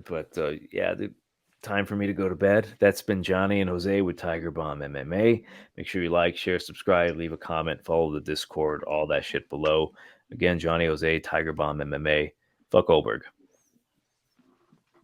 A: But yeah, the time for me to go to bed. That's been Johnny and Jose with Tiger Bomb MMA. Make sure you like, share, subscribe, leave a comment, follow the Discord, all that shit below. Again, Johnny Jose, Tiger Bomb MMA. Fuck Oberg.